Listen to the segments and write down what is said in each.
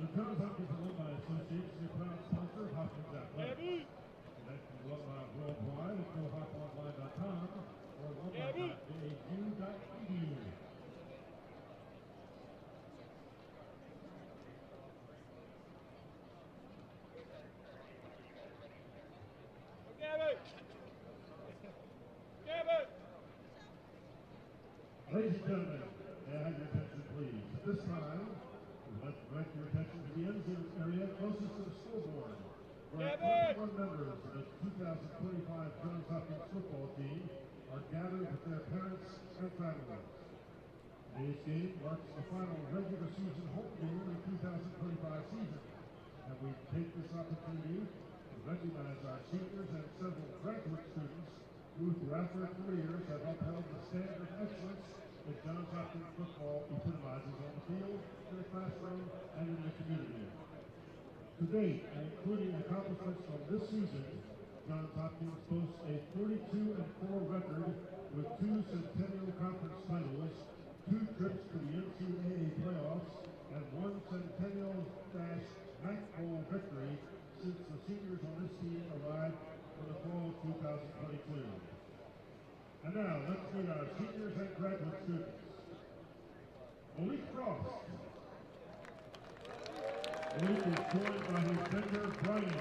The Johns Hopkins Alumni Association is a proud sponsor of Hopkins Athletics. Connect with alumni worldwide at GoHopOnline.com or alumni.gu.edu. Ladies and gentlemen, may I have your attention please? At this time, we'd like to direct your attention to the end zone area closest to the scoreboard, where 21 members of the 2025 Johns Hopkins football team are gathered with their parents and families. Today's game marks the final regular season home game of the 2025 season, and we take this opportunity to recognize our seniors and several graduate students who throughout their careers have upheld the standard of excellence that Johns Hopkins football epitomizes on the field, in the classroom, and in the community. To date, and including accomplishments from this season, Johns Hopkins boasts a 42-4 record with 2 Centennial Conference titles, 2 trips to the NCAA playoffs, and 1 Centennial-MAC Bowl victory since the seniors on this team arrived in the fall of 2022. And now, let's meet our seniors and graduate students. Malik Frost. Malik is joined by his mentor, Brian.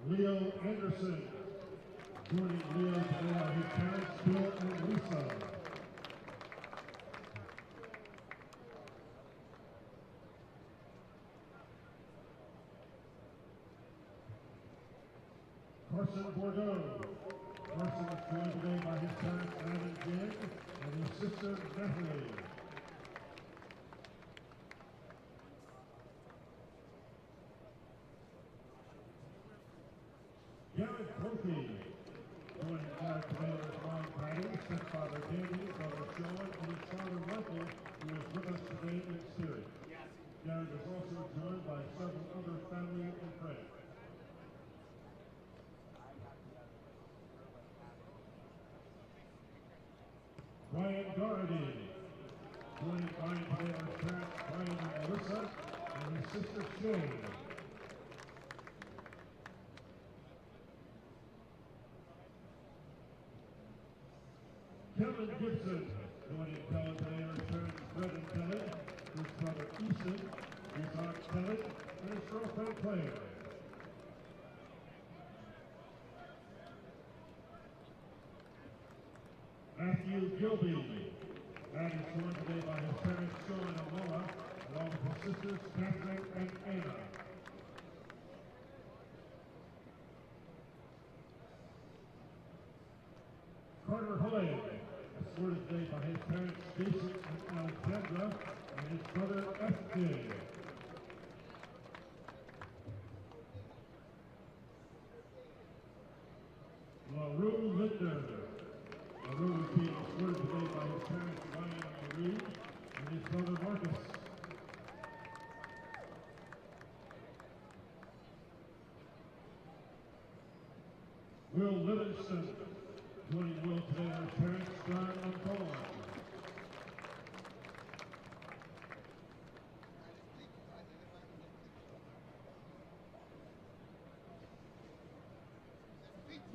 Leo Anderson. Joining Leo today are his parents, Bill and Lisa. Carson Bordeaux. Carson is joined today by his parents, Matt and Jen, and his sister, Natalie. Jared Brophy. Joining Jared today is mom, Patty, stepfather, Danny, brother, Sean, and his father, Michael, who is with us today in spirit. Jared is also joined by several other family and friends. Brian Garrity. Joining Brian today are his parents, Brian and Melissa, and his sister, Shay. Kevin Gibson. Joining Kellen today are his parents, Fred and Kelly, his brother, Easton, his aunt, Kelly, and his girlfriend, Claire. Matthew Gilby. Matt is joined today by his parents, Sean and Laura, along with his sisters, Catherine and Anna. Carter Holley is joined today by his parents, Jason and Alexandra, and his brother, FJ. LaRue Linder. LaRue is being escorted today by his parents, Ryan and Marie, and his brother, Marcus. Will Livingston. Joining Will today are his parents, John and Paul.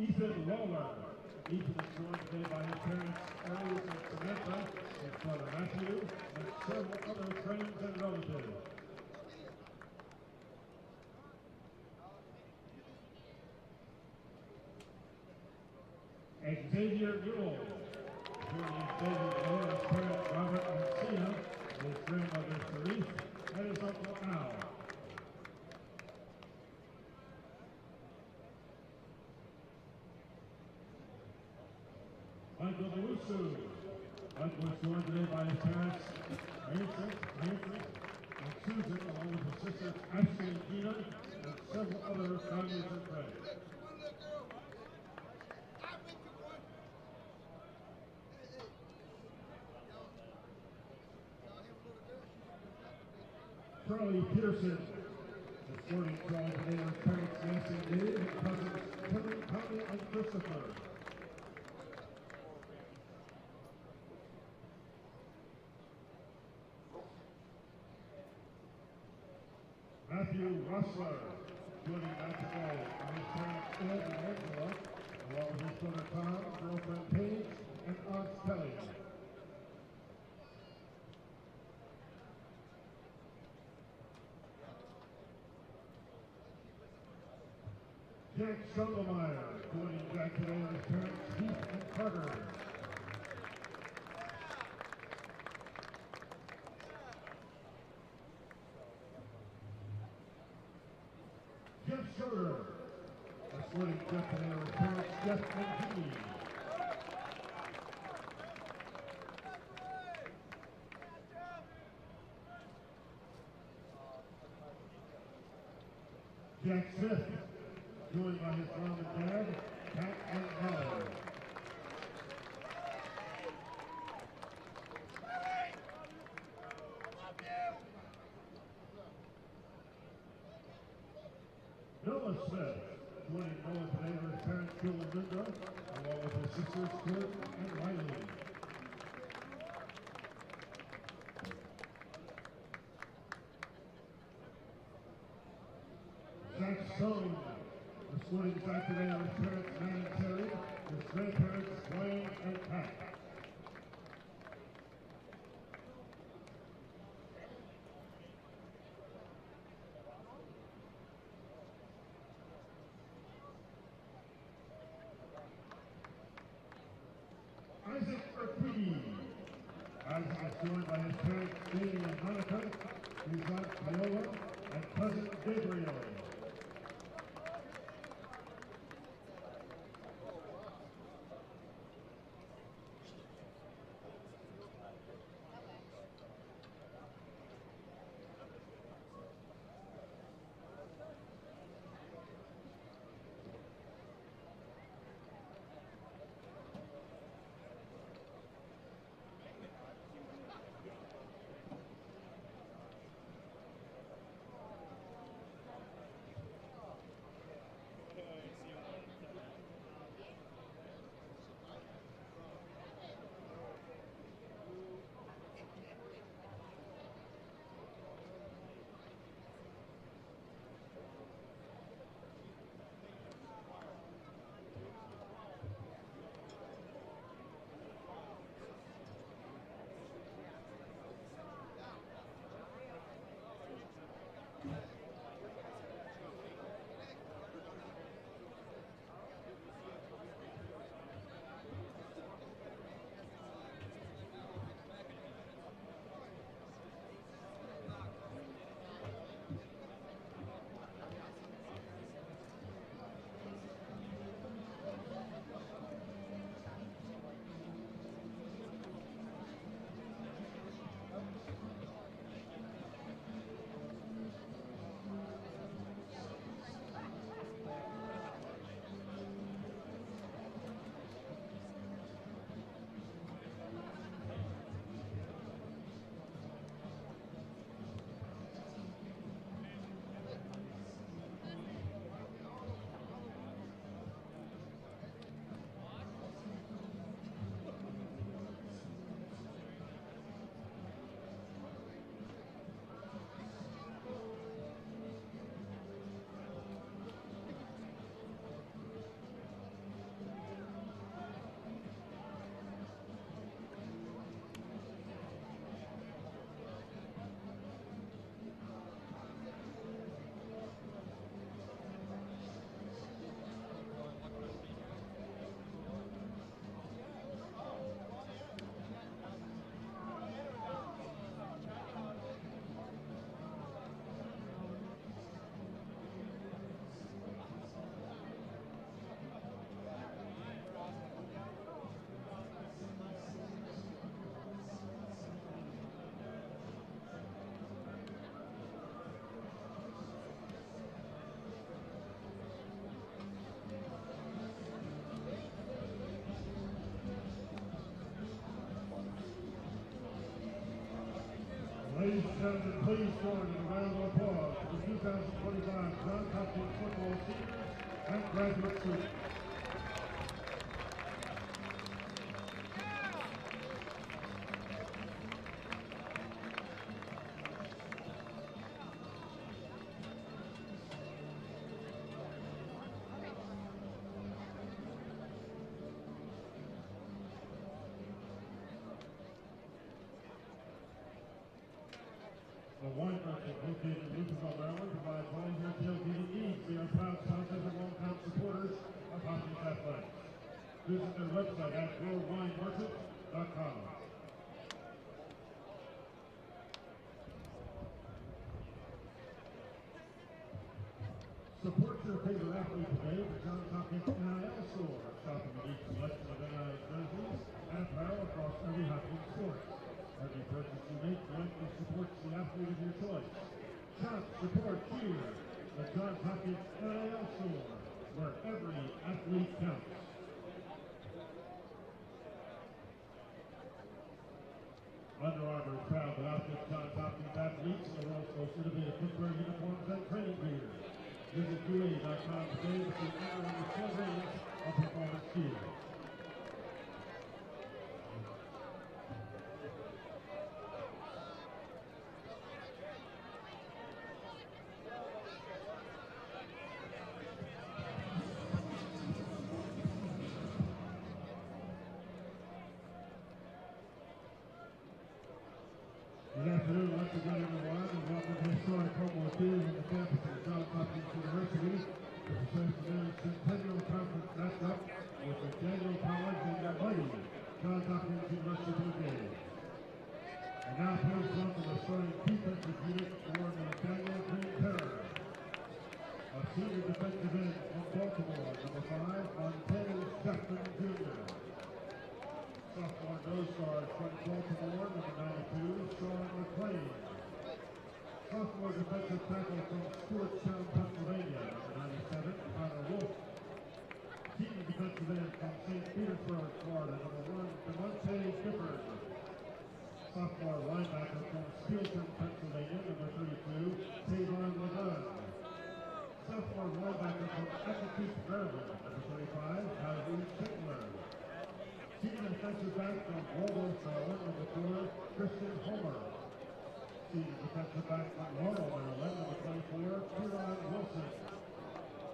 Ethan Lawler. Ethan is joined today by his parents, Arius and Samantha, his brother Matthew, and several other friends and relatives. Xavier Newell. Joining Xavier today are his parents, Robert and Sia, his grandmother, Therese, and his uncle, Al. Michael DeRusso. Michael is joined today by his parents, Mason, and Susan, along with his sisters, Ashley and Gina, and several other families and friends. Charlie Peterson. Escorting Charlie today are his parents, Nancy and Dave, and cousins, Kevin, Tommy, and Christopher. Matthew Russler, joining basketball on his parents Ed and Angela, along with his brother Tom, girlfriend Paige, and Aunt Kelly. Jack Schundelmeyer, joining Jack today on his parents Heath and Carter. Jeff Schroeder, escorting Jeff today on his parents Jeff and Jeannie. Jack Smith, joined by his mom and dad, Pat and Molly. Noah Smith, joining Noah today are his parents Bill and Linda, along with his sisters Kurt and Riley. Zach Stone, escorting Zach today are his parents Matt and Terry, his grandparents Wayne and Pat. Isaac Urquidi, Isaac is joined by his parents Jamie and Monica, his aunt Viola, and cousin Gabriel. Ladies and gentlemen, please join in a round of applause for the 2025 Johns Hopkins football seniors and graduate students. The wine merchant located in Louisville, Maryland provides all your tailgating needs. They are proud sponsors and longtime supporters of Hopkins Athletics. Visit their website at yourwinemerchant.com. Support your favorite athlete today with Johns Hopkins NIL store. Shop in the deep selection of NIL jerseys and apparel across every Hopkins sport. Every purchase you make directly supports the athlete of your choice. Shop, support, cheer the Johns Hopkins NIL store, where every athlete counts. Under Armour is proud to outfit Johns Hopkins athletes in the world's most innovative footwear, uniforms, and training gear. Visit UA.com today to see honor in the full range of performance gear. Good afternoon, once again, everyone, and welcome to historic Homewood Field on the campus of Johns Hopkins University. The afternoon's Centennial Conference matchup with McDaniel College and their mighty Johns Hopkins University Blue Jays. And now please welcome the starting defensive unit for the McDaniel Green Terror. A senior defensive end from Baltimore, number 5, Montez Jackson Jr. Sophomore nose guard from Baltimore, number 92, Sean McLean. Sophomore defensive tackle from Stewartstown, Pennsylvania, number 97, Connor Wolf. Senior defensive end from St. Petersburg, Florida, number 1, DeMonte Gifford. Sophomore linebacker from Steelton, Pennsylvania, number 32, Tavon LeGun. Sophomore linebacker from Acton, Maryland, number 25, Kyrie Schindler. Senior defensive back from Waldo, Maryland, number 4, Christian Homer. Senior defensive back from Laurel, Maryland, number 24, Kieran Wilson.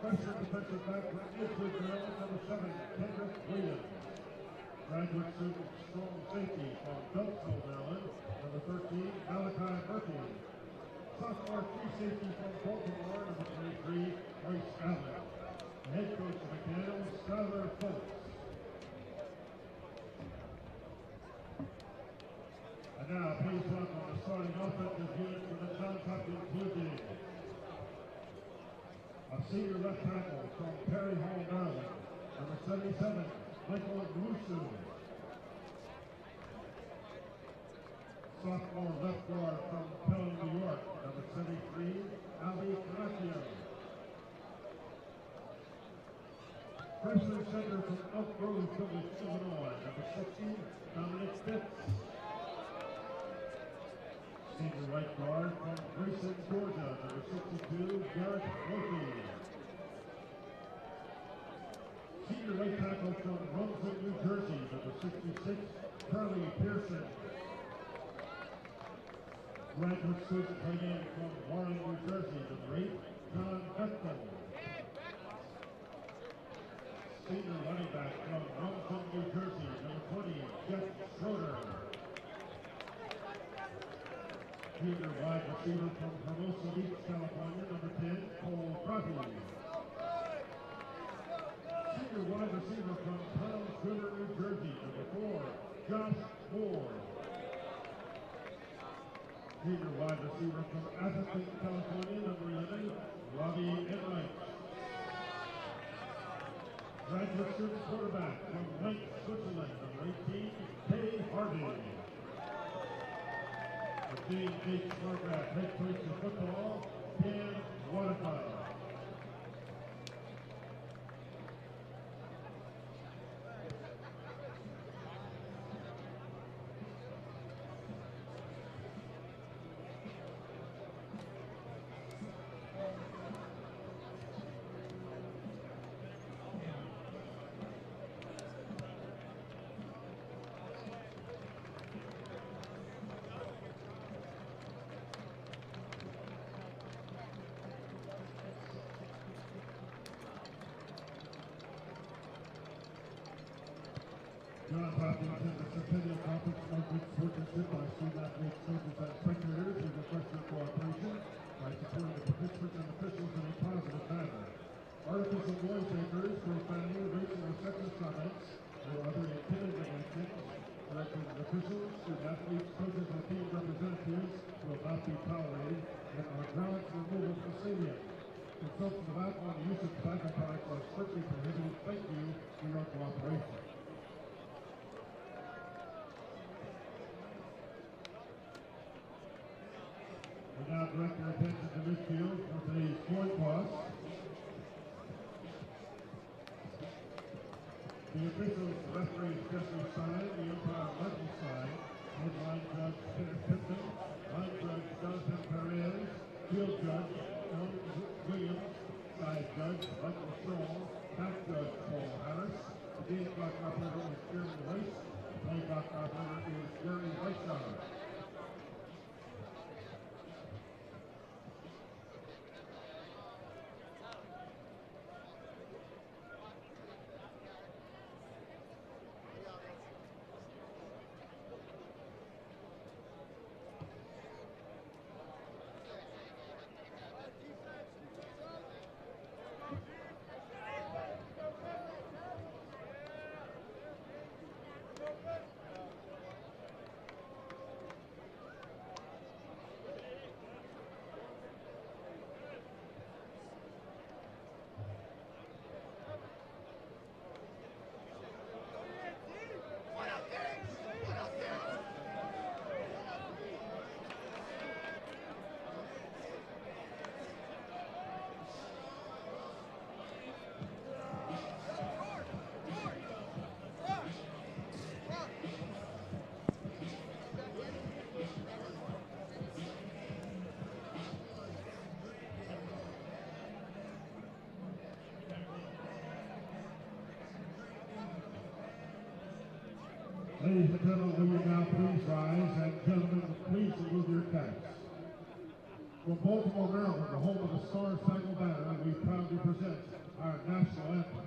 Freshman defensive back from Edgewood, Maryland, number 7, Kendrick Williams. Graduate student strong safety from Beltsville, Maryland, number 13, Malachi Murphy. Sophomore free safety from Baltimore, number 23, Bryce Allen. The head coach of McDaniel, Skylar Phillips. And now, please welcome the starting offensive unit for the Johns Hopkins Blue Jays. A senior left tackle from Perry Hall, Maryland, number 77, Michael Rusu. Sophomore left guard from Pelham, New York, number 73, Ali Canacchio. Freshman center from Elk Grove Village, Illinois, number 60, Dominic Fitz. Senior right guard from Grayson, Georgia, number 62, Garrett Murphy. Senior right tackle from Rumson, New Jersey, number 66, Charlie Pearson. Graduate student coming in from Warren, New Jersey, number 8, John Bethel. Senior running back from Rumson, New Jersey, number 20, Jeff Schroeder. Junior wide receiver from Hermosa Beach, California, number 10, Cole Crotty. Senior wide receiver from Palms River, New Jersey, number 4, Josh Moore. Senior wide receiver from Atherton, California, number 11, Robbie Enright. Graduate student quarterback from Lake, Switzerland, number 18, Kay Harvey. The James H. Margraf head coach of football, Dan Waterfall. Johns Hopkins in the Centennial Conference Conference sponsorship by student athletes, coaches, and spectators is a freshman for boy takers for family, racial, or sexist comments or other intimidating actions directed at officials, student athletes, coaches, and team representatives will not be tolerated and are grounds for removal from the stadium. Consultants of alcohol and the use of tobacco products are strictly prohibited. Thank you for your cooperation. We now direct your attention to midfield for today's coin toss. The officials, referees Jeffrey Stein, the umpire Michael Stein, headline judge Kenneth Pittman, line judge Jonathan Perez, field judge John Williams, side judge Michael Shaw, back judge Paul Harris, the game clock operator is Jeremy Weiss, the play clock operator is Jerry Weissauer. Ladies and gentlemen, will you now please rise, and gentlemen, please remove your caps. From Baltimore, Maryland, the home of the Star Spangled Banner, we proudly present our national anthem.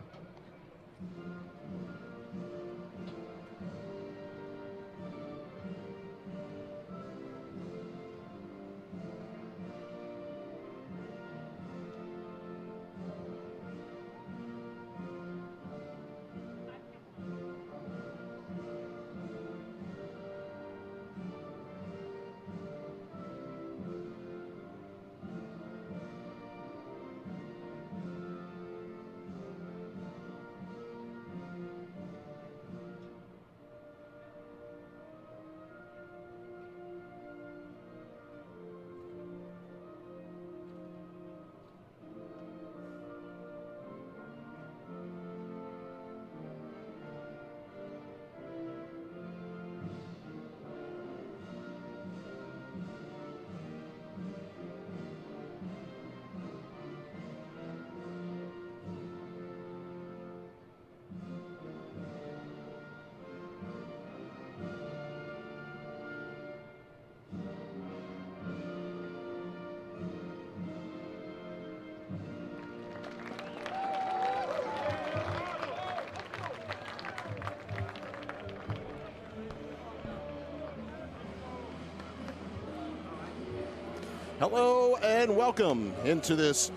Hello and welcome into this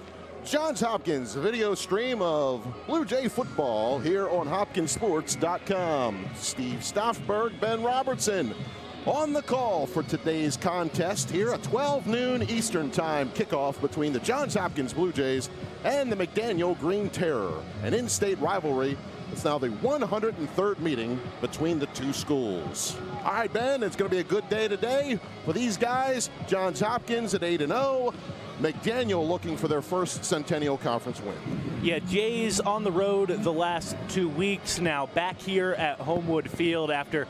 Johns Hopkins video stream of Blue Jay football here on hopkinsports.com. Steve Stoffberg, Ben Robertson on the call for today's contest here at 12 noon Eastern Time kickoff between the Johns Hopkins Blue Jays and the McDaniel Green Terror. An in-state rivalry. It's now the 103rd meeting between the two schools. All right, Ben, it's going to be a good day today for these guys. Johns Hopkins at 8-0. McDaniel looking for their first Centennial Conference win. Yeah, Jays on the road the last 2 weeks now, back here at Homewood Field after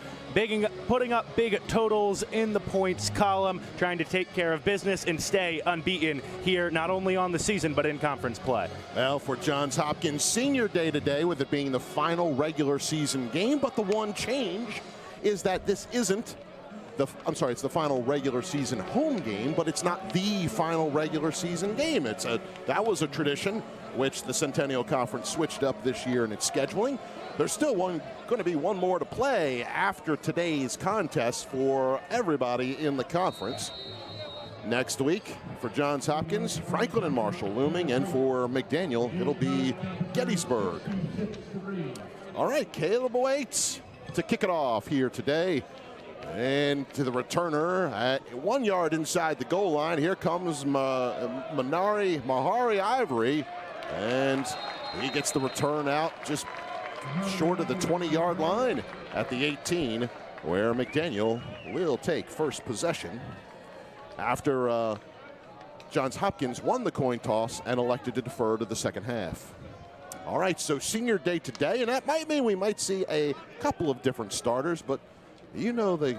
putting up big totals in the points column, trying to take care of business and stay unbeaten here, not only on the season, but in conference play. Well, for Johns Hopkins senior day today, with it being the final regular season game, but the one change is that this isn't it's the final regular season home game, but it's not the final regular season game. That was a tradition which the Centennial Conference switched up this year in its scheduling. There's still going to be one more to play after today's contest for everybody in the conference. next week for Johns Hopkins, Franklin and Marshall looming, and for McDaniel, it'll be Gettysburg. All right, Caleb awaits to kick it off here today. And to the returner at 1 yard inside the goal line. Here comes Mahari Ivory, and he gets the return out just short of the 20-yard line at the 18, where McDaniel will take first possession after Johns Hopkins won the coin toss and elected to defer to the second half. All right, so senior day today, and that might mean we might see a couple of different starters, but you know the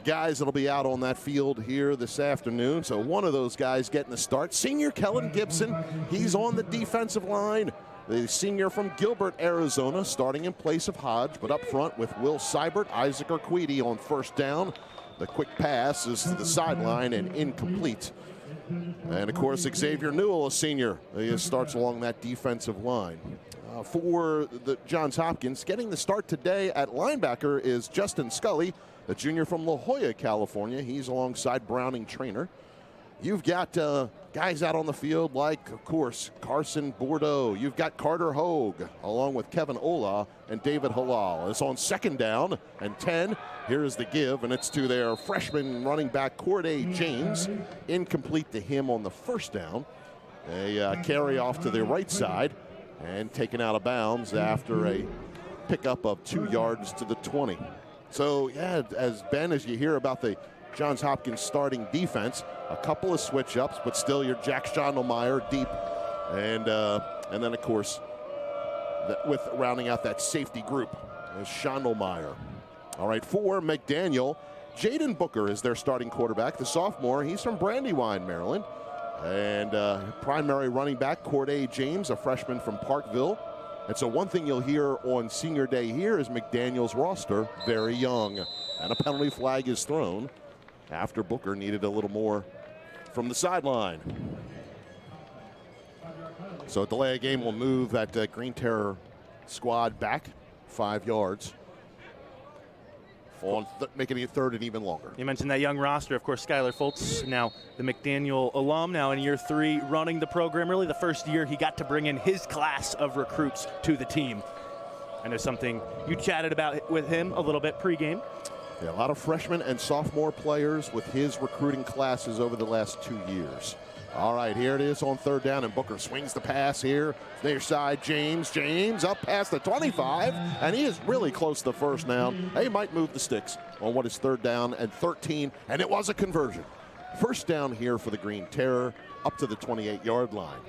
guys that'll be out on that field here this afternoon. So one of those guys getting the start. Senior Kellen Gibson, he's on the defensive line. The senior from Gilbert, Arizona, starting in place of Hodge, but up front with Will Seibert, Isaac Urquidy on first down. The quick pass is to the sideline and incomplete. And of course, Xavier Newell, a senior, he starts along that defensive line. For the Johns Hopkins, getting the start today at linebacker is Justin Scully, a junior from La Jolla, California. He's alongside Browning Trainer. You've got guys out on the field like, of course, Carson Bordeaux. You've got Carter Hogue, along with Kevin Ola and David Halal. It's on second down and 10. Here's the give, and it's to their freshman running back, Corday James. Incomplete to him on the first down. A carry off to the right side and taken out of bounds after a pickup of 2 yards to the 20. So, yeah, as you hear about the Johns Hopkins starting defense, a couple of switch-ups, but still your Jack Schondelmeyer deep. And then, of course, with rounding out that safety group is Schondelmeyer. All right, for McDaniel, Jaden Booker is their starting quarterback, the sophomore. He's from Brandywine, Maryland. And primary running back, Corday James, a freshman from Parkville. And so one thing you'll hear on senior day here is McDaniel's roster, very young. And a penalty flag is thrown after Booker needed a little more from the sideline. So a delay of game will move that Green Terror squad back 5 yards, on making it third and even longer. You mentioned that young roster. Of course, Skylar Foltz, now the McDaniel alum, now in year 3 running the program. Really the first year he got to bring in his class of recruits to the team. I know something you chatted about with him a little bit pregame. Yeah, a lot of freshmen and sophomore players with his recruiting classes over the last 2 years. All right, here it is on third down, and Booker swings the pass here. Near side, James up past the 25, and he is really close to the first down. He might move the sticks on what is third down and 13, and it was a conversion. First down here for the Green Terror, up to the 28-yard line.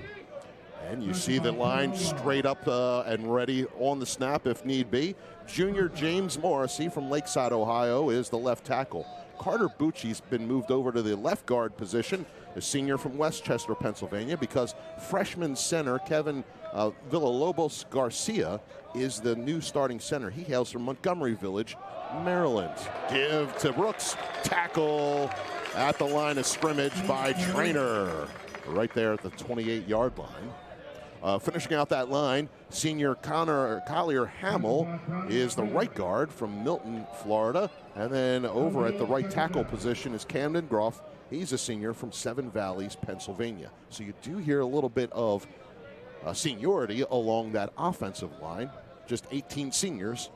And you see the line straight up and ready on the snap if need be. Junior James Morrissey from Lakeside, Ohio is the left tackle. Carter Bucci's been moved over to the left guard position, a senior from Westchester, Pennsylvania, because freshman center Kevin Villalobos Garcia is the new starting center. He hails from Montgomery Village, Maryland. Give to Brooks, tackle at the line of scrimmage by Trainer, right there at the 28-yard line. Finishing out that line, senior Collier Hamill is the right guard from Milton, Florida. And then over at the right tackle position is Camden Groff. He's a senior from Seven Valleys, Pennsylvania. So you do hear a little bit of seniority along that offensive line. Just 18 seniors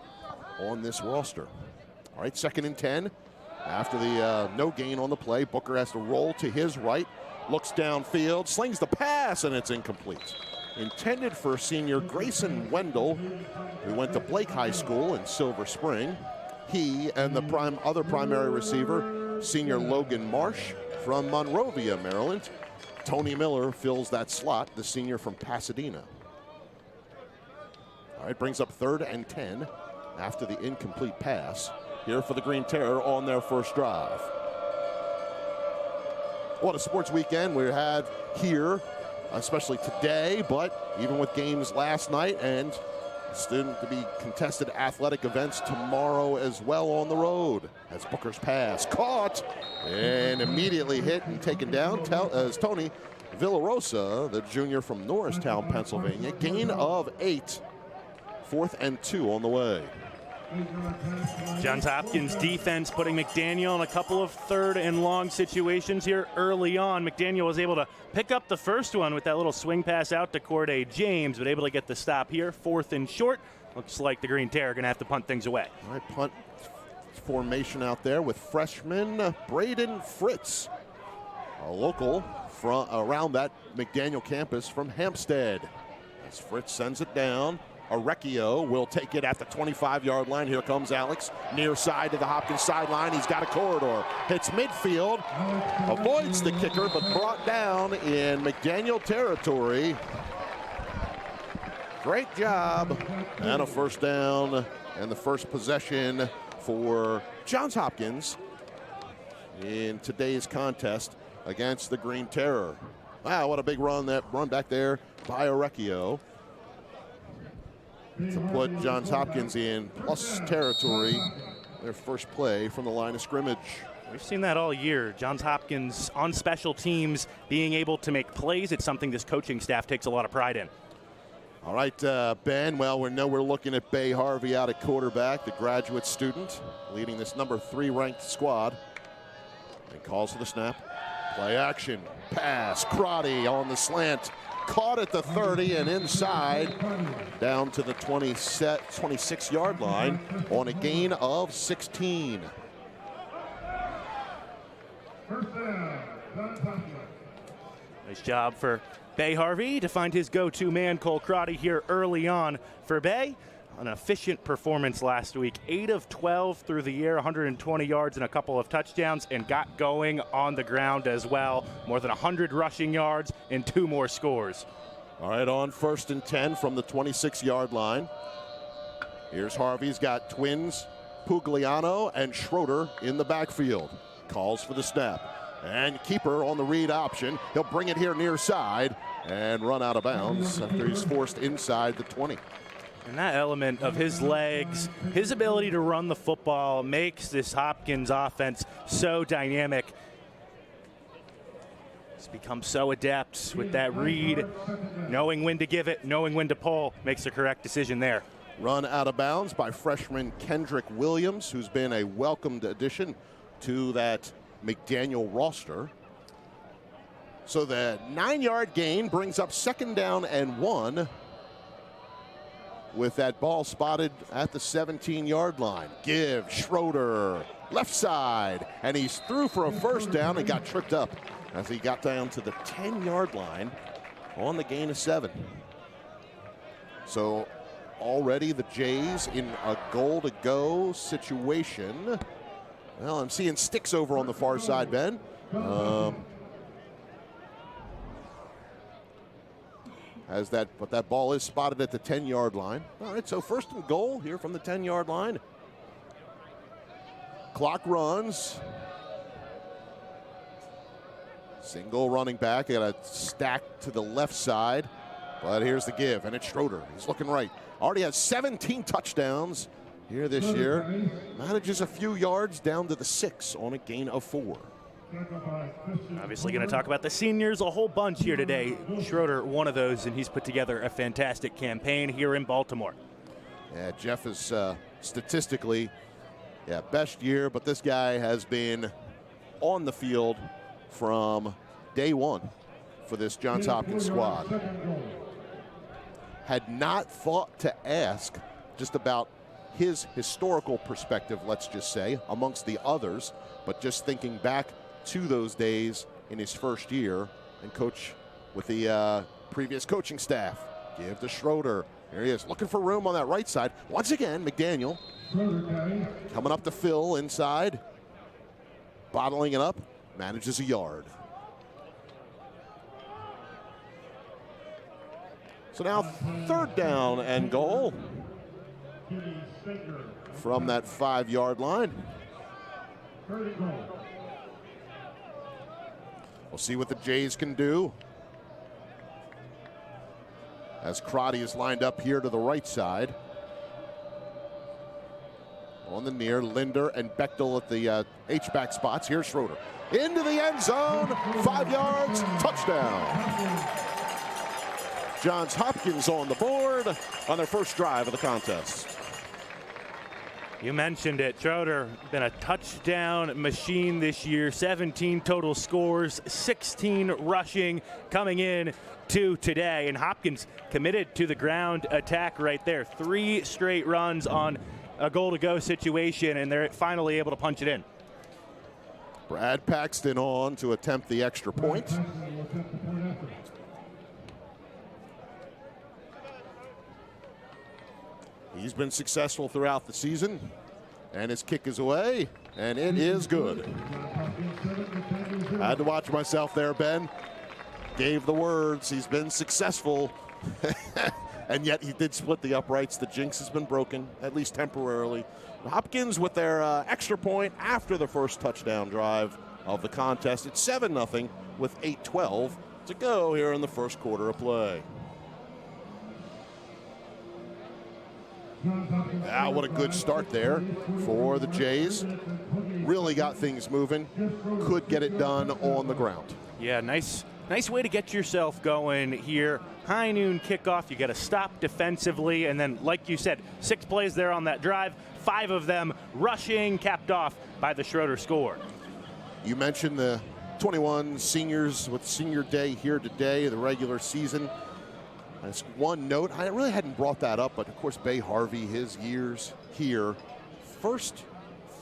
on this roster. All right, 2nd and 10. After the no gain on the play, Booker has to roll to his right, looks downfield, slings the pass, and it's incomplete. Intended for senior Grayson Wendell, who went to Blake High School in Silver Spring. He and the other primary receiver, senior Logan Marsh from Monrovia, Maryland. Tony Miller fills that slot, the senior from Pasadena. All right, brings up 3rd and 10 after the incomplete pass here for the Green Terror on their first drive. What a sports weekend we had here, especially today, but even with games last night and soon to be contested athletic events tomorrow as well on the road. As Booker's pass caught and immediately hit and taken down as Tony Villarosa, the junior from Norristown, Pennsylvania. Gain of 8. 4th and 2 on the way. Johns Hopkins defense putting McDaniel in a couple of 3rd and long situations here early on. McDaniel was able to pick up the first one with that little swing pass out to Corday James, but able to get the stop here. 4th and short. Looks like the Green Terror going to have to punt things away. All right, punt formation out there with freshman Braden Fritz, a local from around that McDaniel campus from Hampstead. As Fritz sends it down, Arecchio will take it at the 25-yard line. Here comes Alex, near side to the Hopkins sideline. He's got a corridor, hits midfield, avoids the kicker, but brought down in McDaniel territory. Great job, and a first down, and the first possession for Johns Hopkins in today's contest against the Green Terror. Wow, what a big run back there by Arecchio to put Johns Hopkins in plus territory, their first play from the line of scrimmage. We've seen that all year. Johns Hopkins on special teams being able to make plays. It's something this coaching staff takes a lot of pride in. All right, Ben, well, we're looking at Bay Harvey out at quarterback, the graduate student, leading this number 3 ranked squad. And calls for the snap. Play action, pass, Crotty on the slant. Caught at the 30 and inside down to the 26-yard line on a gain of 16. Nice job for Bay Harvey to find his go-to man, Cole Crotty, here early on for Bay. An efficient performance last week. 8 of 12 through the year, 120 yards and a couple of touchdowns, and got going on the ground as well. More than 100 rushing yards and 2 more scores. All right, on 1st and 10 from the 26-yard line. Here's Harvey's got twins, Pugliano and Schroeder in the backfield. Calls for the snap. And keeper on the read option. He'll bring it here near side and run out of bounds after he's forced inside the 20. And that element of his legs, his ability to run the football makes this Hopkins offense so dynamic. He's become so adept with that read, knowing when to give it, knowing when to pull, makes the correct decision there. Run out of bounds by freshman Kendrick Williams, who's been a welcomed addition to that McDaniel roster. So the 9-yard gain brings up 2nd down and 1 with that ball spotted at the 17-yard line. Give Schroeder left side, and he's through for a first down and got tripped up as he got down to the 10-yard line on the gain of 7. So already the Jays in a goal-to-go situation. Well, I'm seeing sticks over on the far side, Ben. But that ball is spotted at the 10-yard line. All right, so 1st and goal here from the 10-yard line. Clock runs. Single running back. Got a stack to the left side. But here's the give, and it's Schroeder. He's looking right. Already has 17 touchdowns here this year. Manages a few yards down to the 6 on a gain of 4. Obviously going to talk about the seniors a whole bunch here today. Schroeder, one of those, and he's put together a fantastic campaign here in Baltimore. Yeah, Jeff is statistically, best year, but this guy has been on the field from day one for this Johns Hopkins squad. Had not thought to ask just about his historical perspective, let's just say, amongst the others, but just thinking back to those days in his first year and coach with the previous coaching staff. Give to Schroeder. There he is, looking for room on that right side. Once again, McDaniel coming up to Phil inside, bottling it up, manages a yard. So now 3rd down and goal from that 5-yard line. We'll see what the Jays can do. As Crotty is lined up here to the right side. On the near, Linder and Bechtel at the H-back spots. Here's Schroeder. Into the end zone, 5 yards, touchdown. Johns Hopkins on the board on their first drive of the contest. You mentioned it. Schroeder been a touchdown machine this year. 17 total scores, 16 rushing coming in to today. And Hopkins committed to the ground attack right there. 3 straight runs on a goal-to-go situation, and they're finally able to punch it in. Brad Paxton on to attempt the extra point. He's been successful throughout the season, and his kick is away, and it is good. I had to watch myself there, Ben. Gave the words. He's been successful, and yet he did split the uprights. The jinx has been broken, at least temporarily. Hopkins with their extra point after the first touchdown drive of the contest. It's 7-0 with 8:12 to go here in the first quarter of play. What a good start there for the Jays. Really got things moving. Could get it done on the ground. Yeah, nice way to get yourself going here. High noon kickoff. You got to stop defensively, and then, like you said, 6 plays there on that drive. 5 of them rushing, capped off by the Schroeder score. You mentioned the 21 seniors with senior day here today, the regular season. As one note, I really hadn't brought that up, but of course, Bay Harvey, his years here, first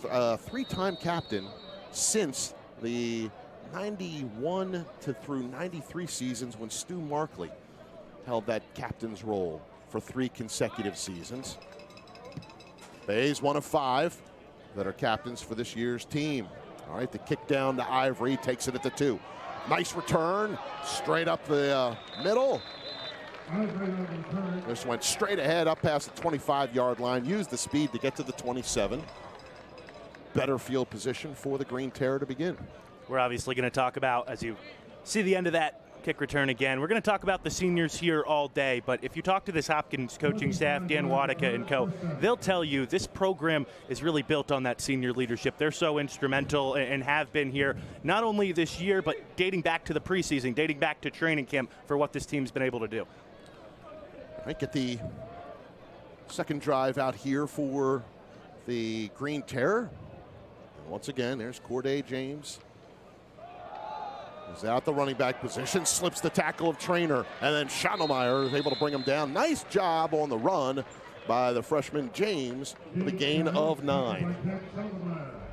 3-time captain since the 91 through 93 seasons when Stu Markley held that captain's role for 3 consecutive seasons. Bay's one of 5 that are captains for this year's team. All right, the kick down to Ivory, takes it at the 2. Nice return, straight up the middle. This went straight ahead up past the 25-yard line, used the speed to get to the 27. Better field position for the Green Terror to begin. We're obviously going to talk about, as you see the end of that kick return again, we're going to talk about the seniors here all day, but if you talk to this Hopkins coaching staff, Dan Wadika and co, they'll tell you this program is really built on that senior leadership. They're so instrumental and have been here not only this year, but dating back to the preseason, dating back to training camp for what this team's been able to do. All right, get the second drive out here for the Green Terror. And once again, there's Corday James. He's out the running back position, slips the tackle of Trainer, and then Schottelmeyer is able to bring him down. Nice job on the run by the freshman James with a gain of 9.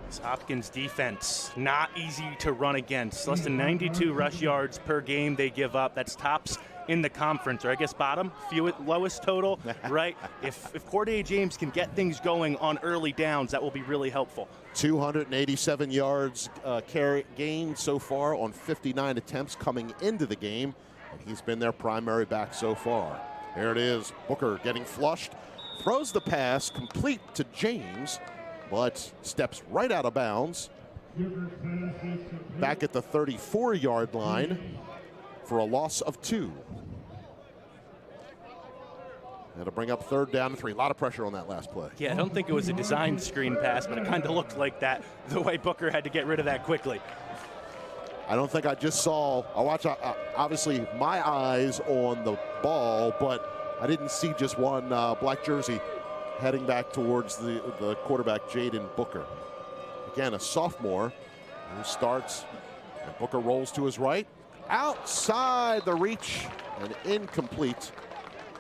This Hopkins defense, not easy to run against. Less than 92 rush yards per game they give up. That's tops in the conference, or I guess bottom, lowest total, right? If Corday James can get things going on early downs, that will be really helpful. 287 yards gained so far on 59 attempts coming into the game, and he's been their primary back so far. There it is, Booker getting flushed, throws the pass complete to James, but steps right out of bounds. Back at the 34-yard line for a loss of 2. That'll bring up 3rd down and 3. A lot of pressure on that last play. Yeah, I don't think it was a designed screen pass, but it kind of looked like that, the way Booker had to get rid of that quickly. I don't think I just saw, I watch obviously my eyes on the ball, but I didn't see just one black jersey heading back towards the quarterback, Jaden Booker. Again, a sophomore who starts, and Booker rolls to his right. Outside the reach and incomplete.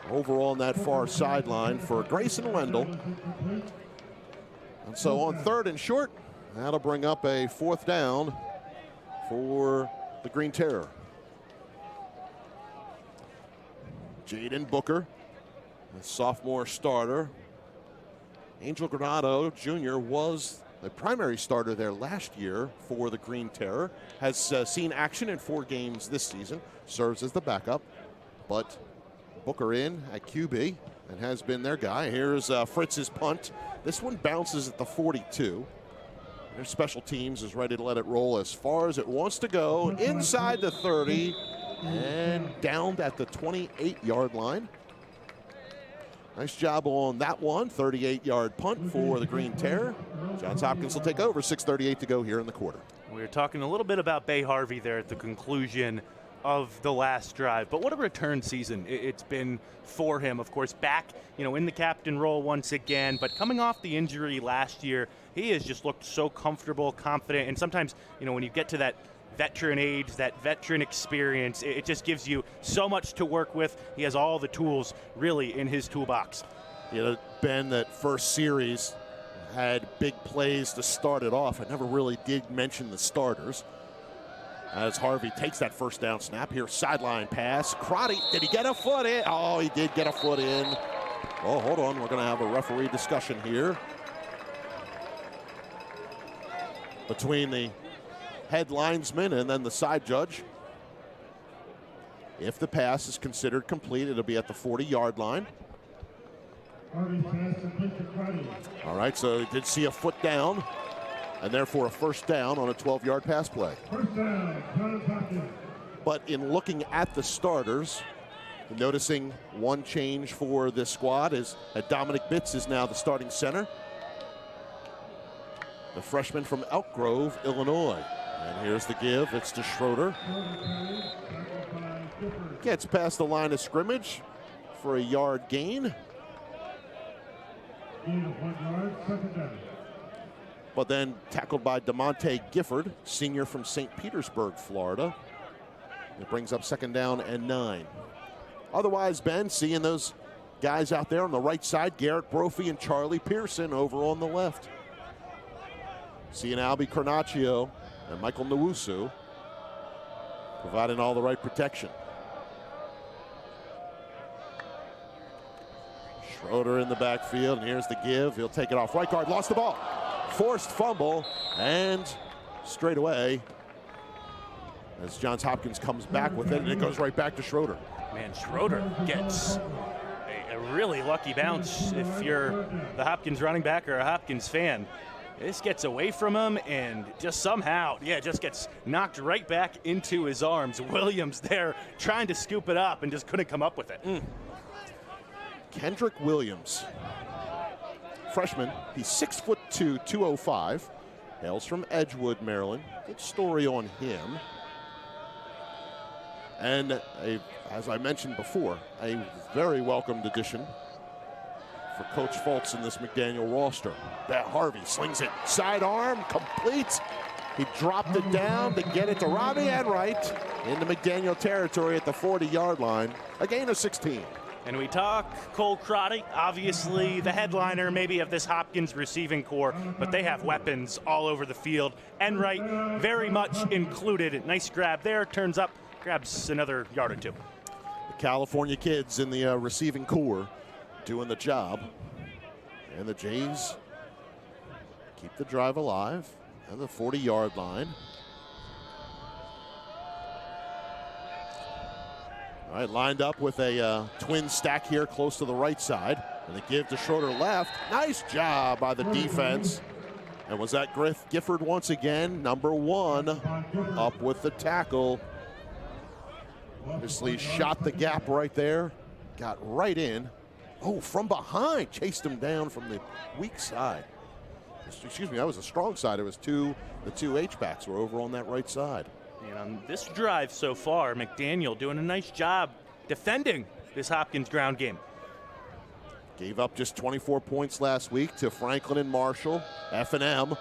Over on that far sideline for Grayson Wendell. And so on 3rd and short, that'll bring up a 4th down for the Green Terror. Jaden Booker, the sophomore starter. Angel Granado Jr. was the primary starter there last year for the Green Terror. Has seen action in 4 games this season, serves as the backup, but Booker in at QB and has been their guy. Here's Fritz's punt. This one bounces at the 42. Their special teams is ready to let it roll as far as it wants to go, inside the 30 and down at the 28-yard line. Nice job on that one. 38-yard punt for the Green Terror. Johns Hopkins will take over. 6:38 to go here in the quarter. We were talking a little bit about Bay Harvey there at the conclusion of the last drive. But what a return season it's been for him. Of course, back, in the captain role once again, but coming off the injury last year, he has just looked so comfortable, confident, and sometimes, when you get to that veteran age, that veteran experience, it just gives you so much to work with. He has all the tools really in his toolbox. Ben, that first series had big plays to start it off. I never really did mention the starters. As Harvey takes that first down snap here, sideline pass. Crotty, did he get a foot in? Oh, he did get a foot in. Oh, hold on, we're going to have a referee discussion here between the head linesman and then the side judge. If the pass is considered complete, it'll be at the 40-yard line. All right, so he did see a foot down, and therefore a first down on a 12-yard pass play. First down, Johns Hopkins. But in looking at the starters, noticing one change for this squad is that Dominic Bitts is now the starting center. The freshman from Elk Grove, Illinois. And here's the give. It's to Schroeder. Gets past the line of scrimmage for a yard gain. Gain of 1 yard, second down. But then tackled by DeMonte Gifford, senior from St. Petersburg, Florida. It brings up second down and 9. Otherwise, Ben, seeing those guys out there on the right side, Garrett Brophy and Charlie Pearson over on the left. Seeing Albie Carnaccio and Michael Nwosu providing all the right protection. Schroeder in the backfield, and here's the give. He'll take it off. Right guard lost the ball. Forced fumble, and straight away, as Johns Hopkins comes back with it, and it goes right back to Schroeder. Man, Schroeder gets a really lucky bounce if you're the Hopkins running back or a Hopkins fan. This gets away from him and just somehow, just gets knocked right back into his arms. Williams there trying to scoop it up and just couldn't come up with it. Kendrick Williams, freshman. He's 6'2", 205. Hails from Edgewood, Maryland. Good story on him. And as I mentioned before, a very welcomed addition for Coach Fultz in this McDaniel roster. Harvey slings it, sidearm, complete. He dropped it down to get it to Robbie Enright into McDaniel territory at the 40-yard line. A gain of 16. And we talk Cole Crotty, obviously the headliner maybe of this Hopkins receiving core, but they have weapons all over the field. Enright very much included. Nice grab there, turns up, grabs another yard or two. The California kids in the receiving core doing the job. And the Jays keep the drive alive at the 40-yard line. All right, lined up with a twin stack here close to the right side. And the give to Schroeder left. Nice job by the defense. And was that Gifford once again, number 1, up with the tackle. Obviously shot the gap right there. Got right in. Oh, from behind. Chased him down from the weak side. Excuse me, that was the strong side. It was the two H-backs were over on that right side. And on this drive so far, McDaniel doing a nice job defending this Hopkins ground game. Gave up just 24 points last week to Franklin and Marshall. F&M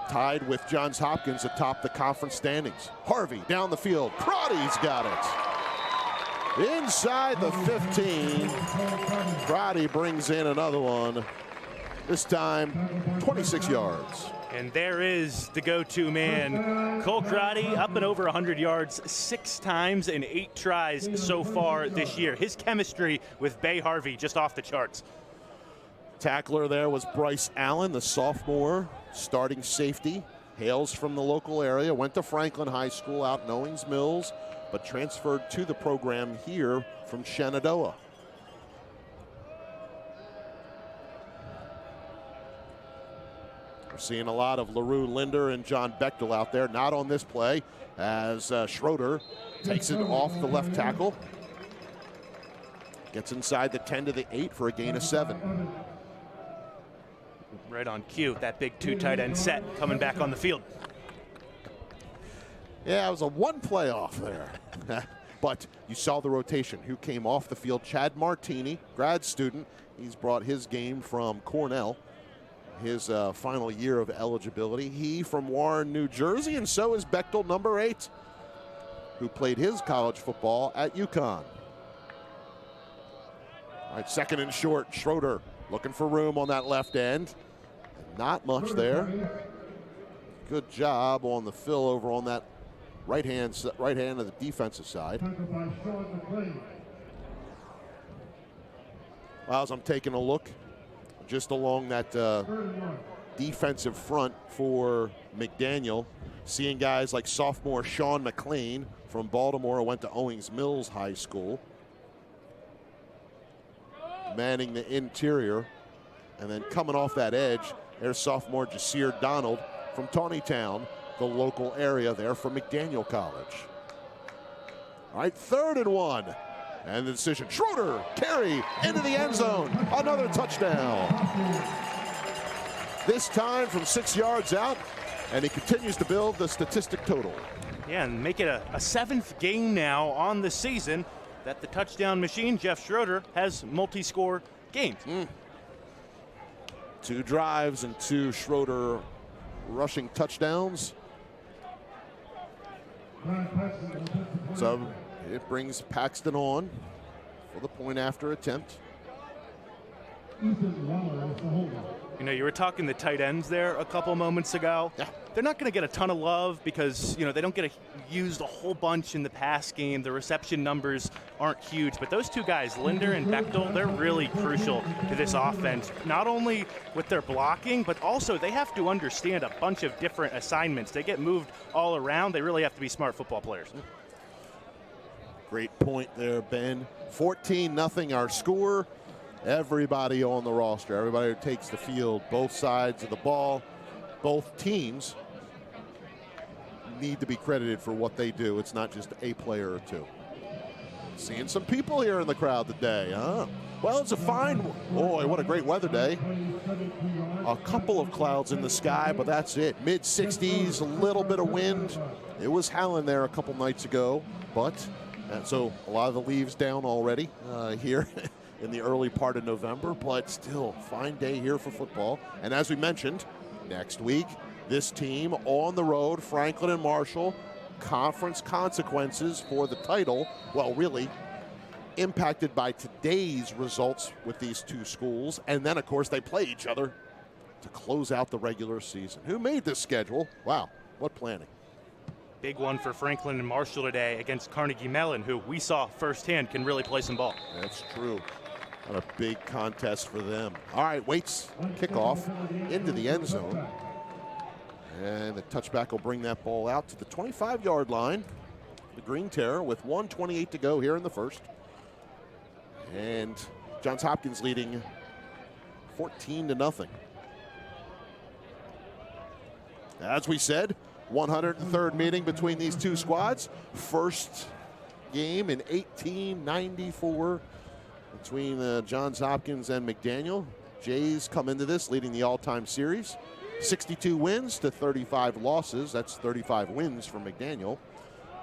tied with Johns Hopkins atop the conference standings. Harvey down the field. Crotty's got it. Inside the 15. Crotty brings in another one. This time, 26 yards. And there is the go-to man, Cole Crotty, up and over 100 yards 6 times in 8 tries so far this year. His chemistry with Bay Harvey just off the charts. Tackler there was Bryce Allen, the sophomore, starting safety. Hails from the local area, went to Franklin High School out in Owings Mills, but transferred to the program here from Shenandoah. Seeing a lot of LaRue Linder and John Bechtel out there. Not on this play as Schroeder takes it off the left tackle. Gets inside the 10 to the 8 for a gain of 7. Right on cue, that big 2 tight end set coming back on the field. Yeah, it was a 1 play off there. But you saw the rotation. Who came off the field? Chad Martini, grad student. He's brought his game from Cornell, his final year of eligibility. He from Warren, New Jersey, and so is Bechtel, number 8, who played his college football at UConn. All right, second and short. Schroeder looking for room on that left end. Not much there. Good job on the fill over on that right hand of the defensive side. Well, as I'm taking a look just along that defensive front for McDaniel, seeing guys like sophomore Sean McLean from Baltimore, who went to Owings Mills High School, manning the interior, and then coming off that edge, there's sophomore Jasir Donald from Tawnytown, the local area there from McDaniel College. All right, 3rd and 1. And the decision, Schroeder, carry into the end zone. Another touchdown. This time from 6 yards out, and he continues to build the statistic total. Yeah, and make it a 7th game now on the season that the touchdown machine, Jeff Schroeder, has multi-score games. 2 drives and 2 Schroeder rushing touchdowns. So it brings Paxton on for the point after attempt. You know, you were talking the tight ends there a couple moments ago. Yeah. They're not going to get a ton of love because, you know, they don't get used a whole bunch in the pass game. The reception numbers aren't huge. But those 2 guys, Linder and Bechtel, they're really crucial to this offense. Not only with their blocking, but also they have to understand a bunch of different assignments. They get moved all around. They really have to be smart football players. Great point there, Ben. 14-0 our score. Everybody on the roster, everybody who takes the field, both sides of the ball, both teams need to be credited for what they do. It's not just a player or 2. Seeing some people here in the crowd today, huh? Well, it's a fine, boy, what a great weather day. A couple of clouds in the sky, but that's it. Mid-60s, a little bit of wind. It was howling there a couple nights ago, but so a lot of the leaves down already here in the early part of November, but still fine day here for football. And as we mentioned, next week, this team on the road, Franklin and Marshall, conference consequences for the title. Well, really impacted by today's results with these 2 schools. And then, of course, they play each other to close out the regular season. Who made this schedule? Wow, what planning. Big one for Franklin and Marshall today against Carnegie Mellon, who we saw firsthand can really play some ball. That's true. What a big contest for them. All right, Waits kickoff into the end zone. And the touchback will bring that ball out to the 25-yard line. The Green Terror with 1:28 to go here in the first. And Johns Hopkins leading 14-0. As we said, 103rd meeting between these 2 squads. First game in 1894 between Johns Hopkins and McDaniel. Jays come into this leading the all-time series. 62 wins to 35 losses. That's 35 wins for McDaniel.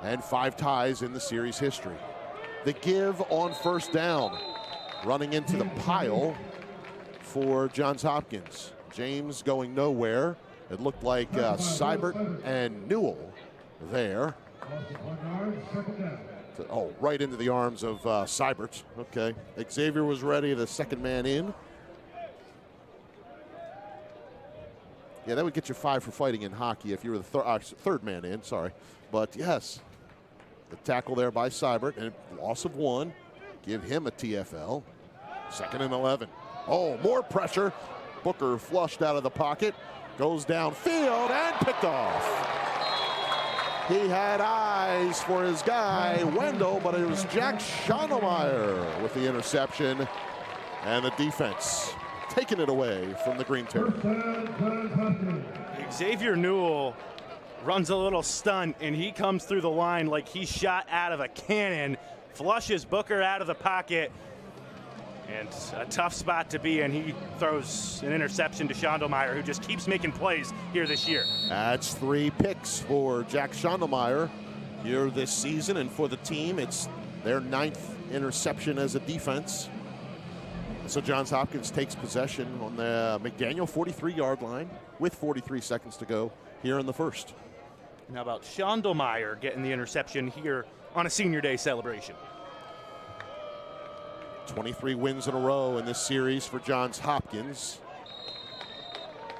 And 5 ties in the series history. The give on first down. Running into the pile for Johns Hopkins. James going nowhere. It looked like Seibert and Newell there. Oh, right into the arms of Seibert. Okay. Xavier was ready, the second man in. Yeah, that would get you 5 for fighting in hockey if you were the third man in, sorry. But yes, the tackle there by Seibert, and loss of 1. Give him a TFL. 2nd and 11. Oh, more pressure. Booker flushed out of the pocket. Goes downfield and picked off. He had eyes for his guy, Wendell, but it was Jack Schonelmeyer with the interception. And the defense taking it away from the Green Terror. Xavier Newell runs a little stunt, and he comes through the line like he's shot out of a cannon, flushes Booker out of the pocket, and a tough spot to be in. He throws an interception to Schondelmeyer, who just keeps making plays here this year. That's 3 picks for Jack Schondelmeyer. here this season, and for the team, it's their 9th interception as a defense. So Johns Hopkins takes possession on the McDaniel 43-yard line with 43 seconds to go here in the first. And how about Schondelmeyer getting the interception here on a senior day celebration? 23 wins in a row in this series for Johns Hopkins.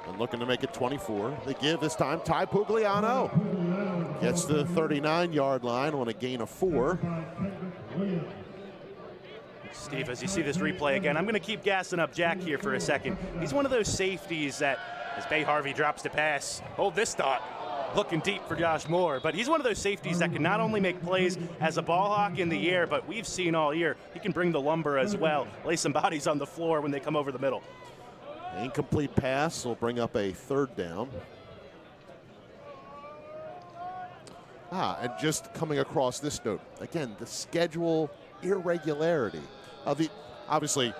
And looking to make it 24. They give this time. Ty Pugliano gets to the 39-yard line on a gain of 4. Steve, as you see this replay again, I'm going to keep gassing up Jack here for a second. He's one of those safeties that, as Bay Harvey drops to pass, hold this thought, looking deep for Josh Moore. But he's one of those safeties that can not only make plays as a ball hawk in the air, but we've seen all year, he can bring the lumber as well, lay some bodies on the floor when they come over the middle. Incomplete pass will bring up a 3rd down. And just coming across this note, again, the schedule irregularity. Obviously,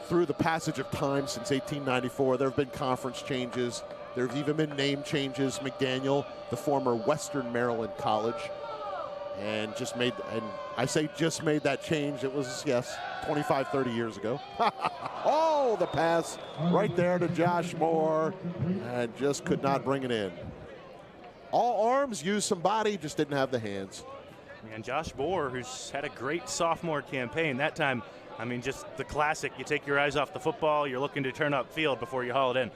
through the passage of time since 1894, there have been conference changes. There have even been name changes. McDaniel, the former Western Maryland College, and I say just made that change. It was, yes, 25, 30 years ago. Oh, the pass right there to Josh Moore, and just could not bring it in. All arms, used some body, just didn't have the hands. And Josh Moore, who's had a great sophomore campaign, that time, I mean, just the classic, you take your eyes off the football, you're looking to turn upfield before you haul it in.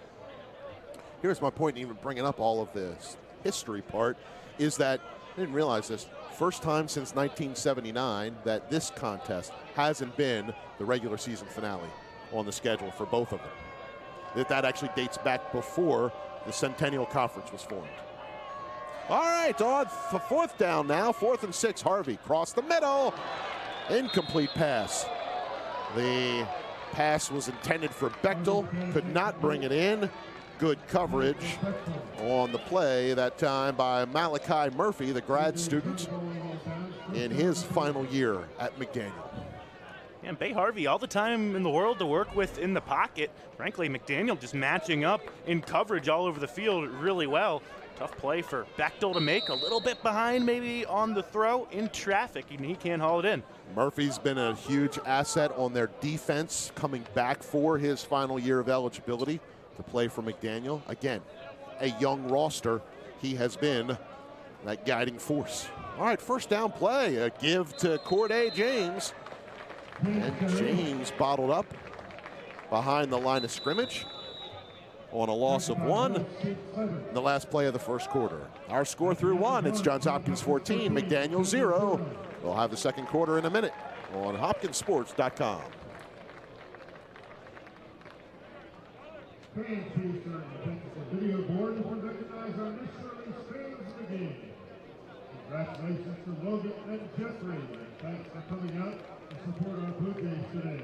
Here's my point in even bringing up all of this history part, is that, I didn't realize this, first time since 1979 that this contest hasn't been the regular season finale on the schedule for both of them. That actually dates back before the Centennial Conference was formed. All right, on for 4th down now, 4th and 6, Harvey, cross the middle, incomplete pass. The pass was intended for Bechtel, could not bring it in. Good coverage on the play that time by Malachi Murphy, the grad student in his final year at McDaniel. And Bay Harvey, all the time in the world to work with in the pocket. Frankly, McDaniel just matching up in coverage all over the field really well. Tough play for Bechtel to make, a little bit behind maybe on the throw in traffic, and he can't haul it in. Murphy's been a huge asset on their defense, coming back for his final year of eligibility to play for McDaniel. Again, a young roster. He has been that guiding force. All right, 1st down play, a give to Corday James. And James bottled up behind the line of scrimmage on a loss of 1, the last play of the first quarter. Our score through 1, it's Johns Hopkins 14, McDaniel 0. We'll have the second quarter in a minute on hopkinsports.com. Video board to recognize our missionary fans of the game. Congratulations to Logan and Jeffrey, and thanks for coming out to support our Blue Jays today.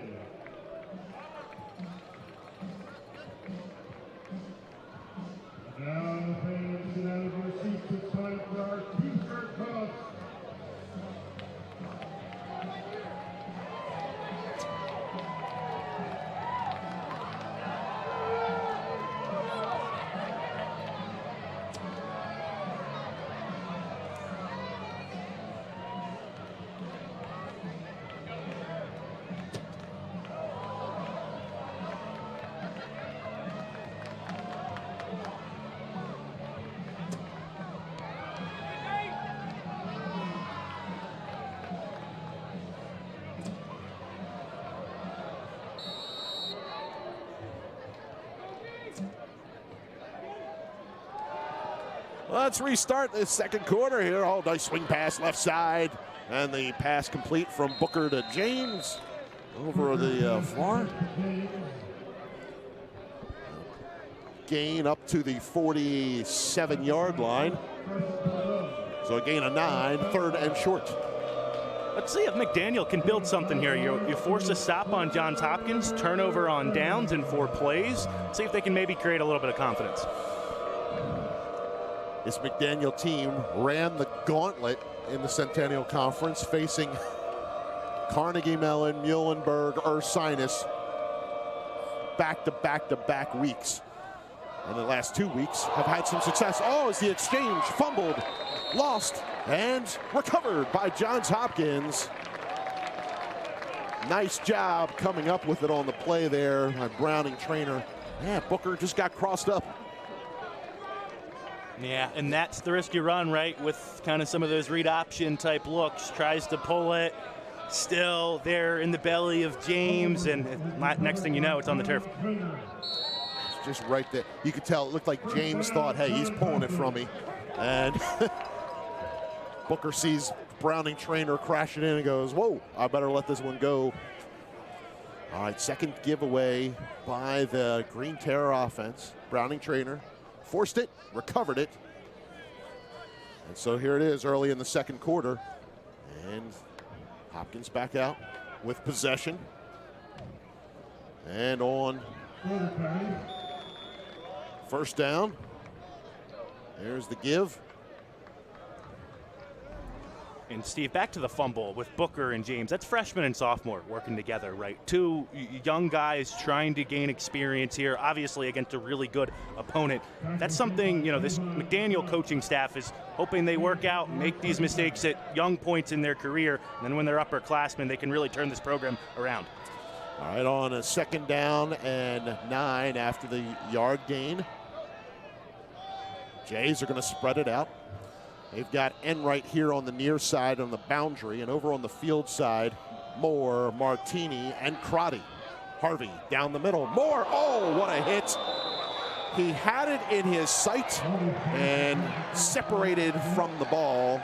Now, fans, get out of your seats. It's time for our t-shirt toss. Let's restart the second quarter here. Oh, nice swing pass left side. And the pass complete from Booker to James over the far. Gain up to the 47-yard line. So a gain of 9, 3rd and short. Let's see if McDaniel can build something here. You force a stop on Johns Hopkins, turnover on downs in 4 plays. See if they can maybe create a little bit of confidence. This McDaniel team ran the gauntlet in the Centennial Conference, facing Carnegie Mellon, Muhlenberg, Ursinus back-to-back-to-back weeks. and the last 2 weeks have had some success. Oh, as the exchange fumbled, lost, and recovered by Johns Hopkins. Nice job coming up with it on the play there by Browning trainer. Yeah, Booker just got crossed up. Yeah, and that's the risk you run, right, with kind of some of those read option type looks. Tries to pull it, still there in the belly of James, and next thing you know, it's on the turf. It's just right there. You could tell it looked like James thought, hey, he's pulling it from me. And Booker sees Browning trainer crashing in and goes, whoa, I better let this one go. All right, second giveaway by the Green Terror offense. Browning trainer forced it, recovered it. And so here it is early in the second quarter. And Hopkins back out with possession. And on first down. There's the give. And Steve, back to the fumble with Booker and James. That's freshman and sophomore working together, right? Two young guys trying to gain experience here, obviously against a really good opponent. That's something, this McDaniel coaching staff is hoping they work out, make these mistakes at young points in their career, and then when they're upperclassmen, they can really turn this program around. All right, on a second down and 9 after the yard gain. Jays are going to spread it out. They've got Enright here on the near side on the boundary, and over on the field side, Moore, Martini, and Crotty. Harvey down the middle. Moore, oh, what a hit. He had it in his sight and separated from the ball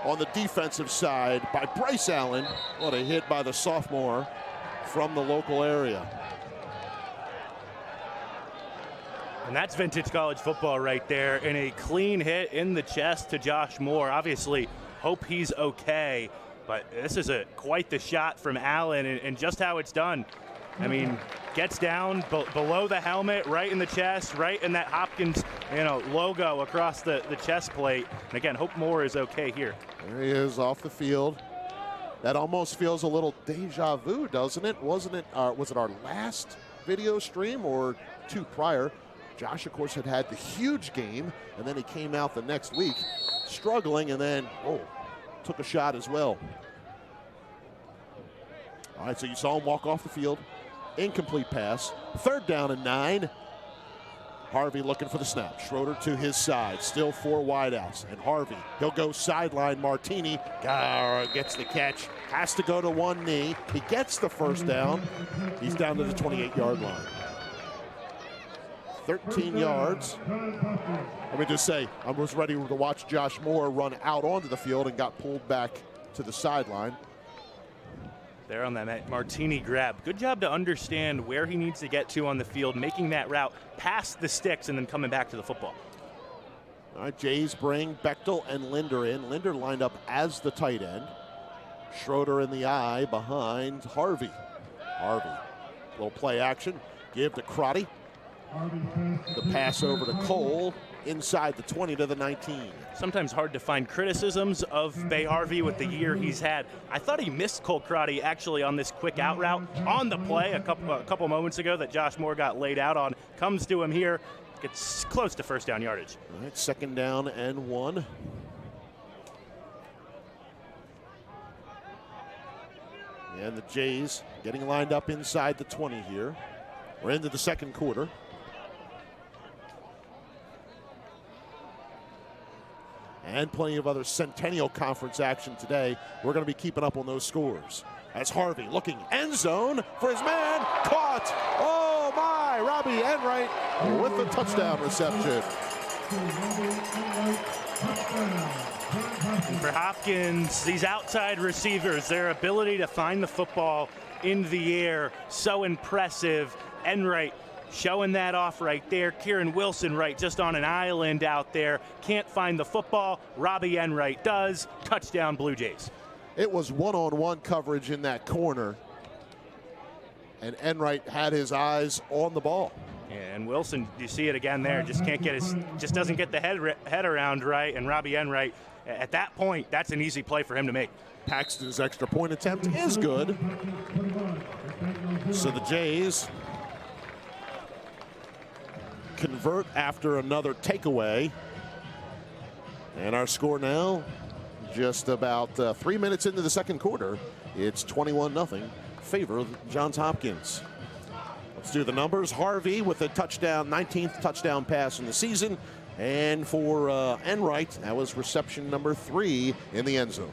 on the defensive side by Bryce Allen. What a hit by the sophomore from the local area. And that's vintage college football right there, and a clean hit in the chest to Josh Moore. Obviously, hope he's okay, but this is quite the shot from Allen, and just how it's done. I mean, gets down below the helmet, right in the chest, right in that Hopkins, logo across the chest plate. And again, hope Moore is okay here. There he is off the field. That almost feels a little deja vu, doesn't it? Was it our last video stream or 2 prior? Josh, of course, had the huge game, and then he came out the next week struggling, and then, took a shot as well. All right, so you saw him walk off the field. Incomplete pass. Third down and 9. Harvey looking for the snap. Schroeder to his side. Still 4 wideouts. And Harvey, he'll go sideline. Martini gets the catch. Has to go to one knee. He gets the first down. He's down to the 28-yard line. 13 yards. Let me just say, I was ready to watch Josh Moore run out onto the field and got pulled back to the sideline. There on that Martini grab. Good job to understand where he needs to get to on the field, making that route past the sticks and then coming back to the football. All right, Jays bring Bechtel and Linder in. Linder lined up as the tight end. Schroeder in the eye behind Harvey. Harvey, little play action. Give to Crotty. The pass over to Cole inside the 20 to the 19. Sometimes hard to find criticisms of Bay Harvey with the year he's had. I thought he missed Cole Crotty actually on this quick out route on the play a couple moments ago that Josh Moore got laid out on. Comes to him here, gets close to first down yardage. All right, second down and 1. And the Jays getting lined up inside the 20 here. We're into the second quarter. And plenty of other Centennial Conference action today. We're going to be keeping up on those scores. As Harvey looking end zone for his man. Caught. Oh, my. Robbie Enright with the touchdown reception. And for Hopkins, these outside receivers, their ability to find the football in the air, so impressive. Enright showing that off right there. Kieran Wilson right just on an island out there. Can't find the football. Robbie Enright does. Touchdown Blue Jays. It was one-on-one coverage in that corner. And Enright had his eyes on the ball. And Wilson, you see it again there, just doesn't get the head around right. And Robbie Enright, at that point, that's an easy play for him to make. Paxton's extra point attempt is good. So the Jays convert after another takeaway. And our score now, just about 3 minutes into the second quarter, it's 21-0, favor of Johns Hopkins. Let's do the numbers. Harvey with a touchdown, 19th touchdown pass in the season. And for Enright, that was reception number 3 in the end zone.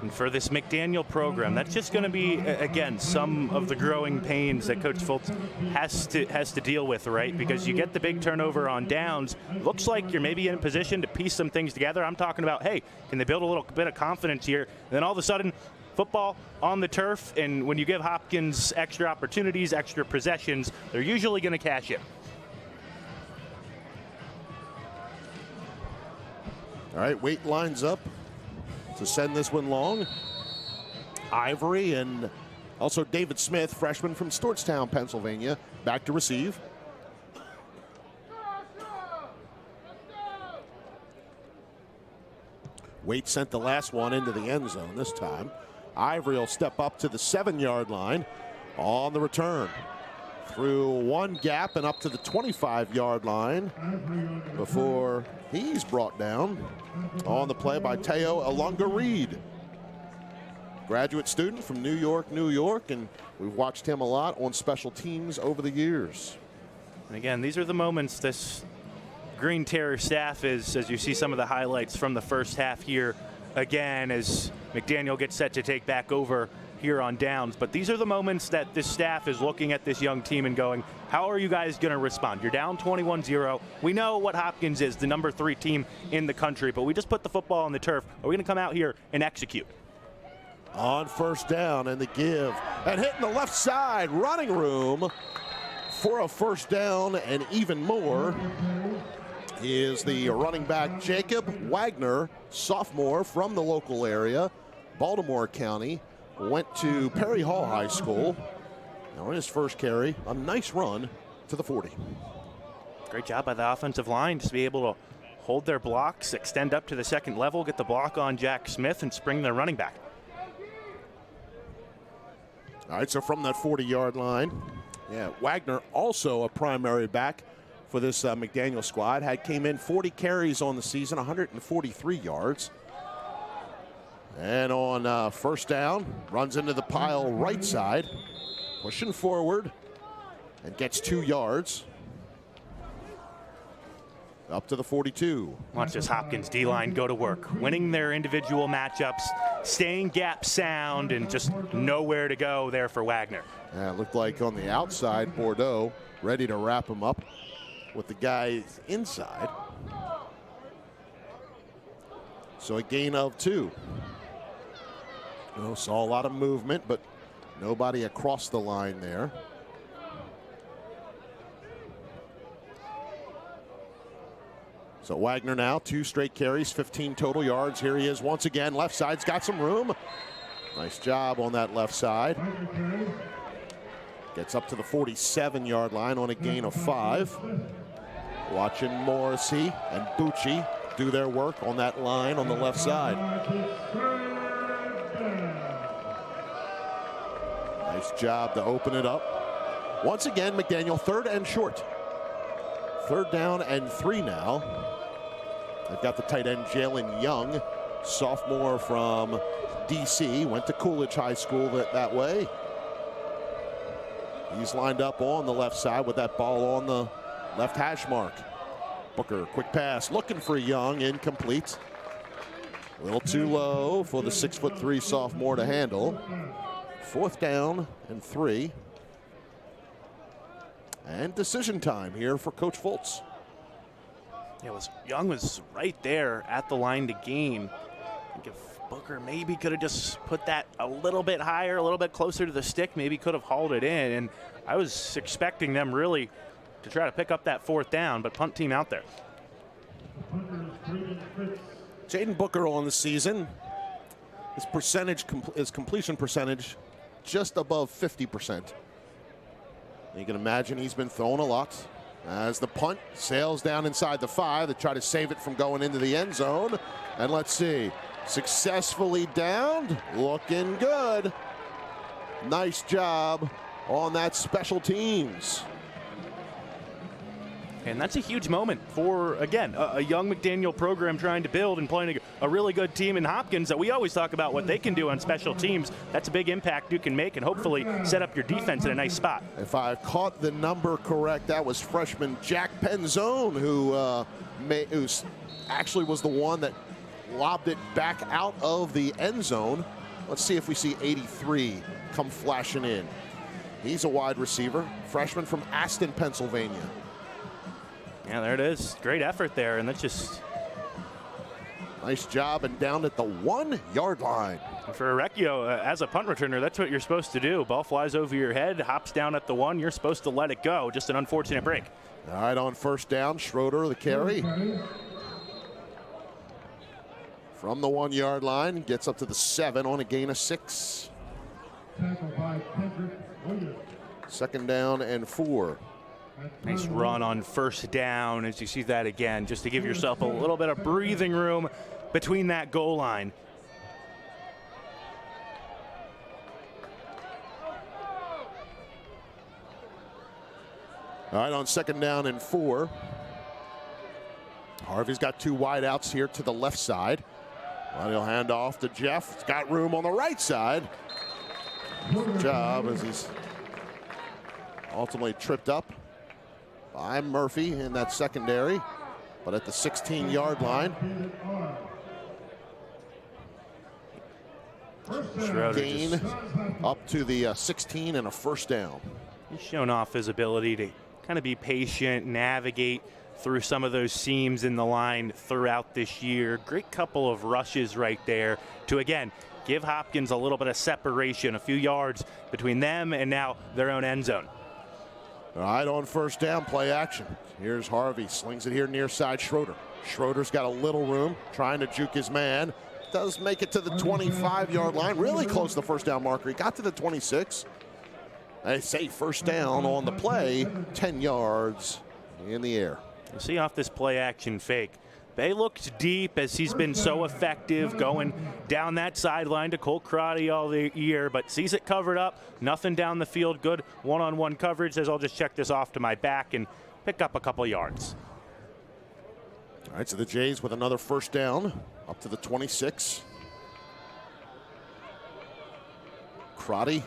And for this McDaniel program, that's just going to be, again, some of the growing pains that Coach Fultz has to deal with, right? Because you get the big turnover on downs. Looks like you're maybe in a position to piece some things together. I'm talking about, hey, can they build a little bit of confidence here? And then all of a sudden, football on the turf, and when you give Hopkins extra opportunities, extra possessions, they're usually going to cash in. All right, Waite lines up to send this one long. Ivory and also David Smith, freshman from Stewartstown, Pennsylvania, back to receive. Waite sent the last one into the end zone this time. Ivory will step up to the 7-yard line on the return. Through one gap and up to the 25-yard line before he's brought down on the play by Teo Alunga-Reed. Graduate student from New York, and we've watched him a lot on special teams over the years. And again, these are the moments this Green Terror staff is, as you see some of the highlights from the first half here, again, as McDaniel gets set to take back over here on downs. But these are the moments that this staff is looking at this young team and going, how are you guys going to respond? You're down 21-0. We know what Hopkins is, the number 3 team in the country, but we just put the football on the turf. Are we going to come out here and execute? On first down and the give, and hitting the left side, running room for a first down and even more is the running back Jacob Wagner, sophomore from the local area, Baltimore County. Went to Perry Hall High School. Now in his first carry, a nice run to the 40. Great job by the offensive line to be able to hold their blocks, extend up to the second level, get the block on Jack Smith, and spring their running back. All right, so from that 40-yard line, Wagner also a primary back for this McDaniel squad. Came in 40 carries on the season, 143 yards. And on first down, runs into the pile right side, pushing forward, and gets 2 yards. Up to the 42. Watch this Hopkins D-line go to work, winning their individual matchups, staying gap sound, and just nowhere to go there for Wagner. Yeah, it looked like on the outside, Bordeaux ready to wrap him up with the guys inside. So a gain of 2. Saw a lot of movement, but nobody across the line there. So Wagner now 2 straight carries, 15 total yards. Here he is once again. Left side's got some room. Nice job on that left side. Gets up to the 47-yard line on a gain of 5. Watching Morrissey and Bucci do their work on that line on the left side. Nice job to open it up. Once again, McDaniel 3rd and short. 3rd down and 3 now. They've got the tight end Jalen Young, sophomore from DC, went to Coolidge High School that way. He's lined up on the left side with that ball on the left hash mark. Booker, quick pass, looking for Young, incomplete. A little too low for the 6'3" sophomore to handle. 4th down and 3. And decision time here for Coach Fultz. Young was right there at the line to gain. I think if Booker maybe could have just put that a little bit higher, a little bit closer to the stick, maybe could have hauled it in. And I was expecting them really to try to pick up that 4th down, but punt team out there. Jaden Booker on the season. His completion percentage just above 50%. You can imagine he's been throwing a lot. As the punt sails down inside the 5, they try to save it from going into the end zone. And let's see, successfully downed, looking good. Nice job on that special teams. And that's a huge moment for, again, a young McDaniel program trying to build and playing a really good team in Hopkins that we always talk about what they can do on special teams. That's a big impact you can make and hopefully set up your defense in a nice spot. If I caught the number correct, that was freshman Jack Penzone, who actually was the one that lobbed it back out of the end zone. Let's see if we see 83 come flashing in. He's a wide receiver, freshman from Aston, Pennsylvania. Yeah, there it is. Great effort there, and that's just nice job, and down at the 1 yard line. For Recchio, as a punt returner, that's what you're supposed to do. Ball flies over your head, hops down at the 1. You're supposed to let it go. Just an unfortunate break. All right, on first down, Schroeder the carry. From the 1 yard line, gets up to the 7 on a gain of 6. Second down and 4. Nice run on first down as you see that again, just to give yourself a little bit of breathing room between that goal line. All right, on second down and 4. Harvey's got 2 wide outs here to the left side. Well, he'll hand off to Jeff. He's got room on the right side. Good job as he's ultimately tripped up by Murphy in that secondary, but at the 16-yard line. Gain up to the 16 and a first down. He's shown off his ability to kind of be patient, navigate through some of those seams in the line throughout this year. Great couple of rushes right there to, again, give Hopkins a little bit of separation, a few yards between them and now their own end zone. All right, on first down, play action. Here's Harvey, slings it here near side Schroeder. Schroeder's got a little room, trying to juke his man. Does make it to the 25-yard line, really close to the first down marker. He got to the 26. They say first down on the play, 10 yards in the air. You see off this play action fake, Bay looked deep as he's been so effective going down that sideline to Colt Crotty all the year, but sees it covered up, nothing down the field, good one-on-one coverage. Says, I'll just check this off to my back and pick up a couple yards. All right, so the Jays with another first down up to the 26. Crotty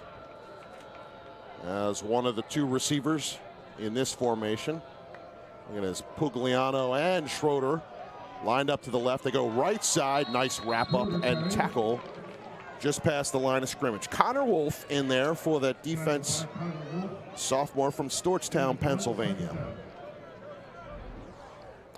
as one of the 2 receivers in this formation. Look at this, Pugliano and Schroeder lined up to the left. They go right side. Nice wrap up and tackle just past the line of scrimmage. Connor Wolf in there for that defense, sophomore from Stewartstown, Pennsylvania.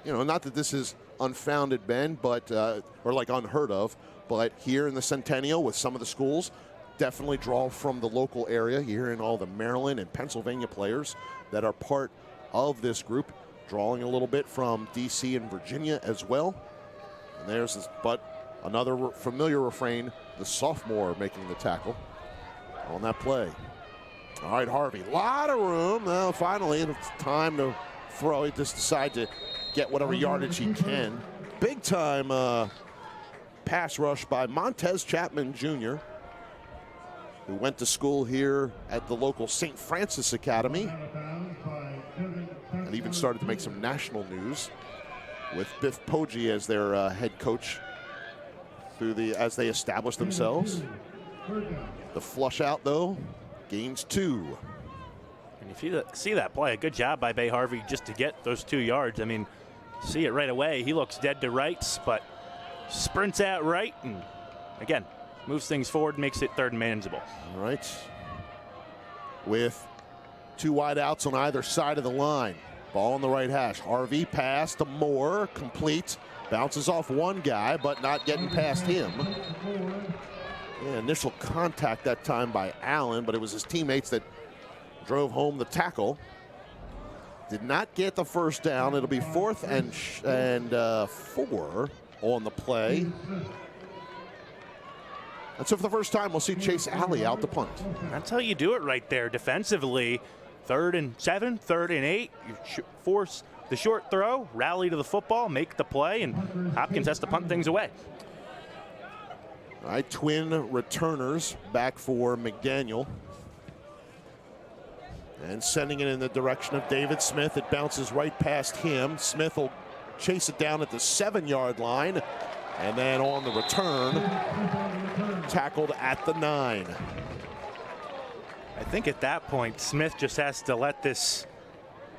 You know, not that this is unfounded, Ben, but or like unheard of, but here in the Centennial with some of the schools, definitely draw from the local area. You're hearing all the Maryland and Pennsylvania players that are part of this group, drawing a little bit from DC and Virginia as well. And there's this, but another familiar refrain, the sophomore making the tackle on that play. All right, Harvey, a lot of room. Now finally, it's time to throw. He just decides to get whatever yardage he can. Big time pass rush by Montez Chapman Jr., who went to school here at the local St. Francis Academy and even started to make some national news with Biff Poggi as their head coach as they establish themselves. The flush out, though, gains 2. And if you see that play, a good job by Bay Harvey just to get those 2 yards. I mean, see it right away. He looks dead to rights, but sprints out right and, again, moves things forward, makes it third and manageable. All right. With 2 wide outs on either side of the line. Ball on the right hash. Harvey pass to Moore, complete. Bounces off one guy, but not getting past him. Yeah, initial contact that time by Allen, but it was his teammates that drove home the tackle. Did not get the first down. It'll be 4th and 4 on the play. And so for the first time, we'll see Chase Alley out the punt. That's how you do it right there defensively. 3rd and 7, 3rd and 8. You force the short throw, rally to the football, make the play, and Hopkins has to punt things away. All right, twin returners back for McDaniel. And sending it in the direction of David Smith. It bounces right past him. Smith will chase it down at the 7-yard line. And then on the return, tackled at the 9. I think at that point, Smith just has to let this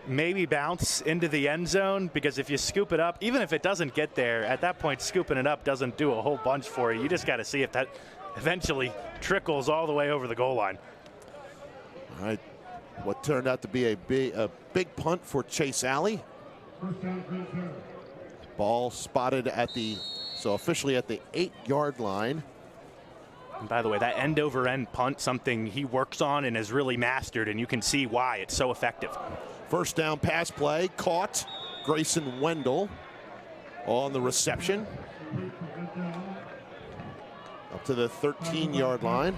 maybe bounce into the end zone, because if you scoop it up, even if it doesn't get there, at that point, scooping it up doesn't do a whole bunch for you. You just got to see if that eventually trickles all the way over the goal line. All right. What turned out to be a big punt for Chase Alley. Ball spotted at the, so officially at the 8-yard line. And by the way, that end-over-end punt, something he works on and has really mastered, and you can see why it's so effective. First down pass play, caught. Grayson Wendell on the reception. Up to the 13-yard line.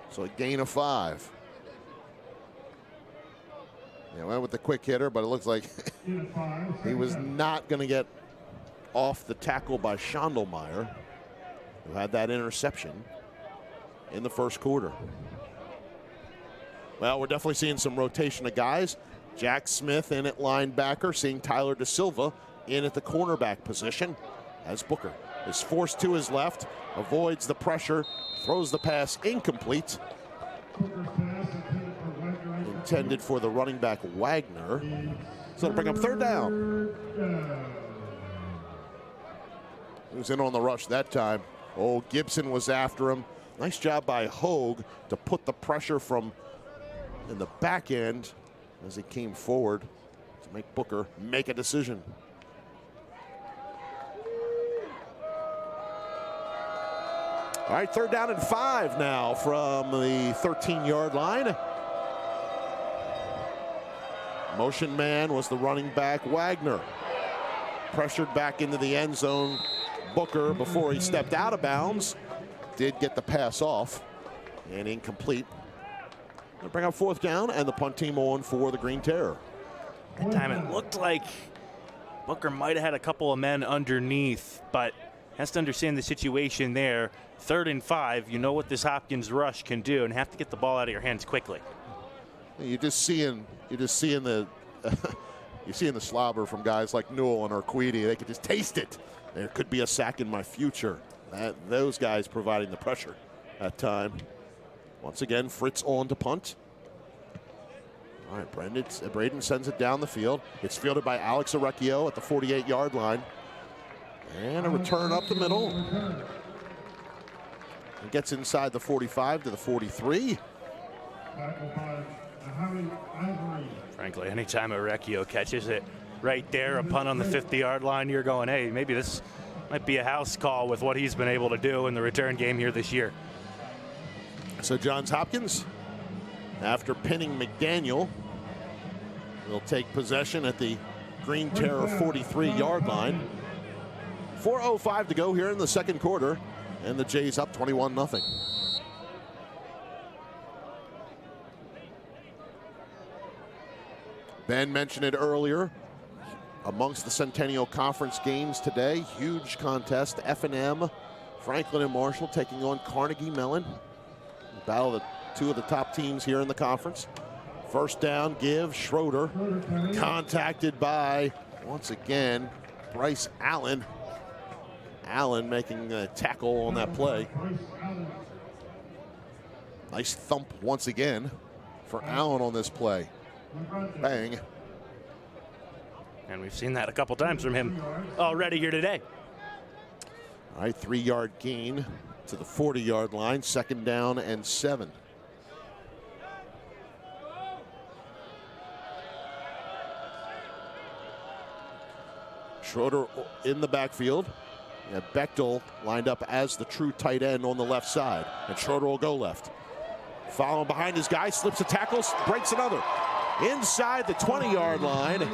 So a gain of 5. Yeah, went with the quick hitter, but it looks like he was not going to get off the tackle by Schondelmeyer, who had that interception in the first quarter. Well, we're definitely seeing some rotation of guys. Jack Smith in at linebacker, seeing Tyler Da Silva in at the cornerback position, as Booker is forced to his left, avoids the pressure, throws the pass incomplete. Intended for the running back Wagner. So to bring up third down. He was in on the rush that time. Oh, Gibson was after him. Nice job by Hogue to put the pressure from in the back end as he came forward to make Booker make a decision. All right, third down and 5 now from the 13-yard line. Motion man was the running back Wagner. Pressured back into the end zone. Booker, before he stepped out of bounds, did get the pass off and incomplete. They'll bring up fourth down, and the punt team on for the Green Terror. That time it looked like Booker might have had a couple of men underneath, but has to understand the situation there. 3rd and 5, you know what this Hopkins rush can do, and have to get the ball out of your hands quickly. You're just seeing the you're seeing the slobber from guys like Newell and Arquidi. They could just taste it. There could be a sack in my future. Those guys providing the pressure at time. Once again, Fritz on to punt. All right, Braden sends it down the field. It's fielded by Alex Arecchio at the 48-yard line. And a return up the middle. It gets inside the 45 to the 43. Frankly, anytime Arecchio catches it right there, a punt on the 50-yard line, you're going, hey, maybe this might be a house call with what he's been able to do in the return game here this year. So Johns Hopkins, after pinning McDaniel, will take possession at the Green Terror 43-yard line. 4:05 to go here in the second quarter, and the Jays up 21-0. Ben mentioned it earlier. Amongst the Centennial Conference games today, huge contest. F&M, Franklin and Marshall taking on Carnegie Mellon. Battle of two of the top teams here in the conference. First down, give. Schroeder contacted by, once again, Bryce Allen. Allen making a tackle on that play. Nice thump once again for Allen on this play. Bang. And we've seen that a couple times from him already here today. All right, 3-yard gain to the 40-yard line. 2nd down and 7. Schroeder in the backfield. And Bechtel lined up as the true tight end on the left side. And Schroeder will go left. Following behind his guy, slips a tackle, breaks another. Inside the 20-yard line.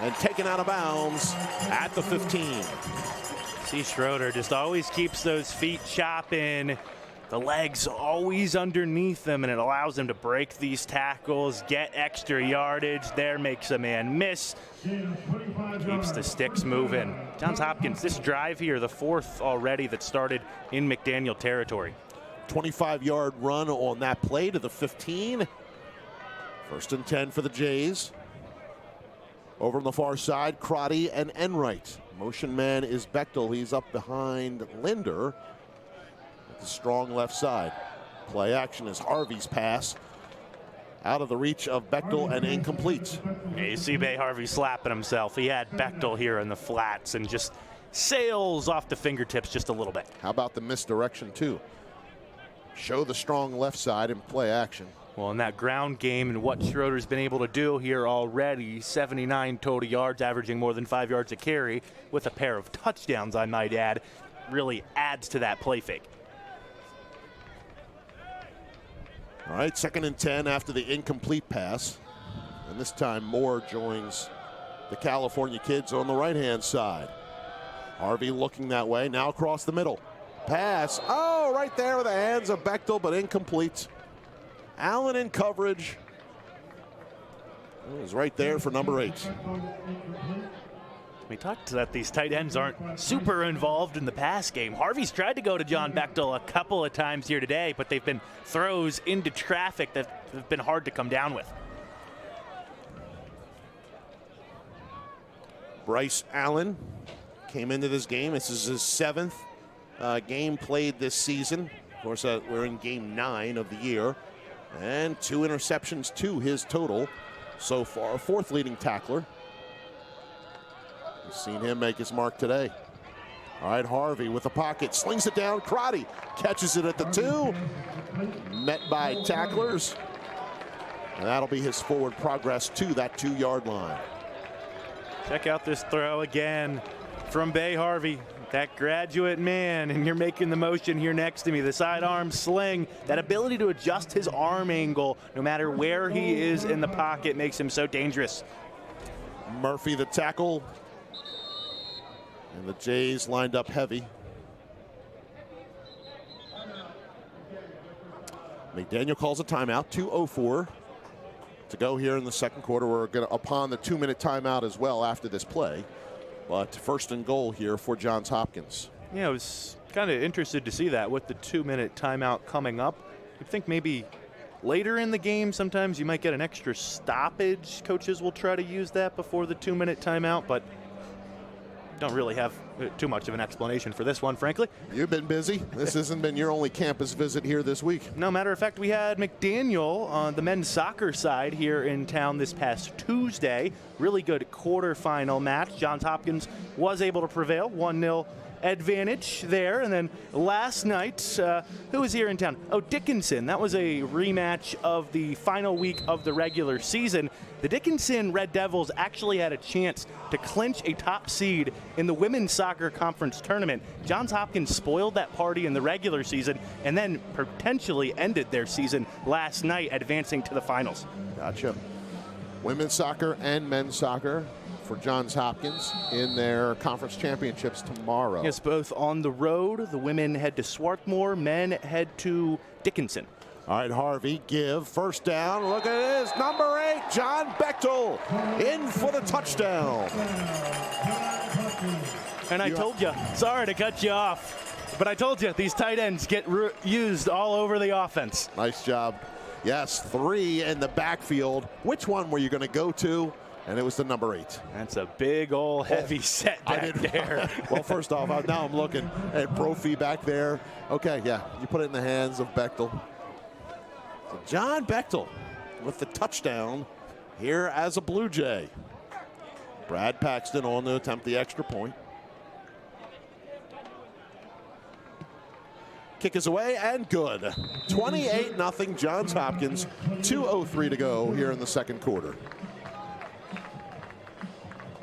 And taken out of bounds at the 15. See, Schroeder just always keeps those feet chopping. The legs always underneath them, and it allows him to break these tackles, get extra yardage. There makes a man miss. Keeps the sticks moving. Johns Hopkins, this drive here, the 4th already that started in McDaniel territory. 25-yard run on that play to the 15. 1st and 10 for the Jays. Over on the far side, Crotty and Enright. Motion man is Bechtel. He's up behind Linder at the strong left side. Play action is Harvey's pass. Out of the reach of Bechtel and incomplete. Yeah, you see Bay Harvey slapping himself. He had Bechtel here in the flats and just sails off the fingertips just a little bit. How about the misdirection too? Show the strong left side in play action. Well, in that ground game and what Schroeder's been able to do here already, 79 total yards, averaging more than 5 yards a carry with a pair of touchdowns, I might add, really adds to that play fake. All right, 2nd and 10 after the incomplete pass. And this time Moore joins the California kids on the right-hand side. Harvey looking that way, now across the middle. Pass, oh, right there with the hands of Bechtel, but incomplete. Allen in coverage. It was right there for number 8. We talked that these tight ends aren't super involved in the pass game. Harvey's tried to go to John Bechtel a couple of times here today, but they've been throws into traffic that have been hard to come down with. Bryce Allen came into this game. This is his 7th game played this season. Of course, we're in game 9 of the year. And 2 interceptions to his total so far. 4th leading tackler. We've seen him make his mark today. All right, Harvey with the pocket, slings it down. Crotty catches it at the 2. Met by tacklers. And that'll be his forward progress to that 2-yard line. Check out this throw again from Bay Harvey. That graduate man, and you're making the motion here next to me, the sidearm sling. That ability to adjust his arm angle no matter where he is in the pocket makes him so dangerous. Murphy the tackle. And the Jays lined up heavy. McDaniel calls a timeout, 2:04 to go here in the second quarter. We're going to upon the 2-minute timeout as well after this play. But 1st and goal here for Johns Hopkins. Yeah, I was kind of interested to see that with the 2-minute timeout coming up. You'd think maybe later in the game, sometimes you might get an extra stoppage. Coaches will try to use that before the 2-minute timeout, but don't really have too much of an explanation for this one, frankly. You've been busy. This hasn't been your only campus visit here this week. No, matter of fact, we had McDaniel on the men's soccer side here in town this past Tuesday. Really good quarterfinal match. Johns Hopkins was able to prevail, 1-0 advantage there. And then last night, who was here in town? Oh, Dickinson. That was a rematch of the final week of the regular season. The Dickinson Red Devils actually had a chance to clinch a top seed in the women's soccer conference tournament. Johns Hopkins spoiled that party in the regular season and then potentially ended their season last night, advancing to the finals. Gotcha. Women's soccer and men's soccer for Johns Hopkins in their conference championships tomorrow. Yes, both on the road. The women head to Swarthmore, men head to Dickinson. All right, Harvey, give, 1st down. Look at this, number 8, John Bechtel, in for the touchdown. And I told you, sorry to cut you off, but I told you these tight ends get used all over the offense. Nice job. Yes, 3 in the backfield. Which one were you going to go to? And it was the number 8. That's a big old heavy set back there. Well, first off, now I'm looking at Brophy back there. Okay, yeah, you put it in the hands of Bechtel. So John Bechtel with the touchdown here as a Blue Jay. Brad Paxton on to attempt the extra point. Kick is away and good. 28-0 Johns Hopkins. 2:03 to go here in the second quarter.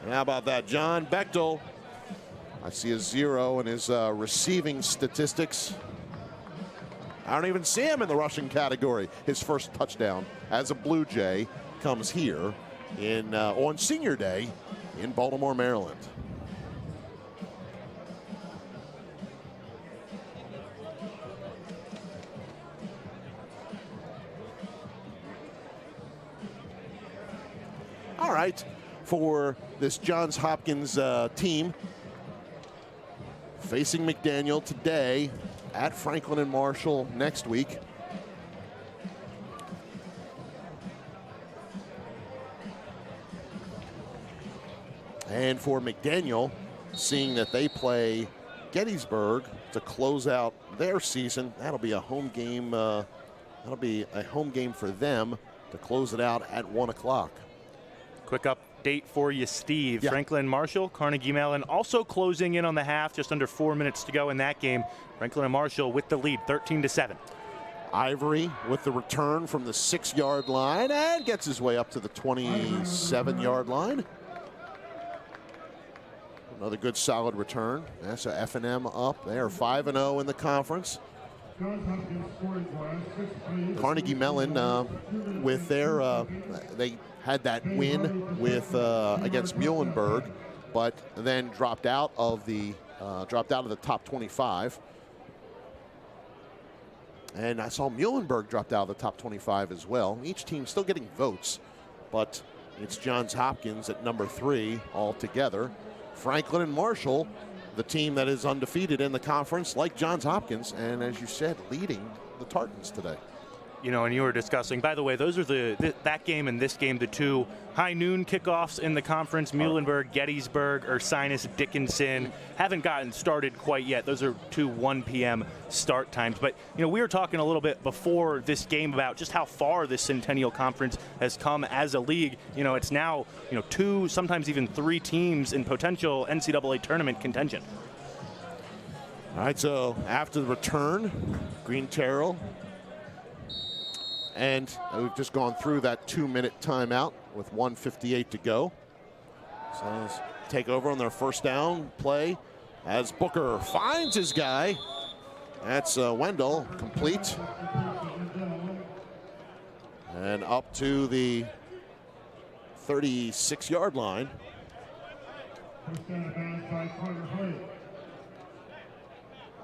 And how about that? John Bechtel. I see a 0 in his receiving statistics. I don't even see him in the rushing category. His first touchdown as a Blue Jay comes here on Senior Day in Baltimore, Maryland. All right, for this Johns Hopkins team facing McDaniel today at Franklin and Marshall next week. And for McDaniel, seeing that they play Gettysburg to close out their season, that'll be a home game. That'll be a home game for them to close it out at 1 o'clock. Quick update for you, Steve. Yeah. Franklin Marshall, Carnegie Mellon also closing in on the half, just under 4 minutes to go in that game. Franklin and Marshall with the lead, 13-7. Ivory with the return from the 6-yard line and gets his way up to the 27-yard line. Another good solid return. That's a F&M up. They are 5-0 in the conference. Carnegie Mellon with their they had that win with against Muhlenberg, but then dropped out of the top 25. And I saw Muhlenberg dropped out of the top 25 as well. Each team still getting votes, but it's Johns Hopkins at number 3 altogether. Franklin and Marshall, the team that is undefeated in the conference, like Johns Hopkins, and as you said, leading the Tartans today. You know, and you were discussing, by the way, those are that game and this game, the two high noon kickoffs in the conference. Muhlenberg, Gettysburg, Ursinus, Dickinson haven't gotten started quite yet. Those are two 1 p.m. start times. But, you know, we were talking a little bit before this game about just how far this Centennial Conference has come as a league. You know, it's now, 2, sometimes even 3 teams in potential NCAA tournament contention. All right, so after the return, Green Terrell. And we've just gone through that 2-minute timeout with 1:58 to go. So let's take over on their first down play as Booker finds his guy. That's Wendell, complete. And up to the 36-yard line.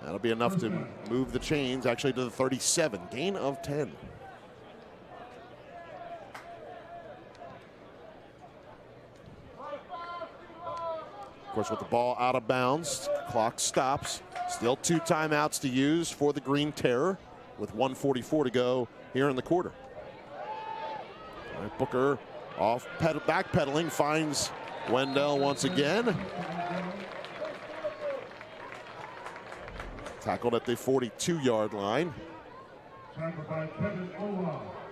That'll be enough to move the chains actually to the 37, gain of 10. Of course, with the ball out of bounds, clock stops. Still 2 timeouts to use for the Green Terror with 1:44 to go here in the quarter. All right, Booker off backpedaling, finds Wendell once again. Tackled at the 42-yard line.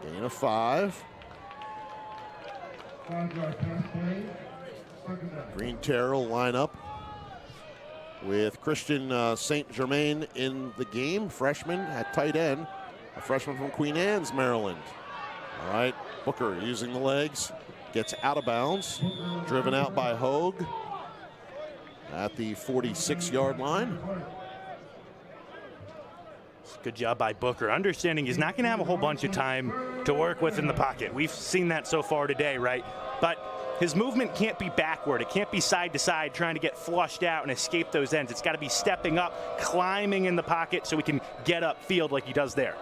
Gain of 5. Green Terrell line up with Christian St. Germain in the game, freshman at tight end, a freshman from Queen Anne's, Maryland. All right, Booker using the legs, gets out of bounds, driven out by Hogue at the 46-yard line. Good job by Booker. Understanding he's not going to have a whole bunch of time to work with in the pocket. We've seen that so far today, right? But his movement can't be backward. It can't be side to side trying to get flushed out and escape those ends. It's got to be stepping up, climbing in the pocket so he can get upfield like he does there.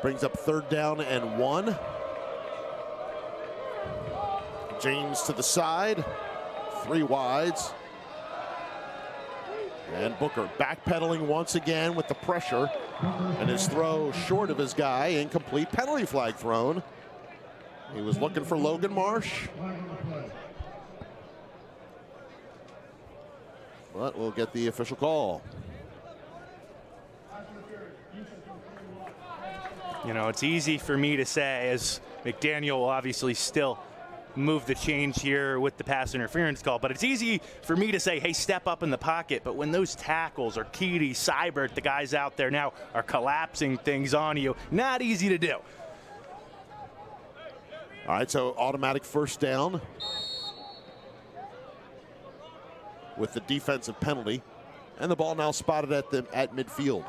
Brings up 3rd down and 1. James to the side, 3 wides. And Booker backpedaling once again with the pressure. And his throw short of his guy, incomplete, penalty flag thrown. He was looking for Logan Marsh. But we'll get the official call. You know, it's easy for me to say, as McDaniel will obviously still move the change here with the pass interference call, but it's easy for me to say, hey, step up in the pocket. But when those tackles, or Keedy, Seibert, the guys out there now are collapsing things on you, not easy to do. All right, so automatic 1st down with the defensive penalty, and the ball now spotted at midfield.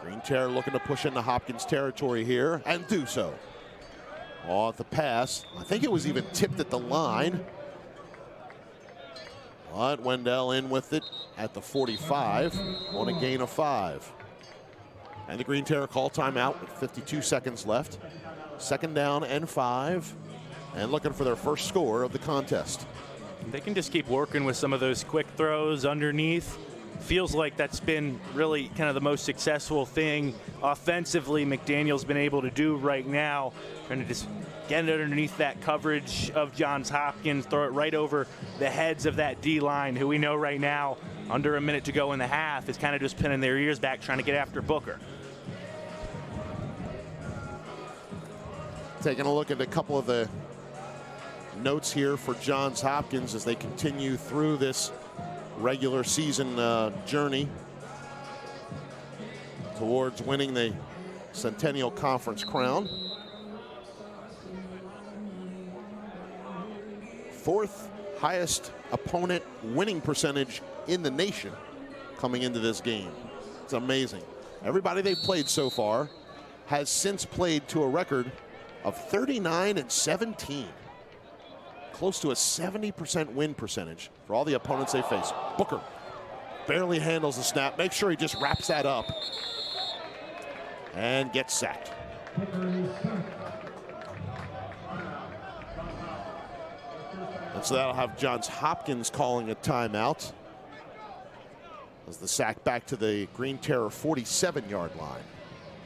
Green Terror looking to push into Hopkins territory here and do so. Off the pass, I think it was even tipped at the line. But Wendell in with it at the 45 on a gain of 5. And the Green Terror call timeout with 52 seconds left. 2nd down and 5. And looking for their first score of the contest. They can just keep working with some of those quick throws underneath. Feels like that's been really kind of the most successful thing offensively McDaniel's been able to do right now. Trying to just get it underneath that coverage of Johns Hopkins, throw it right over the heads of that D-line, who we know right now, under a minute to go in the half, is kind of just pinning their ears back trying to get after Booker. Taking a look at a couple of the notes here for Johns Hopkins as they continue through this regular season journey towards winning the Centennial Conference crown. 4th highest opponent winning percentage in the nation coming into this game. It's amazing. Everybody they've played so far has since played to a record of 39-17. Close to a 70% win percentage for all the opponents they face. Booker barely handles the snap. Make sure he just wraps that up and gets sacked. And so that'll have Johns Hopkins calling a timeout as the sack back to the Green Terror 47-yard line.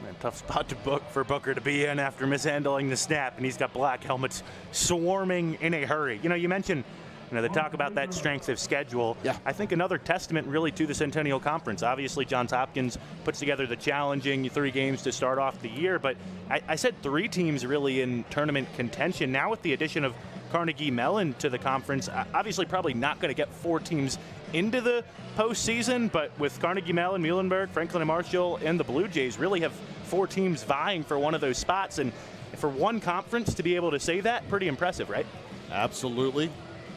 Man, tough spot for Booker to be in after mishandling the snap, and he's got black helmets swarming in a hurry. You know, you mentioned, they talk about that strength of schedule. Yeah. I think another testament really to the Centennial Conference. Obviously, Johns Hopkins puts together the challenging 3 games to start off the year, but I said 3 teams really in tournament contention. Now with the addition of Carnegie Mellon to the conference, obviously probably not going to get 4 teams into the postseason, but with Carnegie Mellon, Muhlenberg, Franklin and Marshall, and the Blue Jays really have 4 teams vying for one of those spots. And for one conference to be able to say that, pretty impressive, right? Absolutely.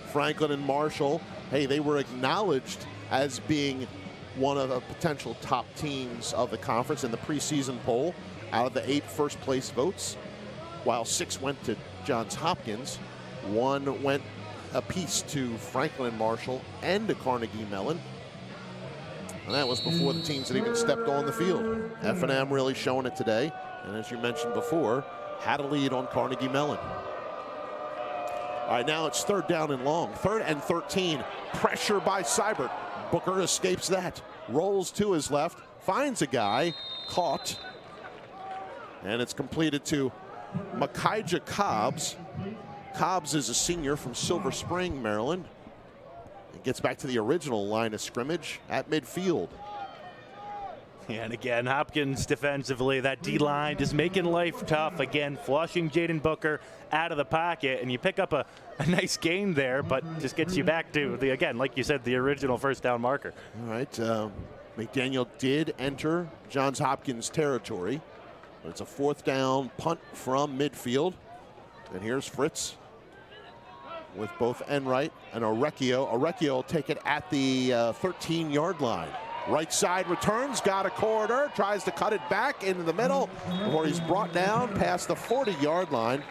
Franklin and Marshall, hey, they were acknowledged as being one of the potential top teams of the conference in the preseason poll. Out of the 8 first place votes, while 6 went to Johns Hopkins, 1 went apiece to Franklin and Marshall and to Carnegie Mellon. And that was before the teams had even stepped on the field. F&M really showing it today. And as you mentioned before, had a lead on Carnegie Mellon. All right, now it's 3rd down and long. 3rd and 13. Pressure by Seibert. Booker escapes that. Rolls to his left. Finds a guy. Caught. And it's completed to Micaiah Cobbs. Cobbs is a senior from Silver Spring, Maryland. It gets back to the original line of scrimmage at midfield. And again, Hopkins defensively, that D-line just making life tough. Again, flushing Jaden Booker out of the pocket, and you pick up a nice gain there, but just gets you back to, again, like you said, the original first down marker. All right, McDaniel did enter Johns Hopkins territory, but it's a 4th down punt from midfield. And here's Fritz with both Enright and Orecchio. Orecchio will take it at the 13-yard line. Right side returns, got a corridor, tries to cut it back into the middle before he's brought down past the 40-yard line.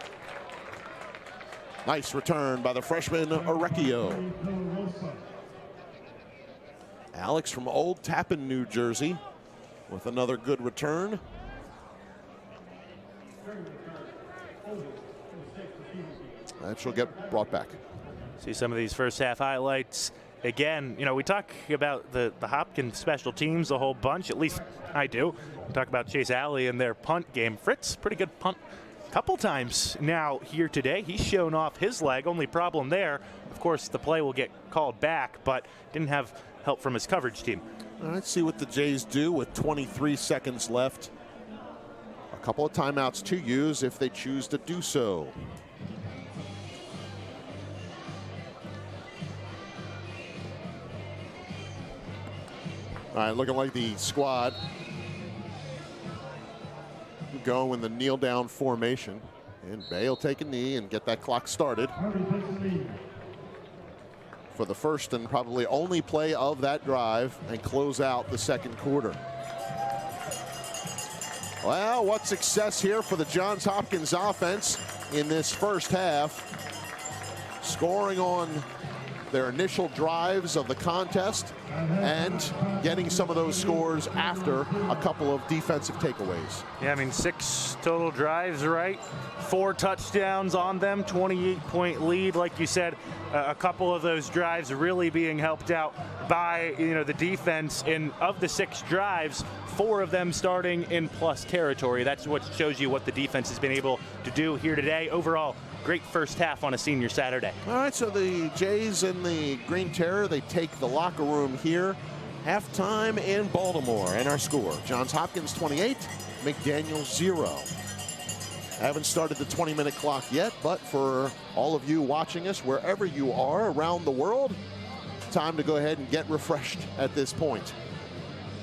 Nice return by the freshman Orecchio. Alex from Old Tappan, New Jersey with another good return. That she'll get brought back. See some of these first half highlights. Again, we talk about the Hopkins special teams a whole bunch, at least I do. We talk about Chase Alley and their punt game. Fritz, pretty good punt a couple times now here today. He's shown off his leg. Only problem there, of course, the play will get called back, but didn't have help from his coverage team. All right, see what the Jays do with 23 seconds left. A couple of timeouts to use if they choose to do so. All right, looking like the squad go in the kneel down formation. And Bay will take a knee and get that clock started for the first and probably only play of that drive and close out the 2nd quarter. Well, what success here for the Johns Hopkins offense in this first half. Scoring on their initial drives of the contest and getting some of those scores after a couple of defensive takeaways. Yeah, I mean, 6 total drives, right? 4 touchdowns on them, 28-point lead. Like you said, a couple of those drives really being helped out by, the defense. And of the 6 drives, 4 of them starting in plus territory. That's what shows you what the defense has been able to do here today. Overall, great first half on a senior Saturday. All right, so the Jays and the Green Terror, they take the locker room here. Halftime in Baltimore, and our score, Johns Hopkins 28, McDaniel 0. Haven't started the 20-minute clock yet, but for all of you watching us, wherever you are around the world, time to go ahead and get refreshed at this point.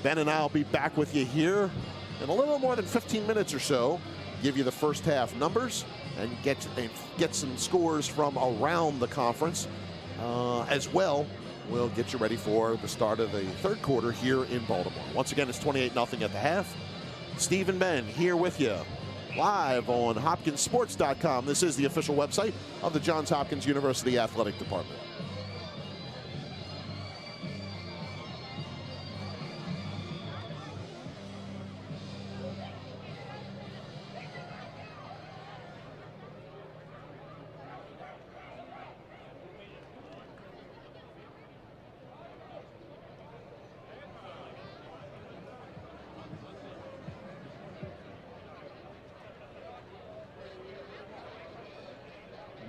Ben and I will be back with you here in a little more than 15 minutes or so, give you the first half numbers and get some scores from around the conference as well. We'll get you ready for the start of the third quarter here in Baltimore. Once again, it's 28-0 at the half. Steve and Ben here with you live on hopkinsports.com. This is the official website of the Johns Hopkins University Athletic Department.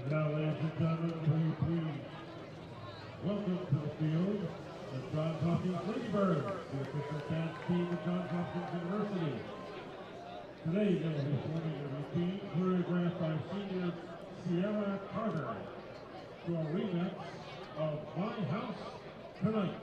Now, ladies and gentlemen, will you please welcome to the field the Johns Hopkins Lady Birds, the official dance team of Johns Hopkins University. Today, they will be performing a routine choreographed by senior Sierra Carter to a remix of My House Tonight.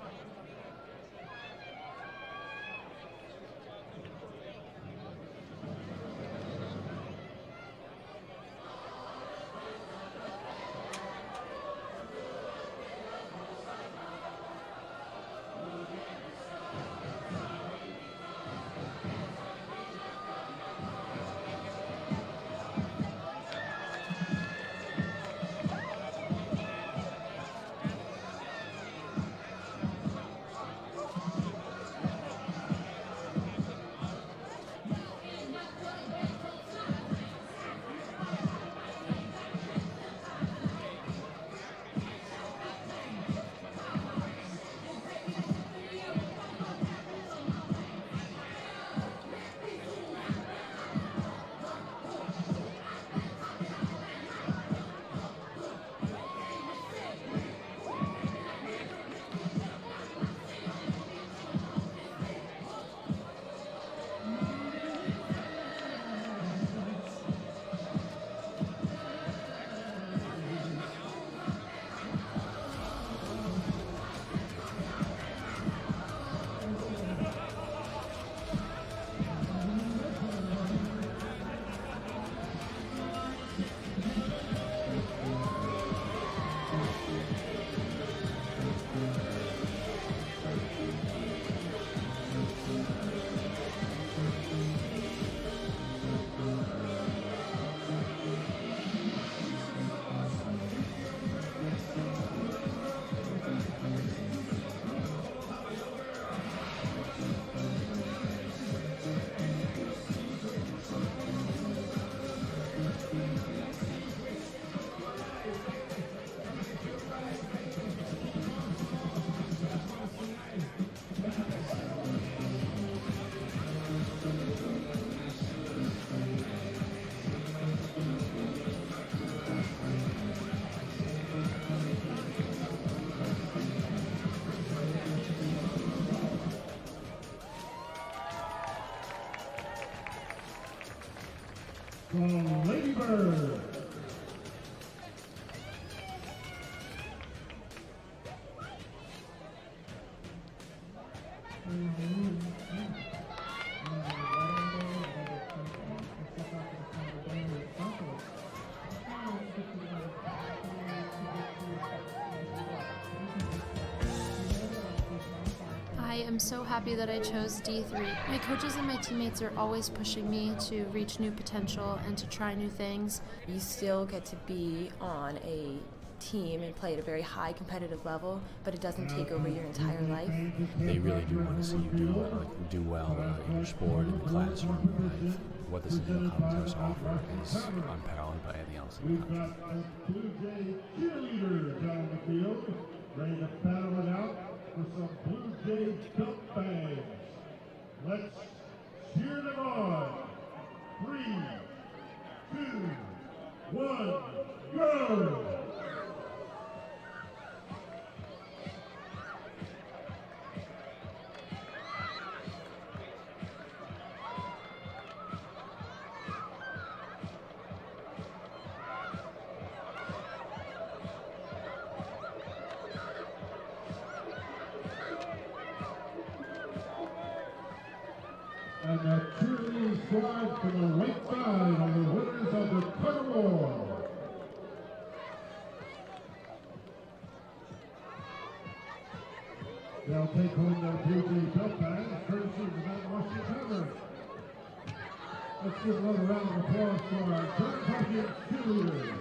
From Lady Bird. I am so happy that I chose D3. My coaches and my teammates are always pushing me to reach new potential and to try new things. You still get to be on a team and play at a very high competitive level, but it doesn't take over your entire life. They really do want to see you do well in your sport, in the classroom. What this NCAA contest offer is unparalleled by anything else in the We've country. got a Blue Jay cheerleader down the field, ready to battle it out for some Blue Jay belt bags. Let's cheer them on. 3, 2, 1, go! And the cheerleading squad to the right side are the winners of the tug of war. They'll take home their Blue Jay belt bags, courtesy of the Mount Washington Tavern. Let's give another round of applause for our Johns Hopkins cheerleaders.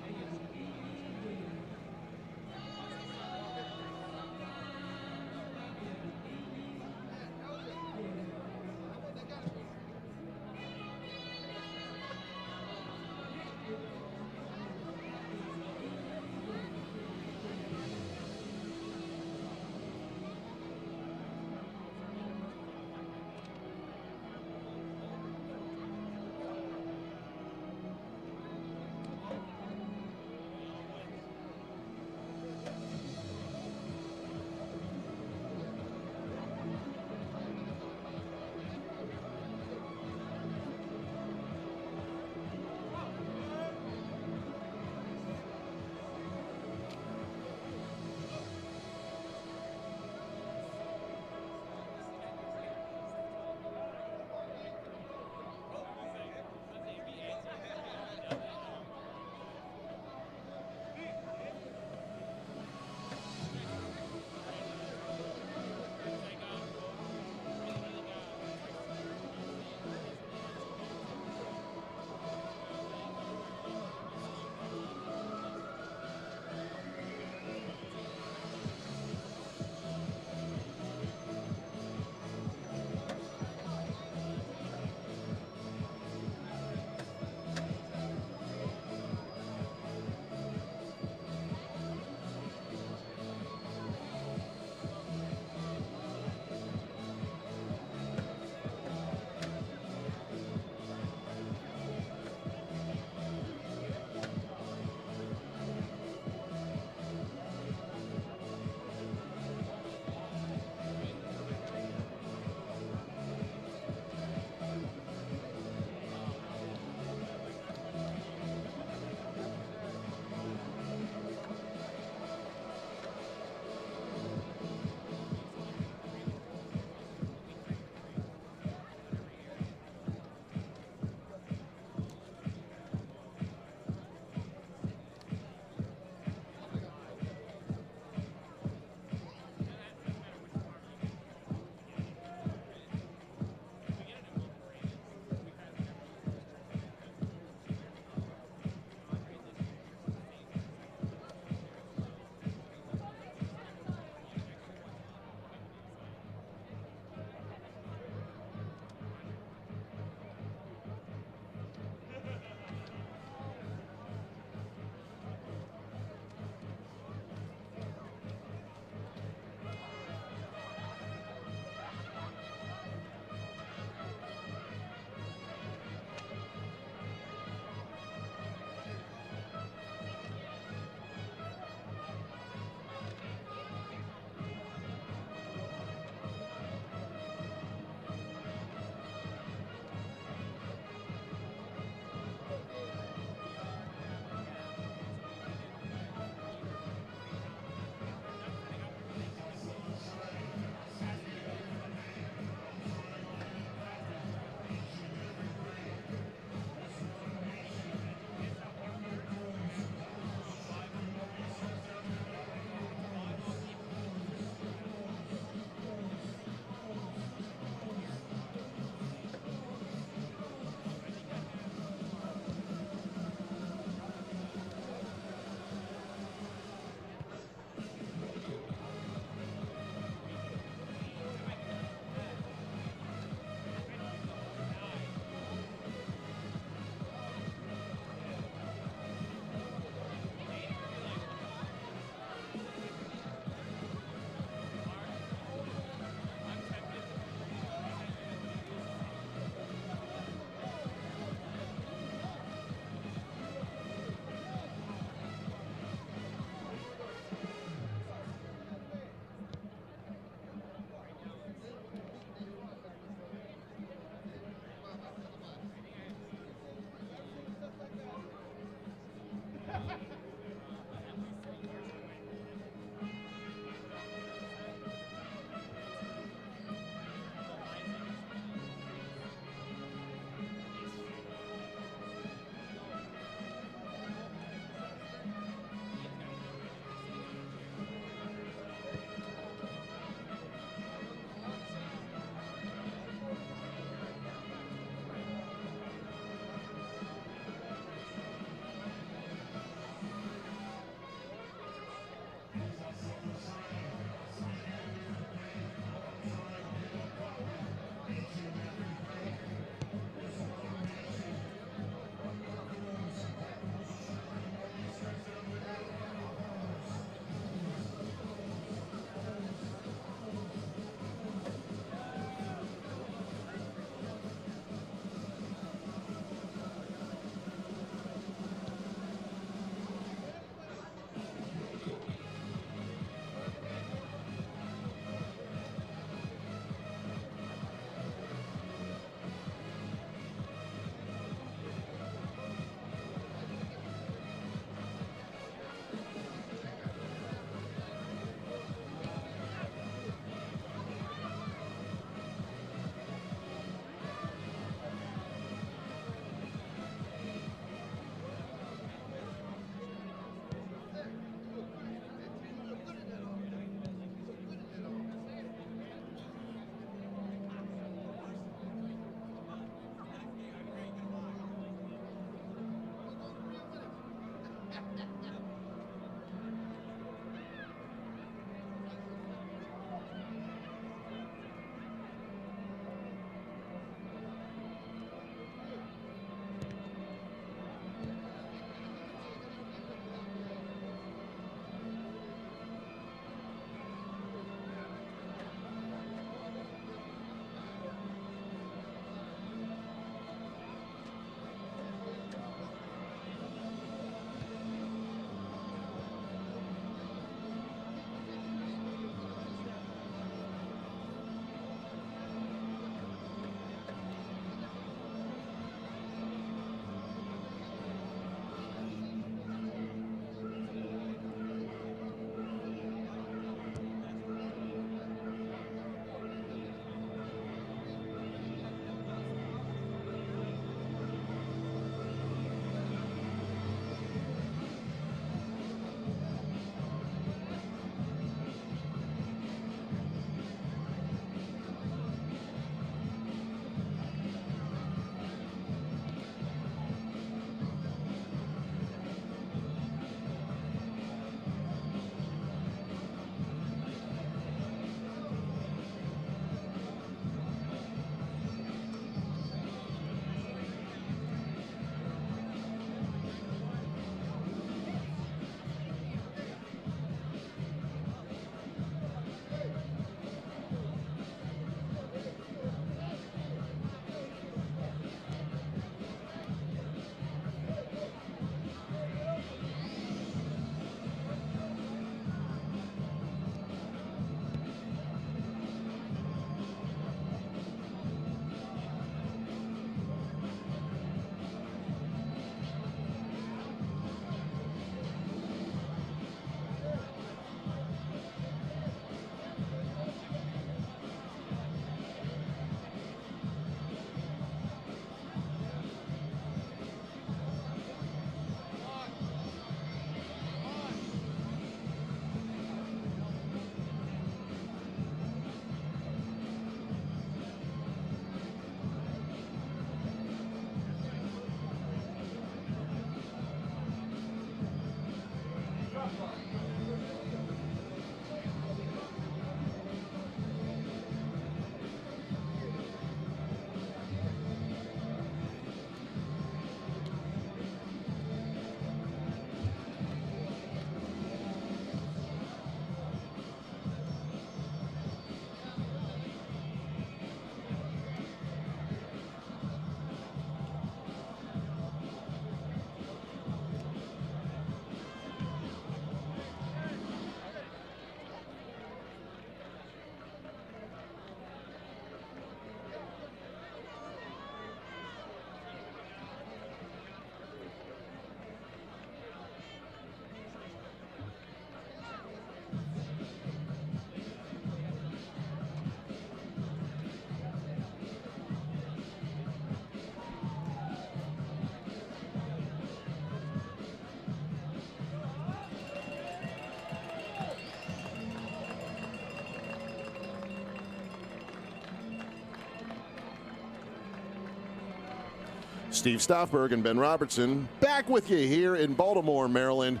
Steve Stoffberg and Ben Robertson back with you here in Baltimore, Maryland.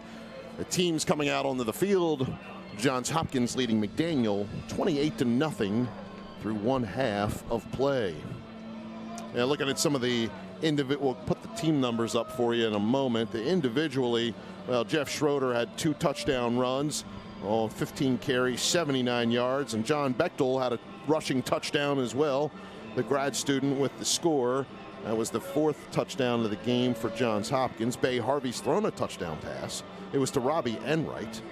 The teams coming out onto the field Johns Hopkins leading McDaniel 28-0 through one half of play. Now looking at some of the we'll put the team numbers up for you in a moment. Individually, well, Jeff Schroeder had 2 touchdown runs, 15 carries, 79 yards, and John Bechtel had a rushing touchdown as well, the grad student with the score. That was the 4th touchdown of the game for Johns Hopkins. Bay Harvey's thrown a touchdown pass. It was to Robbie Enright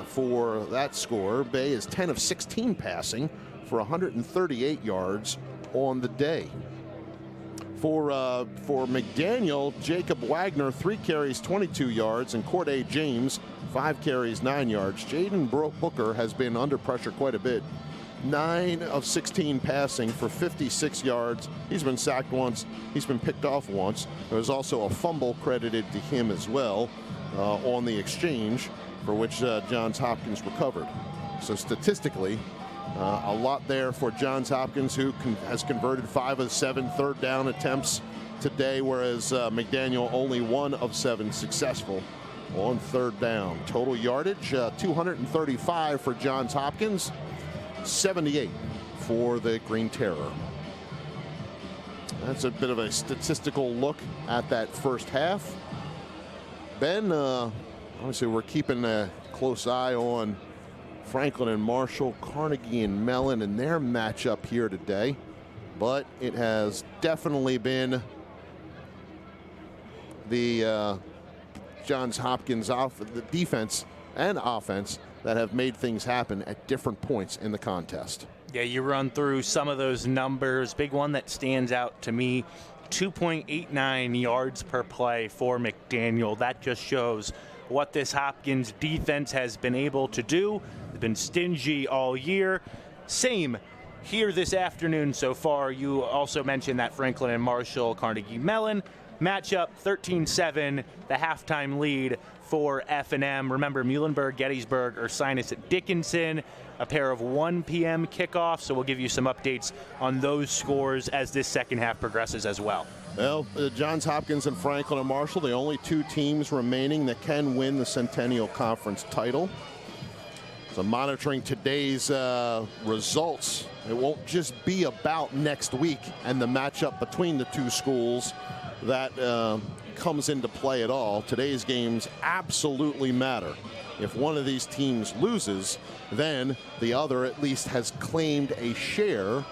for that score. Bay is 10 of 16 passing for 138 yards on the day. For McDaniel, Jacob Wagner, 3 carries, 22 yards, and Corday James, 5 carries, 9 yards. Jaden Booker has been under pressure quite a bit. 9 of 16 passing for 56 yards. He's been sacked once. He's been picked off once. There was also a fumble credited to him as well on the exchange, for which Johns Hopkins recovered. So statistically, a lot there for Johns Hopkins, who has converted 5 of 7 third down attempts today, whereas McDaniel only 1 of 7 successful on third down. Total yardage, 235 for Johns Hopkins, 78 for the Green Terror. That's a bit of a statistical look at that first half. Ben, obviously we're keeping a close eye on Franklin and Marshall, Carnegie and Mellon in their matchup here today, but it has definitely been the Johns Hopkins the defense and offense that have made things happen at different points in the contest. Yeah, you run through some of those numbers. Big one that stands out to me, 2.89 yards per play for McDaniel. That just shows what this Hopkins defense has been able to do. They've been stingy all year. Same here this afternoon so far. You also mentioned that Franklin and Marshall, Carnegie Mellon matchup, 13-7, the halftime lead for F&M. Remember, Muhlenberg, Gettysburg, Ursinus at Dickinson, a pair of 1 p.m. kickoffs, so we'll give you some updates on those scores as this second half progresses as well. Well, Johns Hopkins and Franklin and Marshall, the only 2 teams remaining that can win the Centennial Conference title. So monitoring today's results, it won't just be about next week and the matchup between the 2 schools that comes into play at all. Today's games absolutely matter. If one of these teams loses, then the other at least has claimed a share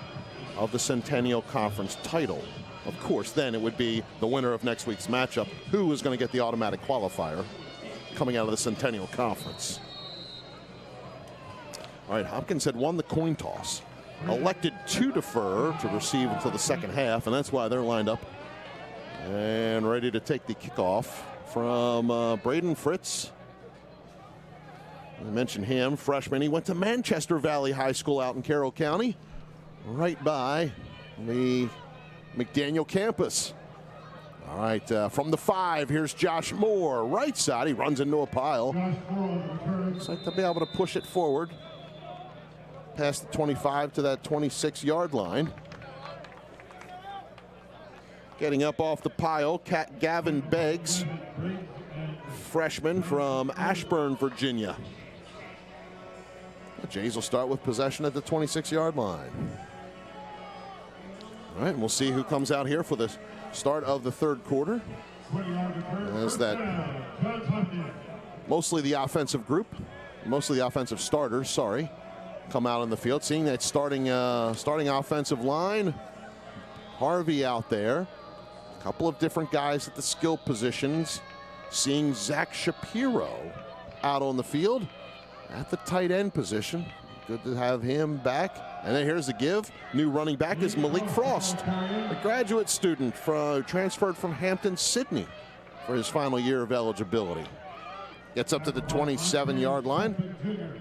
of the Centennial Conference title. Of course, then it would be the winner of next week's matchup who is going to get the automatic qualifier coming out of the Centennial Conference. All right, Hopkins had won the coin toss, elected to defer to receive until the second half, and that's why they're lined up and ready to take the kickoff from Braden Fritz. I mentioned him, freshman. He went to Manchester Valley High School out in Carroll County, right by the McDaniel campus. All right, from the 5, here's Josh Moore, right side. He runs into a pile. Looks like they'll be able to push it forward past the 25 to that 26-yard line. Getting up off the pile, Gavin Beggs, freshman from Ashburn, Virginia. The Jays will start with possession at the 26-yard line. All right, and we'll see who comes out here for the start of the third quarter. As that mostly the offensive group, mostly the offensive starters, sorry, come out on the field. Seeing that starting offensive line, Harvey out there. A couple of different guys at the skill positions. Seeing Zach Shapiro out on the field at the tight end position. Good to have him back. And then here's the give. New running back is Malik Frost, a graduate student transferred from Hampton, Sydney for his final year of eligibility. Gets up to the 27-yard line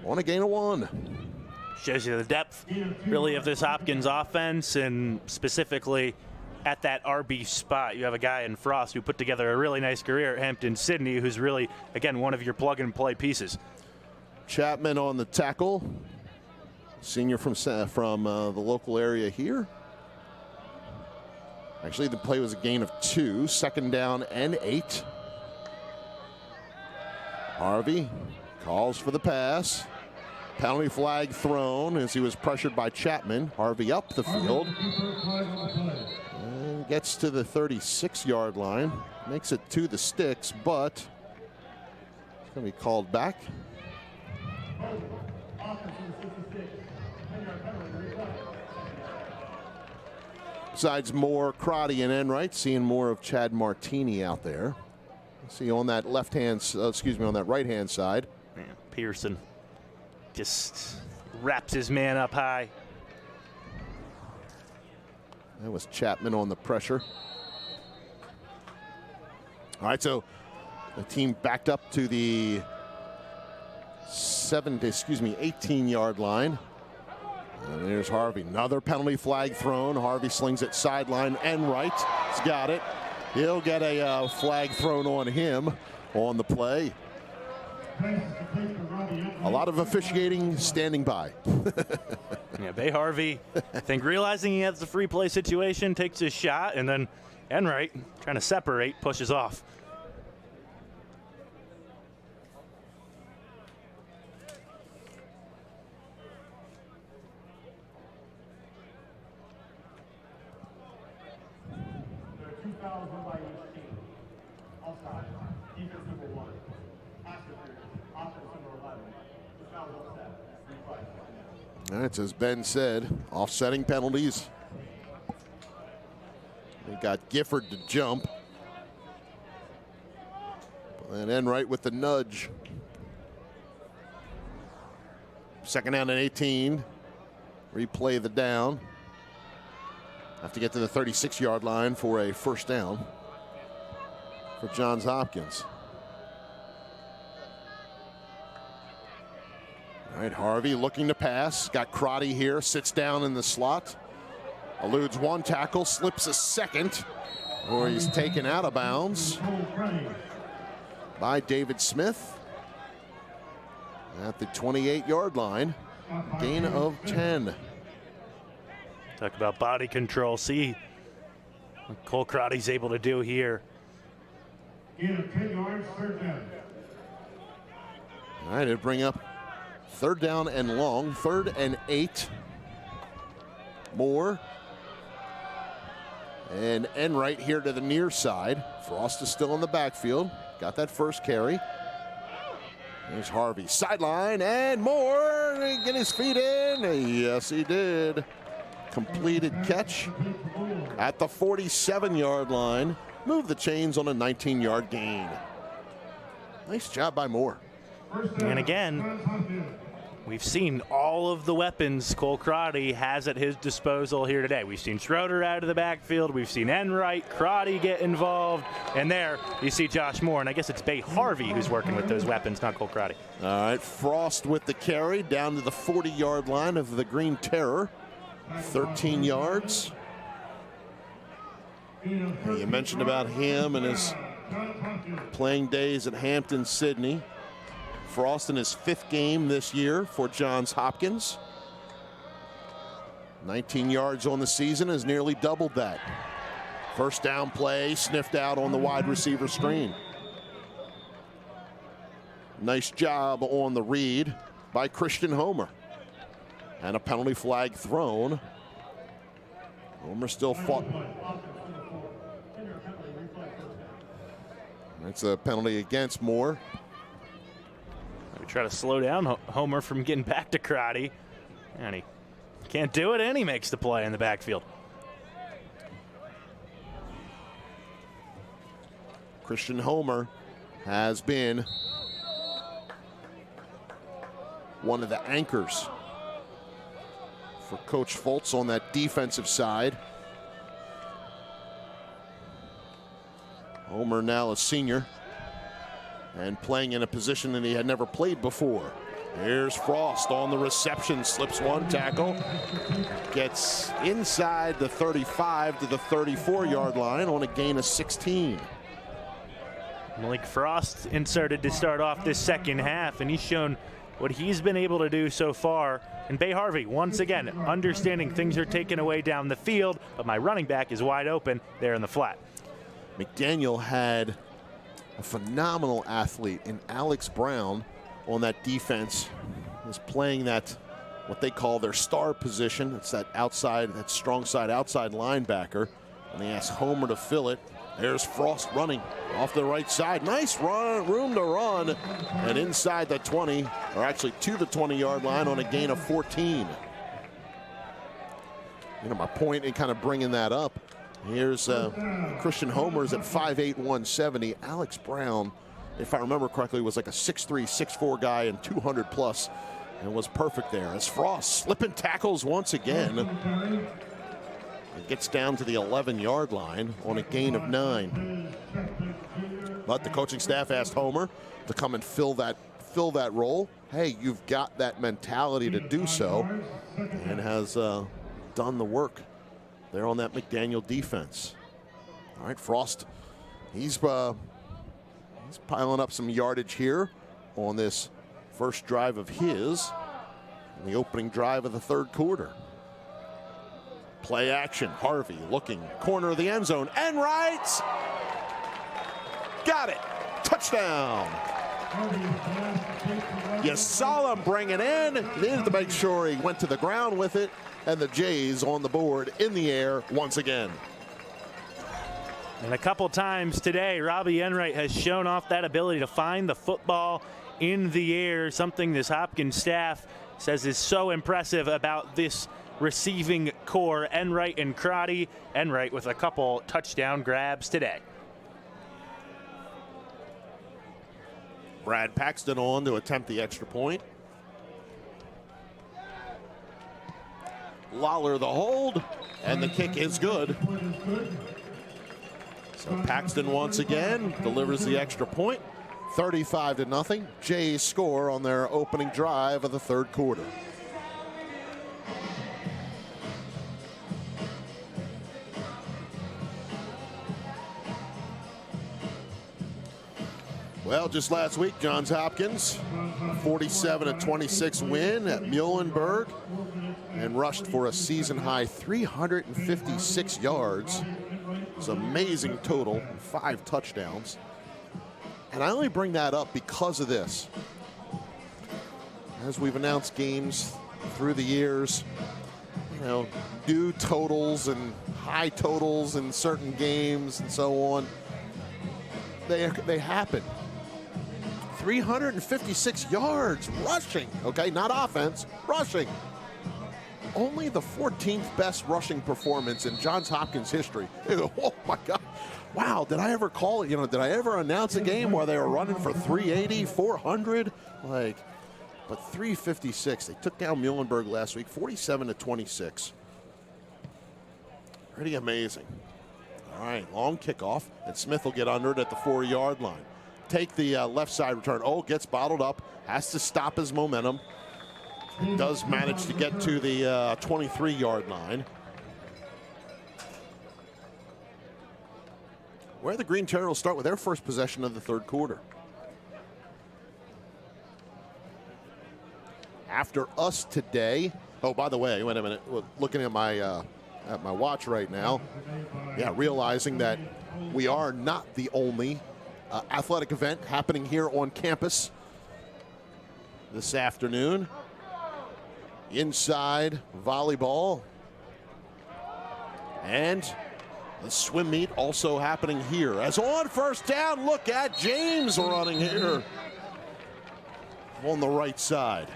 on a gain of 1. Shows you the depth, really, of this Hopkins offense, and specifically at that RB spot. You have a guy in Frost who put together a really nice career at Hampton Sydney, who's really, again, one of your plug-and-play pieces. Chapman on the tackle, senior from the local area here. Actually, the play was a gain of 2, 2nd down and 8. Harvey calls for the pass. Penalty flag thrown as he was pressured by Chapman. Harvey up the field. And gets to the 36-yard line. Makes it to the sticks, but it's going to be called back. Besides Moore, Crotty, and Enright, seeing more of Chad Martini out there. See on that on that right-hand side. Man, Pearson just wraps his man up high. That was Chapman on the pressure. All right, so the team backed up to the 18-yard line. And there's Harvey. Another penalty flag thrown. Harvey slings it sideline. Enright has got it. He'll get a flag thrown on him on the play. A lot of officiating standing by. Yeah, Bay Harvey, I think realizing he has the free play situation, takes his shot, and then Enright, trying to separate, pushes off. All right, so as Ben said, offsetting penalties. They got Gifford to jump. And Enright with the nudge. Second down and 18. Replay the down. Have to get to the 36-yard line for a first down for Johns Hopkins. All right, Harvey looking to pass. Got Crotty here, sits down in the slot. Eludes one tackle, slips a second, or he's taken out of bounds by David Smith at the 28-yard line. Gain of 10. Talk about body control. See what Cole Crotty's able to do here. Gain of 10 yards, third down. All right, it'll bring up third down and long, 3rd and 8. Moore and Enright here to the near side. Frost is still in the backfield. Got that first carry. There's Harvey, sideline, and Moore. Get his feet in. Yes, he did. Completed catch at the 47-yard line. Move the chains on a 19-yard gain. Nice job by Moore. And again, we've seen all of the weapons Cole Crotty has at his disposal here today. We've seen Schroeder out of the backfield. We've seen Enright, Crotty get involved. And there you see Josh Moore. And I guess it's Bay Harvey who's working with those weapons, not Cole Crotty. All right, Frost with the carry down to the 40-yard line of the Green Terror. 13 yards. You mentioned about him and his playing days at Hampton Sydney. Frost in his 5th game this year for Johns Hopkins. 19 yards on the season, has nearly doubled that. First down play sniffed out on the wide receiver screen. Nice job on the read by Christian Homer. And a penalty flag thrown. Homer still fought. That's a penalty against Moore. We try to slow down Homer from getting back to Crotty. And he can't do it, and he makes the play in the backfield. Christian Homer has been one of the anchors for Coach Foltz on that defensive side. Homer now a senior and playing in a position that he had never played before. Here's Frost on the reception, slips one tackle, gets inside the 35 to the 34-yard line on a gain of 16. Malik Frost inserted to start off this second half, and he's shown what he's been able to do so far. And Bay Harvey, once again, understanding things are taken away down the field, but my running back is wide open there in the flat. McDaniel had a phenomenal athlete in Alex Brown on that defense is playing that, what they call their star position. It's that outside, that strong side outside linebacker. And they ask Homer to fill it. There's Frost running off the right side. Nice run, room to run. And inside the 20, or actually to the 20-yard line on a gain of 14. You know, my point in kind of bringing that up, here's Christian Homer's at 5'8", 170. Alex Brown, if I remember correctly, was like a 6'3", 6'4 guy and 200 plus, and was perfect there. As Frost slipping tackles once again. It gets down to the 11-yard line on a gain of 9. But the coaching staff asked Homer to come and fill that role. Hey, you've got that mentality to do so, and has done the work there on that McDaniel defense. All right, Frost, he's piling up some yardage here on this first drive of his, in the opening drive of the third quarter. Play action, Harvey looking, corner of the end zone, and right. Got it, touchdown. You saw him bring it in. Needed to make sure he went to the ground with it, and the Jays on the board in the air once again. And a couple times today, Robbie Enright has shown off that ability to find the football in the air, something this Hopkins staff says is so impressive about this receiving core. Enright and Crotty. Enright with a couple touchdown grabs today. Brad Paxton on to attempt the extra point. Lawler the hold, and the kick is good. So Paxton once again delivers the extra point. 35-0. Jays score on their opening drive of the third quarter. Well, just last week, Johns Hopkins, 47-26 win at Muhlenberg, and rushed for a season-high 356 yards. It's an amazing total, 5 touchdowns. And I only bring that up because of this. As we've announced games through the years, you know, new totals and high totals in certain games and so on, they happen. 356 yards rushing, okay, not offense, rushing. Only the 14th best rushing performance in Johns Hopkins history. Oh my God. Wow, did I ever call it, did I ever announce a game where they were running for 380, 400? But 356. They took down Muhlenberg last week, 47-26. Pretty amazing. All right, long kickoff, and Smith will get under it at the 4-yard line. Take the left side return. Oh, gets bottled up, has to stop his momentum. Does manage to get to the 23-yard line. Where the Green Terror will start with their first possession of the third quarter. After us today, oh, by the way, wait a minute, looking at my watch right now, yeah, realizing that we are not the only athletic event happening here on campus this afternoon. Inside volleyball and the swim meet also happening here. As on first down, look at James running here on the right side.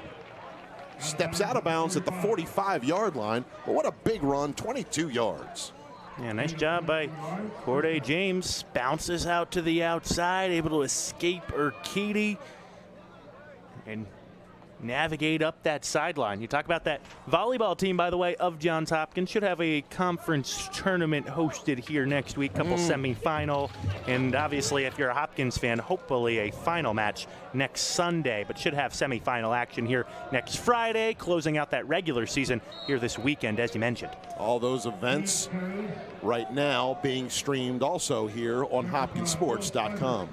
Steps out of bounds at the 45-yard line, but what a big run, 22 yards. Yeah, nice job by Corday James. Bounces out to the outside, able to escape Urquidy and navigate up that sideline. You talk about that volleyball team, by the way, of Johns Hopkins. Should have a conference tournament hosted here next week, couple semifinal, and obviously if you're a Hopkins fan, hopefully a final match next Sunday, but should have semifinal action here next Friday, closing out that regular season here this weekend, as you mentioned. All those events right now being streamed also here on hopkinsports.com.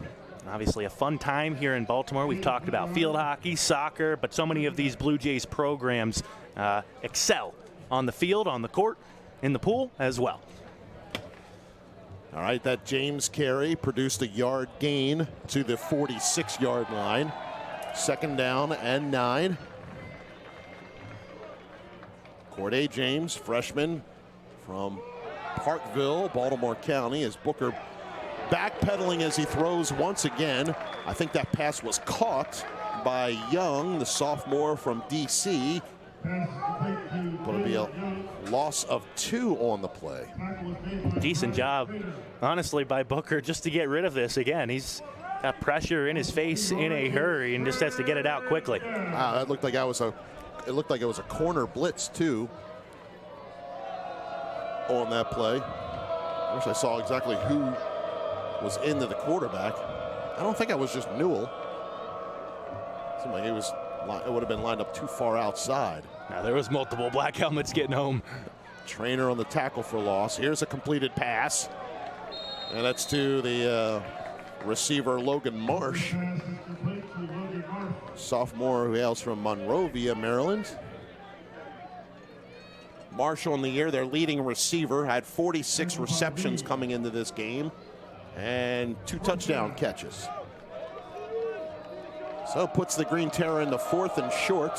Obviously a fun time here in Baltimore. We've talked about field hockey, soccer, but so many of these Blue Jays programs excel on the field, on the court, in the pool as well. All right, that James carry produced a yard gain to the 46-yard line. Second down and 9. Corday James, freshman from Parkville, Baltimore County, as Booker backpedaling as he throws once again. I think that pass was caught by Young, the sophomore from DC. Going to be a loss of 2 on the play. Decent job, honestly, by Booker just to get rid of this again. He's got pressure in his face in a hurry and just has to get it out quickly. Wow, that looked like it looked like it was a corner blitz too on that play. I wish I saw exactly who was into the quarterback. I don't think I was just Newell. Seemed like it would have been lined up too far outside. Now there was multiple black helmets getting home. Trainer on the tackle for loss. Here's a completed pass, and that's to the receiver Logan Marsh, sophomore who hails from Monrovia, Maryland. Marsh on the year, their leading receiver, had 46 receptions coming into this game and 2 touchdown catches. So puts the Green Terror into 4th and short.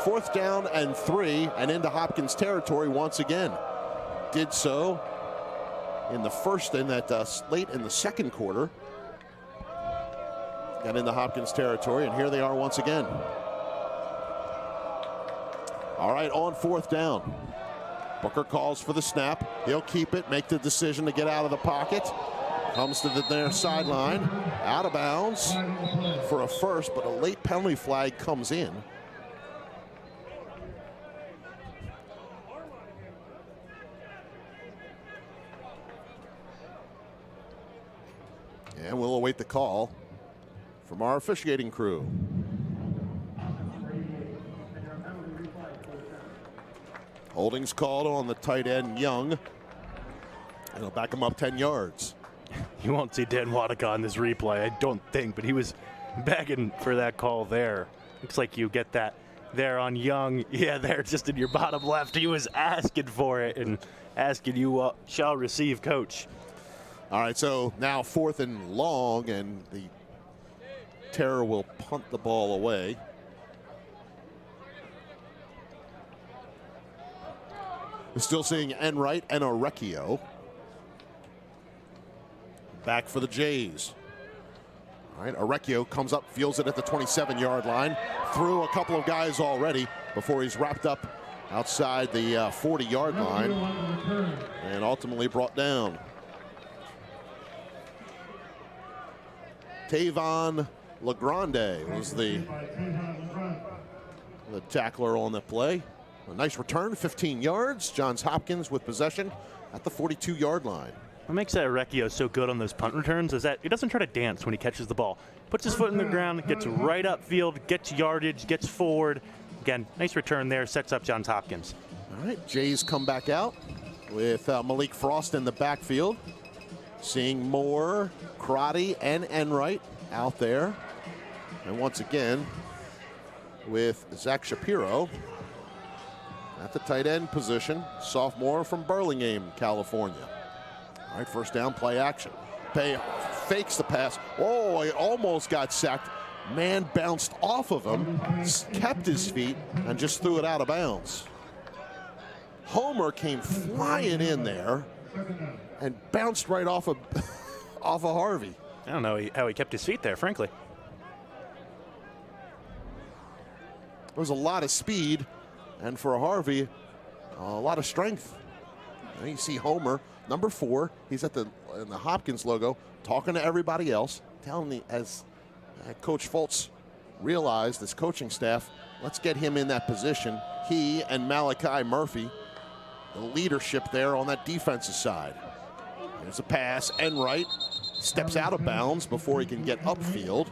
4th down and 3, and into Hopkins territory once again. Did so in the first, in that late in the second quarter. Got into Hopkins territory, and here they are once again. All right, on 4th down. Booker calls for the snap. He'll keep it, make the decision to get out of the pocket. Comes to the near sideline, out of bounds for a first, but a late penalty flag comes in. And we'll await the call from our officiating crew. Holding's called on the tight end, Young. And he'll back him up 10 yards. You won't see Dan Wadaka on this replay, I don't think, but he was begging for that call there. Looks like you get that there on Young. Yeah, there, just in your bottom left. He was asking for it and asking you shall receive, coach. All right, so now 4th and long, and the Terror will punt the ball away. We're still seeing Enright and Orecchio. Back for the Jays. All right, Orecchio comes up, fields it at the 27-yard line. Through a couple of guys already before he's wrapped up outside the 40-yard line and ultimately brought down. Tavon LaGrande was the tackler on the play. A nice return, 15 yards. Johns Hopkins with possession at the 42-yard line. What makes that Orecchio so good on those punt returns is that he doesn't try to dance when he catches the ball. Puts his foot in the ground, gets right upfield, gets yardage, gets forward. Again, nice return there, sets up Johns Hopkins. All right, Jays come back out with Malik Frost in the backfield. Seeing Moore, Crotty, and Enright out there. And once again, with Zach Shapiro at the tight end position, sophomore from Burlingame, California. All right, first down, play action. Fakes the pass. Oh, he almost got sacked. Man bounced off of him, kept his feet, and just threw it out of bounds. Homer came flying in there and bounced right off of Harvey. I don't know how he kept his feet there, frankly. There was a lot of speed, and for Harvey, a lot of strength. And you see Homer, number 4, he's in the Hopkins logo, talking to everybody else, telling me, as Coach Fultz realized, this coaching staff, let's get him in that position. He and Malachi Murphy, the leadership there on that defensive side. There's a pass, Enright steps out of bounds before he can get upfield.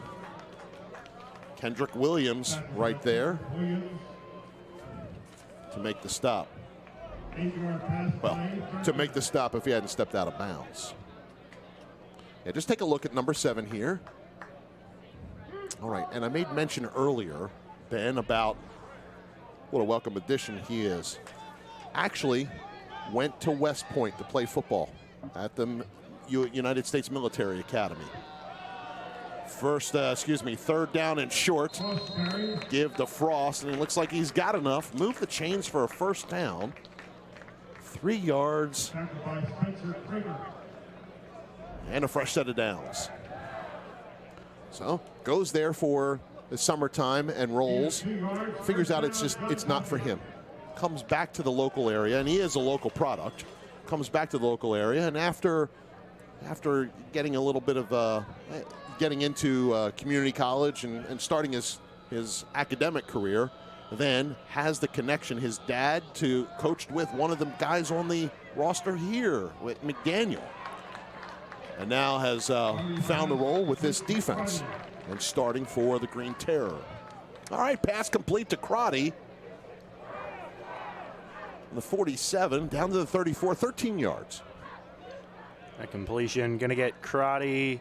Kendrick Williams right there to make the stop. Well, to make the stop if he hadn't stepped out of bounds. Yeah, just take a look at number 7 here. All right, and I made mention earlier, Ben, about what a welcome addition he is. Actually went to West Point to play football at the United States Military Academy. third down and short. Give to Frost, and it looks like he's got enough. Move the chains for a first down. 3 yards. And a fresh set of downs. So goes there for the summertime and rolls. Figures out it's not for him. Comes back to the local area, and he is a local product. Comes back to the local area, and after getting a little bit of getting into community college and starting his academic career, then has the connection. His dad coached with one of the guys on the roster here with McDaniel, and now has found a role with this defense and starting for the Green Terror. All right, pass complete to Crotty. The 47 down to the 34, 13 yards. That completion going to get Crotty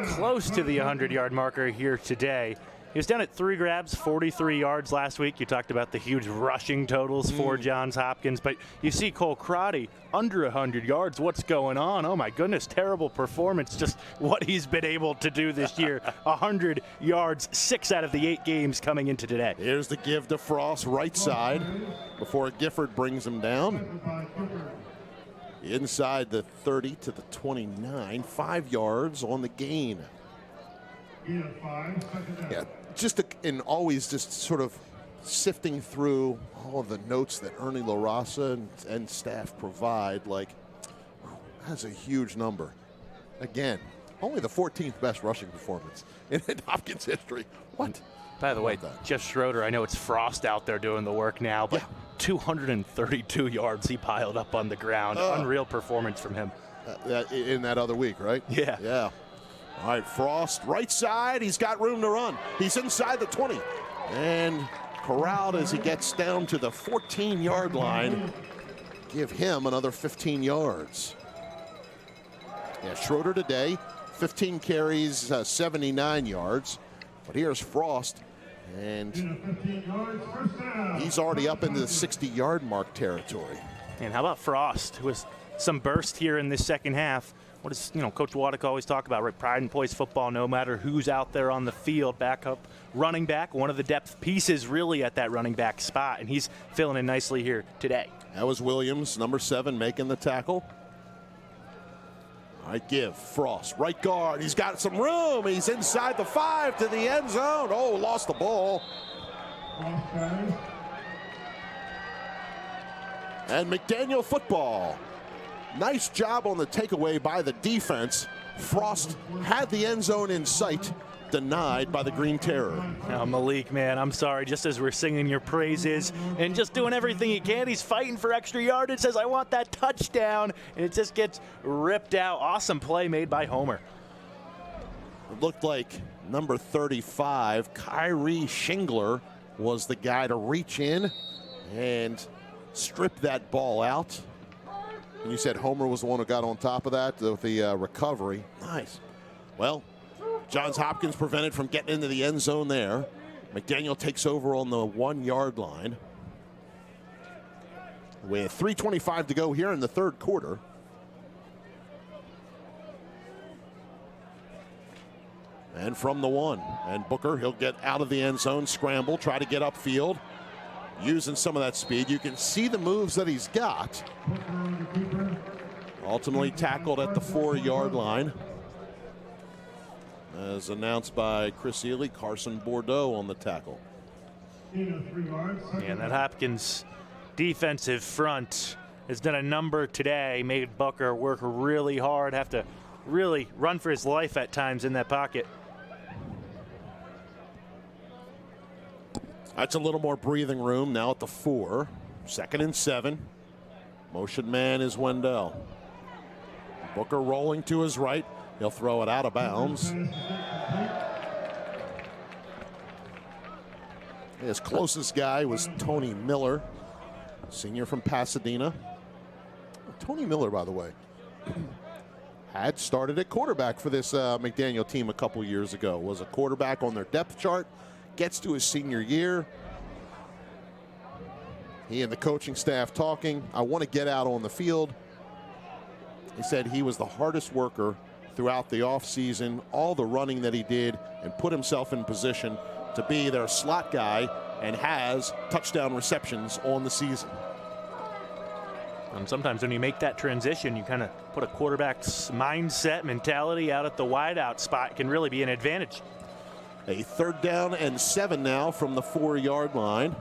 close to the 100-yard marker here today. He was down at 3 grabs, 43 yards last week. You talked about the huge rushing totals for Johns Hopkins, but you see Cole Crotty under 100 yards. What's going on? Oh, my goodness, terrible performance. Just what he's been able to do this year. 100 yards, 6 out of the 8 games coming into today. Here's the give to Frost, right side, before Gifford brings him down. Inside the 30 to the 29, 5 yards on the gain. Yeah, always just sort of sifting through all of the notes that Ernie LaRossa and staff provide, like, that's a huge number. Again, only the 14th best rushing performance in Hopkins history. What? By the way, Jeff Schroeder, I know it's Frost out there doing the work now, but 232 yards he piled up on the ground. Unreal performance from him. In that other week, right? Yeah. Yeah. All right, Frost, right side. He's got room to run. He's inside the 20. And corralled as he gets down to the 14-yard line. Give him another 15 yards. Yeah, Schroeder today, 15 carries, 79 yards. But here's Frost, and he's already up into the 60-yard mark territory. And how about Frost, with some burst here in this second half? What does Coach Waddick always talk about, right? Pride and poise football, no matter who's out there on the field. Backup running back, one of the depth pieces really at that running back spot, and he's filling in nicely here today. That was Williams, number 7, making the tackle. All right, give Frost, right guard. He's got some room. He's inside the 5 to the end zone. Oh, lost the ball. And McDaniel football. Nice job on the takeaway by the defense. Frost had the end zone in sight, denied by the Green Terror. Now, Malik, man, I'm sorry. Just as we're singing your praises and just doing everything he can, he's fighting for extra yardage, says, I want that touchdown, and it just gets ripped out. Awesome play made by Homer. It looked like number 35, Kyrie Shingler, was the guy to reach in and strip that ball out. And you said Homer was the one who got on top of that with the recovery. Nice. Well, Johns Hopkins prevented from getting into the end zone there. McDaniel takes over on the 1-yard line with 3:25 to go here in the third quarter. And from the 1, and Booker, he'll get out of the end zone, scramble, try to get upfield, using some of that speed. You can see the moves that he's got. Ultimately tackled at the 4-yard line. As announced by Chris Ely, Carson Bordeaux on the tackle. And that Hopkins defensive front has done a number today, made Booker work really hard, have to really run for his life at times in that pocket. That's a little more breathing room now at the 4. 2nd and 7. Motion man is Wendell. Booker rolling to his right. He'll throw it out of bounds. His closest guy was Tony Miller, senior from Pasadena. Tony Miller, by the way, had started at quarterback for this McDaniel team a couple years ago. Was a quarterback on their depth chart. Gets to his senior year. He and the coaching staff talking. I want to get out on the field. He said he was the hardest worker throughout the offseason, all the running that he did, and put himself in position to be their slot guy, and has touchdown receptions on the season. And sometimes when you make that transition, you kind of put a quarterback's mindset, mentality out at the wideout spot. It can really be an advantage. A 3rd down and 7 now from the 4-yard line.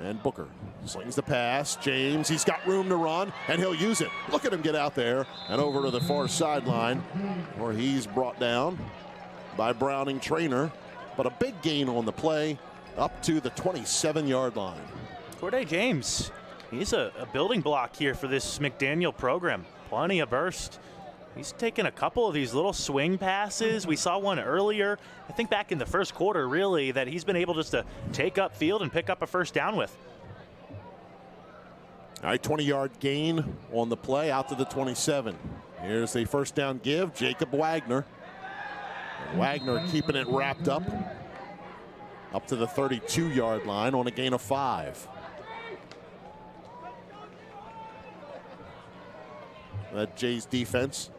And Booker slings the pass. James, he's got room to run, and he'll use it. Look at him get out there and over to the far sideline, where he's brought down by Browning Trainer. But a big gain on the play up to the 27-yard line. Corday James, he's a building block here for this McDaniel program. Plenty of burst. He's taken a couple of these little swing passes. We saw one earlier, I think back in the first quarter, really, that he's been able just to take up field and pick up a first down with. All right, 20-yard gain on the play out to the 27. Here's the first down give, Jacob Wagner. And Wagner keeping it wrapped up to the 32-yard line on a gain of 5. That Jay's defense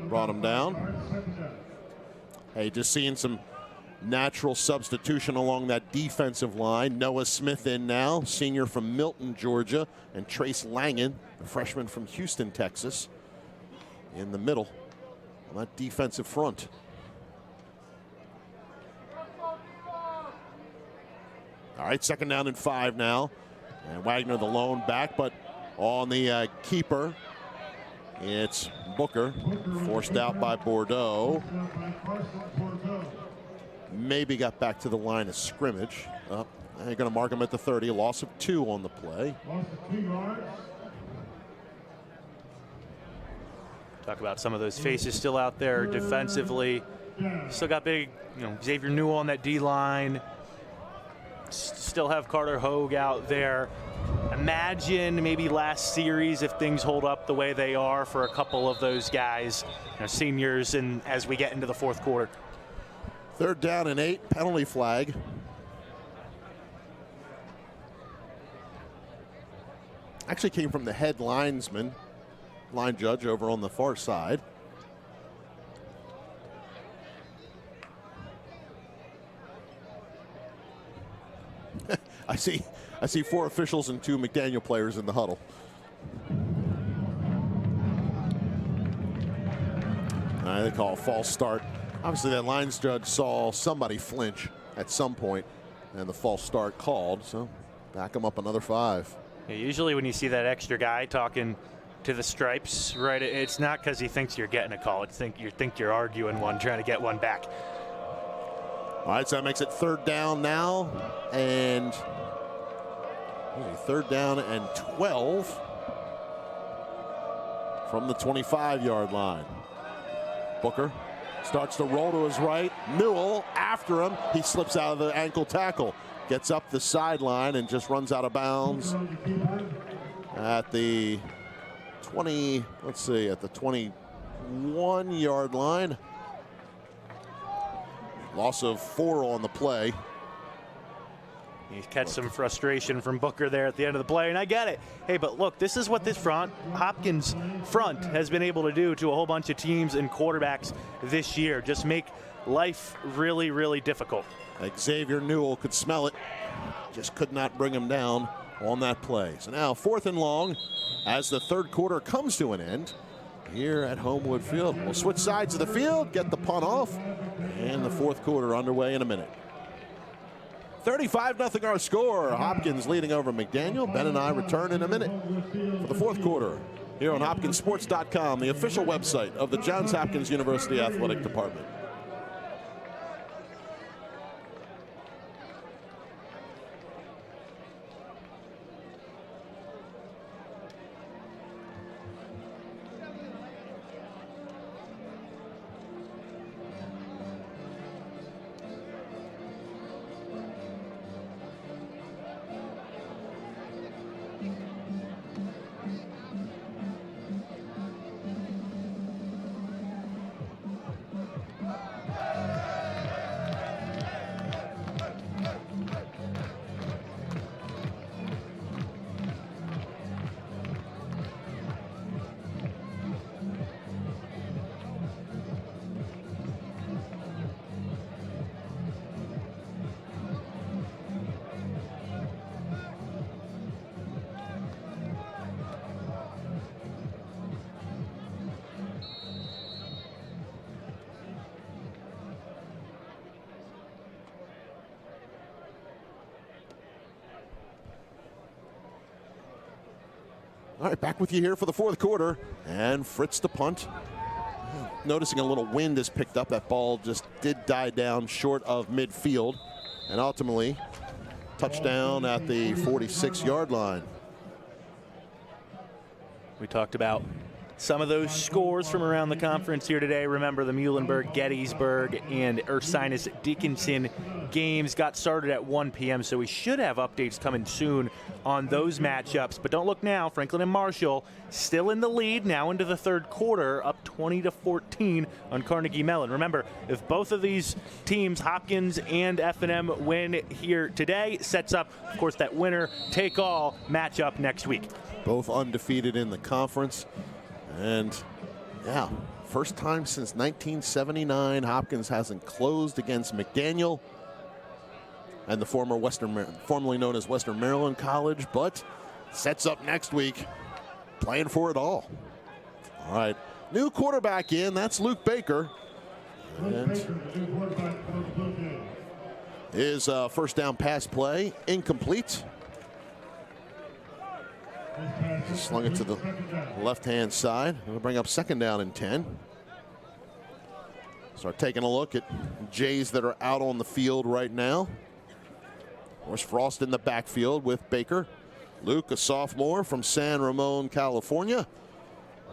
brought him down. Hey, just seeing some natural substitution along that defensive line. Noah Smith in now, senior from Milton, Georgia, and Trace Langen, a freshman from Houston, Texas, in the middle on that defensive front. All right, 2nd down and 5 now. And Wagner the lone back, but on the keeper, it's Booker, forced out by Bordeaux. Maybe got back to the line of scrimmage. They're going to mark him at the 30. A loss of 2 on the play. Talk about some of those faces still out there defensively. Still got big, Xavier Newell on that D-line. Still have Carter Hogue out there. Imagine maybe last series if things hold up the way they are for a couple of those guys, seniors, and as we get into the 4th quarter. 3rd down and 8, penalty flag. Actually came from the head linesman, line judge over on the far side. I see 4 officials and 2 McDaniel players in the huddle. They call a false start. Obviously, that lines judge saw somebody flinch at some point, and the false start called. So back him up another 5. Yeah, usually when you see that extra guy talking to the stripes, right, it's not because he thinks you're getting a call. It's you think you're arguing one, trying to get one back. All right, so that makes it 3rd down now, and 3rd down and 12 from the 25-yard line. Booker starts to roll to his right. Newell after him. He slips out of the ankle tackle, gets up the sideline, and just runs out of bounds at the 21-yard line. Loss of 4 on the play. You catch some frustration from Booker there at the end of the play, and I get it. Hey, but look, this is what this Hopkins front has been able to do to a whole bunch of teams and quarterbacks this year. Just make life really, really difficult. Xavier Newell could smell it, just could not bring him down on that play. So now 4th and long as the 3rd quarter comes to an end here at Homewood Field. We'll switch sides of the field, get the punt off, and the 4th quarter underway in a minute. 35-0 our score. Hopkins leading over McDaniel. Ben and I return in a minute for the 4th quarter here on HopkinsSports.com, the official website of the Johns Hopkins University Athletic Department. All right, back with you here for the fourth quarter. And Fritz to punt. Noticing a little wind has picked up. That ball just did die down short of midfield. And ultimately, touchdown at the 46-yard line. We talked about some of those scores from around the conference here today. Remember, the Muhlenberg, Gettysburg, and Ursinus Dickinson games got started at 1 p.m., so we should have updates coming soon on those matchups. But don't look now. Franklin and Marshall still in the lead now into the third quarter, up 20-14 on Carnegie Mellon. Remember, if both of these teams, Hopkins and F&M, win here today, sets up, of course, that winner-take-all matchup next week. Both undefeated in the conference. And, yeah, first time since 1979 Hopkins hasn't closed against McDaniel and the formerly known as Western Maryland College, but sets up next week playing for it all. All right, new quarterback in. That's Luke Baker. And his first down pass play incomplete. Slung it to the left-hand side. We'll bring up second down and 10. Start taking a look at Jays that are out on the field right now. Of course, Frost in the backfield with Baker. Luke, a sophomore from San Ramon, California.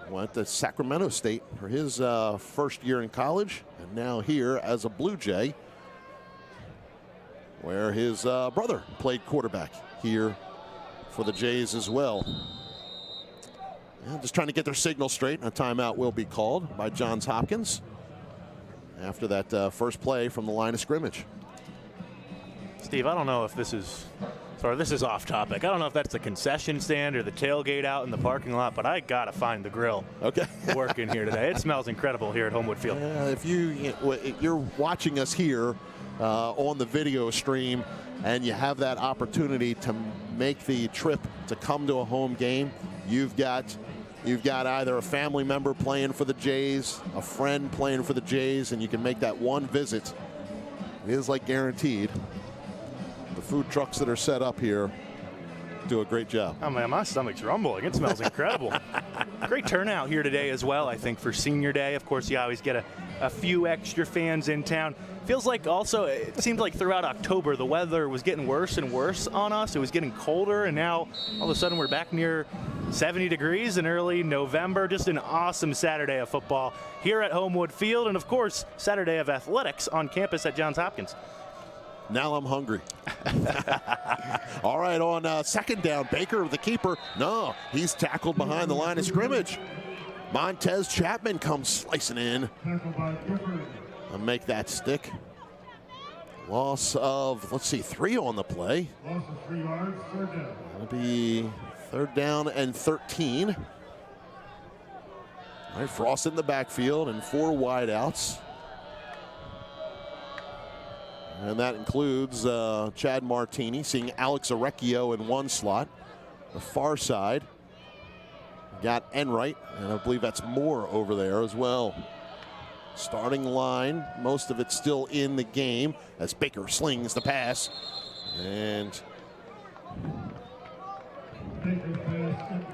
Went to Sacramento State for his first year in college, and now here as a Blue Jay, where his brother played quarterback here for the Jays as well. Yeah, just trying to get their signal straight. A timeout will be called by Johns Hopkins after that first play from the line of scrimmage. Steve, I don't know if this is, sorry, this is off topic. I don't know if that's the concession stand or the tailgate out in the parking lot, but I gotta find the grill. Okay. Working here today. It smells incredible here at Homewood Field. If you're watching us here on the video stream, and you have that opportunity to make the trip to come to a home game, you've got either a family member playing for the Jays, a friend playing for the Jays, and you can make that one visit. It is like guaranteed. The food trucks that are set up here do a great job. Oh man, my stomach's rumbling. It smells incredible. Great turnout here today as well, I think, for Senior Day. Of course, you always get a few extra fans in town. Feels like also, it seemed like throughout October, the weather was getting worse and worse on us. It was getting colder, and now all of a sudden we're back near 70 degrees in early November. Just an awesome Saturday of football here at Homewood Field, and of course, Saturday of athletics on campus at Johns Hopkins. Now I'm hungry. All right, on second down, Baker, the keeper. No, he's tackled behind the line of scrimmage. Montez Chapman comes slicing in and make that stick. Loss of, let's see, 3 on the play. Loss of 3 yards, third down. That'll be third down and 13. All right, Frost in the backfield and 4 wideouts. And that includes Chad Martini, seeing Alex Orecchio in one slot. The far side got Enright, and I believe that's Moore over there as well. Starting line, most of it still in the game as Baker slings the pass. And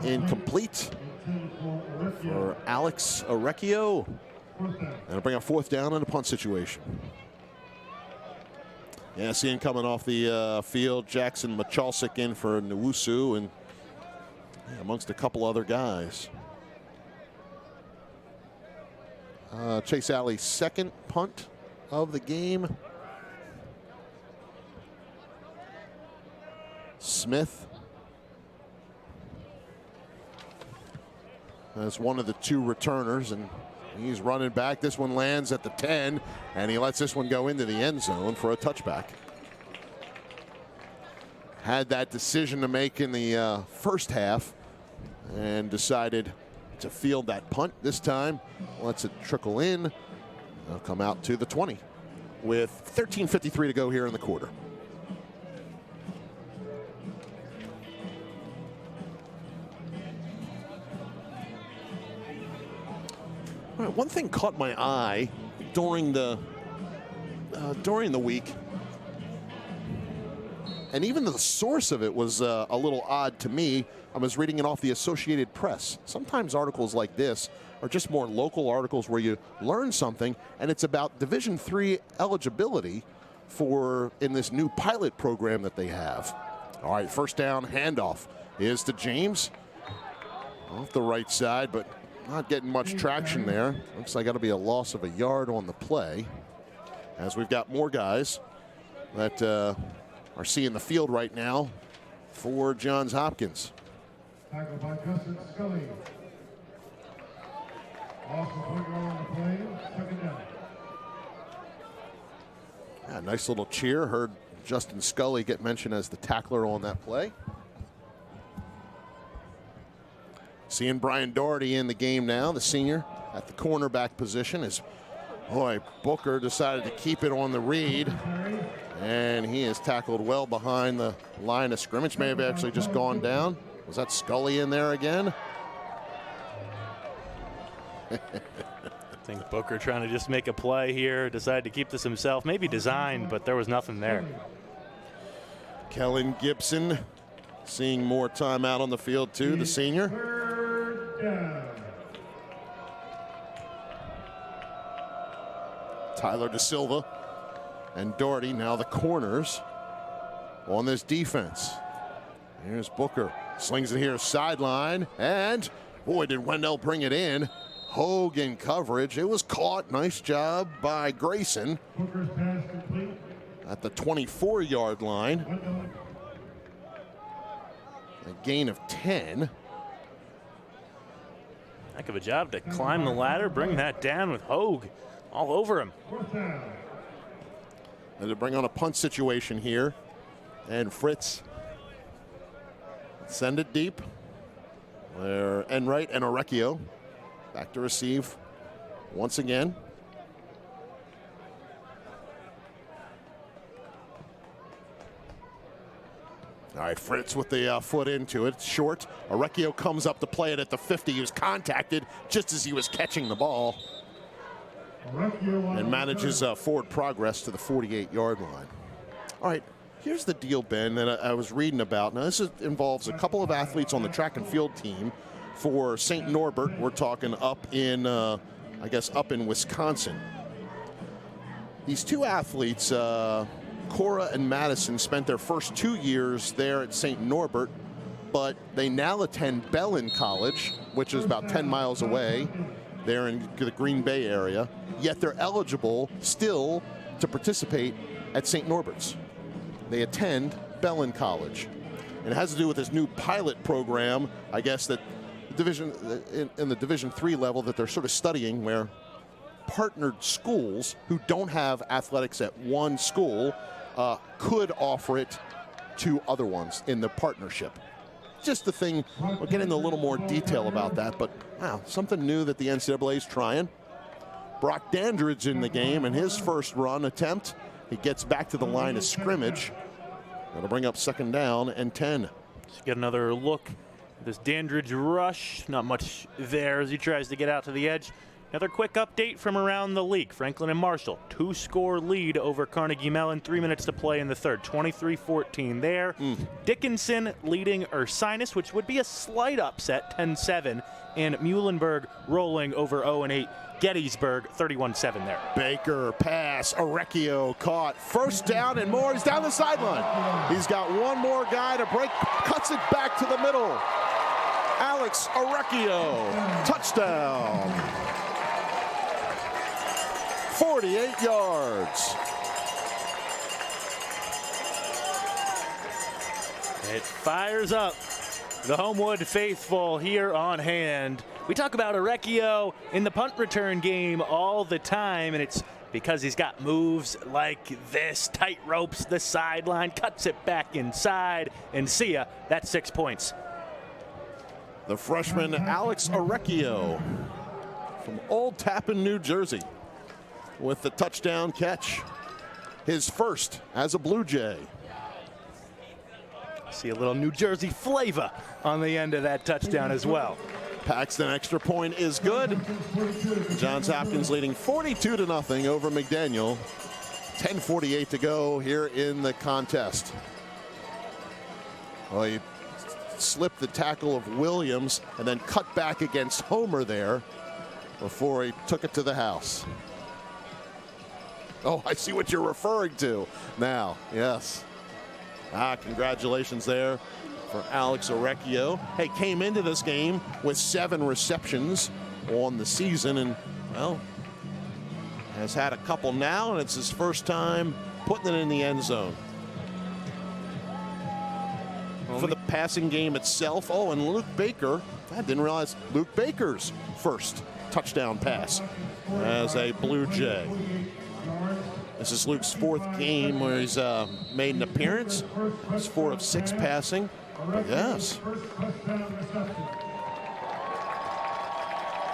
incomplete for Alex Orecchio. And it'll bring up fourth down in a punt situation. Yeah, seeing coming off the field, Jackson Machalsik in for Nwosu, and amongst a couple other guys. Chase Alley's second punt of the game. Smith as one of the 2 returners, and he's running back. This one lands at the 10, and he lets this one go into the end zone for a touchback. Had that decision to make in the first half and decided to field that punt this time. Lets it trickle in. They'll come out to the 20 with 13:53 to go here in the quarter. All right, one thing caught my eye during the week. and even the source of it was a little odd to me. I was reading it off the Associated Press. Sometimes articles like this are just more local articles where you learn something, and it's about Division III eligibility in this new pilot program that they have. All right, first down handoff is to James off the right side, but not getting much traction there. Looks like that'll be a loss of a yard on the play, as we've got more guys that are seeing the field right now for Johns Hopkins. Tackled by Justin Scully. Also point guard on the play, second down. Yeah, nice little cheer. Heard Justin Scully get mentioned as the tackler on that play. Seeing Brian Doherty in the game now, the senior at the cornerback position, as boy, Booker decided to keep it on the read, and he is tackled well behind the line of scrimmage. May have actually just gone down. Was that Scully in there again? I think Booker trying to just make a play here, decided to keep this himself, maybe designed, but there was nothing there. Kellen Gibson seeing more time out on the field too, the senior. Tyler Da Silva and Doherty now the corners on this defense. Here's Booker, slings it here sideline, and boy, did Wendell bring it in. Hogan coverage. It was caught. Nice job by Grayson at the 24-yard line. A gain of 10. Heck of a job to climb the ladder, bring that down with Hogue all over him. And to bring on a punt situation here. And Fritz send it deep. There, Enright and Orecchio back to receive once again. All right, Fritz with the foot into it. It's short. Orecchio comes up to play it at the 50. He was contacted just as he was catching the ball. And manages forward progress to the 48-yard line. All right, here's the deal, Ben, that I was reading about. Now, this involves a couple of athletes on the track and field team for St. Norbert. We're talking up in, I guess, up in Wisconsin. These two athletes, Cora and Madison, spent their first 2 years there at St. Norbert, but they now attend Bellin College, which is about 10 miles away there in the Green Bay area, yet they're eligible still to participate at St. Norbert's. They attend Bellin College. And it has to do with this new pilot program, I guess, that in the Division III level that they're sort of studying, where partnered schools who don't have athletics at one school could offer it to other ones in the partnership. Just the thing, we'll get into a little more detail about that, but wow, something new that the NCAA is trying. Brock Dandridge in the game, and his first run attempt, he gets back to the line of scrimmage. That'll bring up second down and 10. Let's get another look at this Dandridge rush. Not much there as he tries to get out to the edge. Another quick update from around the league. Franklin and Marshall, 2-score lead over Carnegie Mellon. 3 minutes to play in the third. 23-14 there. Dickinson leading Ursinus, which would be a slight upset, 10-7. And Muhlenberg rolling over 0-8. Gettysburg, 31-7 there. Baker, pass, Orecchio caught. First down and more. He's down the sideline. He's got one more guy to break. Cuts it back to the middle. Alex Orecchio, touchdown. 48 yards. It fires up the Homewood faithful here on hand. We talk about Orecchio in the punt return game all the time, and it's because he's got moves like this. Tight ropes the sideline, cuts it back inside, and see ya, that's 6 points. The freshman Alex Orecchio from Old Tappan, New Jersey, with the touchdown catch. His first as a Blue Jay. See a little New Jersey flavor on the end of that touchdown as well. Paxton extra point is good. Johns Hopkins leading 42-0 over McDaniel. 10:48 to go here in the contest. Well, he slipped the tackle of Williams and then cut back against Homer there before he took it to the house. Oh, I see what you're referring to now. Yes. Congratulations there for Alex Orecchio. Hey, came into this game with 7 receptions on the season, and, well, has had a couple now, and it's his first time putting it in the end zone. For the passing game itself, oh, and Luke Baker, I didn't realize Luke Baker's first touchdown pass as a Blue Jay. This is Luke's 4th game where he's made an appearance. He's 4 of 6 passing. But yes.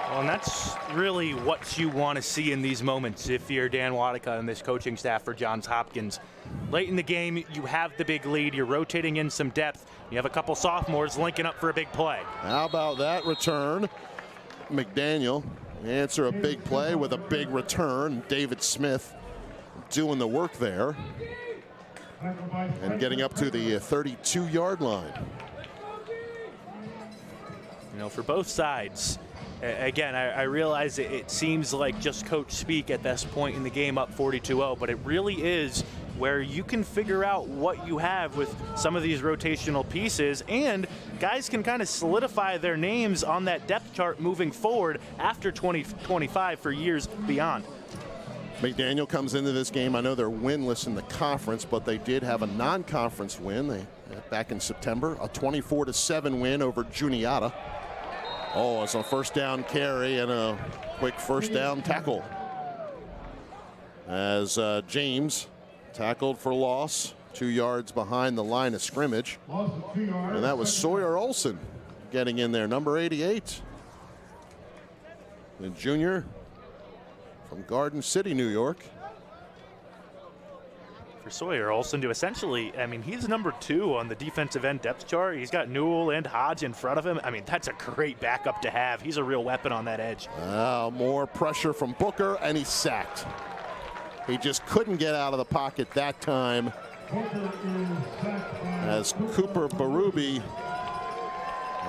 Well, and that's really what you want to see in these moments if you're Dan Wadicka and this coaching staff for Johns Hopkins. Late in the game, you have the big lead. You're rotating in some depth. You have a couple sophomores linking up for a big play. How about that return? McDaniel answer a big play with a big return. David Smith doing the work there and getting up to the 32-yard line. You know, for both sides, again, I realize it seems like just coach speak at this point in the game, up 42-0, but it really is where you can figure out what you have with some of these rotational pieces, and guys can kind of solidify their names on that depth chart moving forward after 2025 for years beyond. McDaniel comes into this game. I know they're winless in the conference, but they did have a non-conference win back in September, a 24-7 win over Juniata. Oh, it's a first down carry and a quick first down tackle. As James tackled for loss, 2 yards behind the line of scrimmage. And that was Sawyer Olson getting in there, number 88. The junior from Garden City, New York. For Sawyer Olson to essentially, I mean, he's number 2 on the defensive end depth chart. He's got Newell and Hodge in front of him. I mean, that's a great backup to have. He's a real weapon on that edge. More pressure from Booker, and he's sacked. He just couldn't get out of the pocket that time as Cooper Berube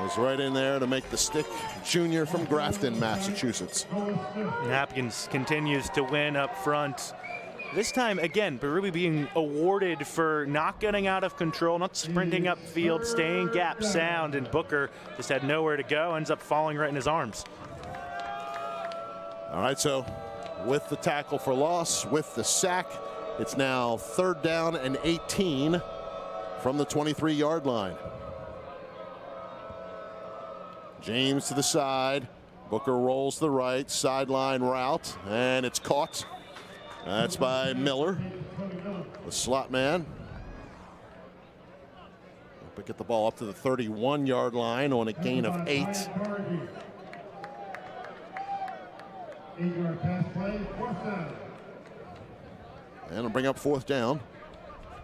was right in there to make the stick. Junior from Grafton, Massachusetts. Hopkins continues to win up front. This time, again, Berube being awarded for not getting out of control, not sprinting upfield, staying gap sound, and Booker just had nowhere to go, ends up falling right in his arms. All right, so with the tackle for loss, with the sack, it's now 3rd down and 18 from the 23-yard line. James to the side. Booker rolls the right, sideline route, and it's caught. That's by Miller, the slot man. But get the ball up to the 31-yard line on a gain of 8. 8-yard pass play, 4th down. And it'll bring up 4th down.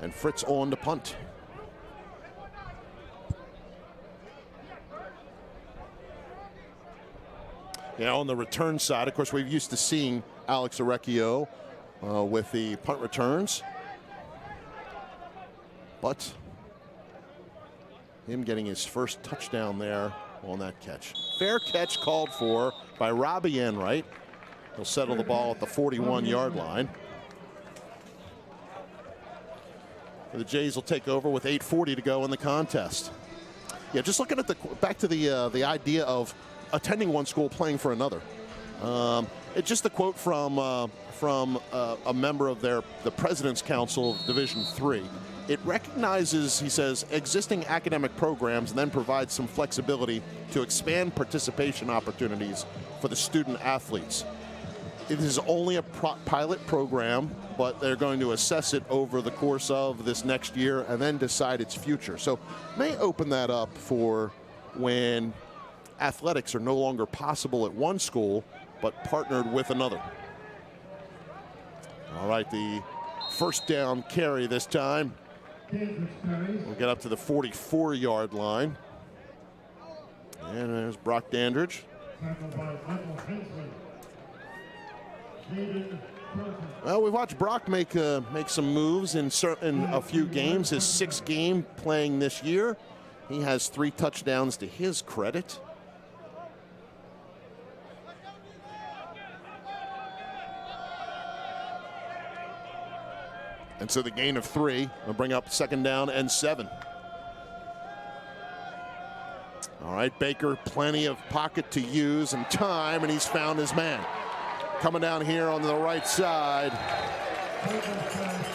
And Fritz on to punt. Yeah, on the return side, of course, we're used to seeing Alex Orecchio with the punt returns. But him getting his first touchdown there on that catch. Fair catch called for by Robbie Enright. He'll settle the ball at the 41-yard line. The Jays will take over with 8:40 to go in the contest. Yeah, just looking at back to the idea of attending one school, playing for another. It's just a quote from a member of the President's Council of Division III. It recognizes, he says, existing academic programs and then provides some flexibility to expand participation opportunities for the student athletes. It is only a pilot program, but they're going to assess it over the course of this next year and then decide its future. So may open that up for when athletics are no longer possible at one school, but partnered with another. All right, the first down carry this time. We'll get up to the 44-yard line. And there's Brock Dandridge. Tackled by Michael Hensley. Caden Well, we've watched Brock make some moves in a few games. His 6th game playing this year. He has 3 touchdowns to his credit. And so the gain of 3 will bring up 2nd down and 7. All right, Baker, plenty of pocket to use and time, and he's found his man. Coming down here on the right side,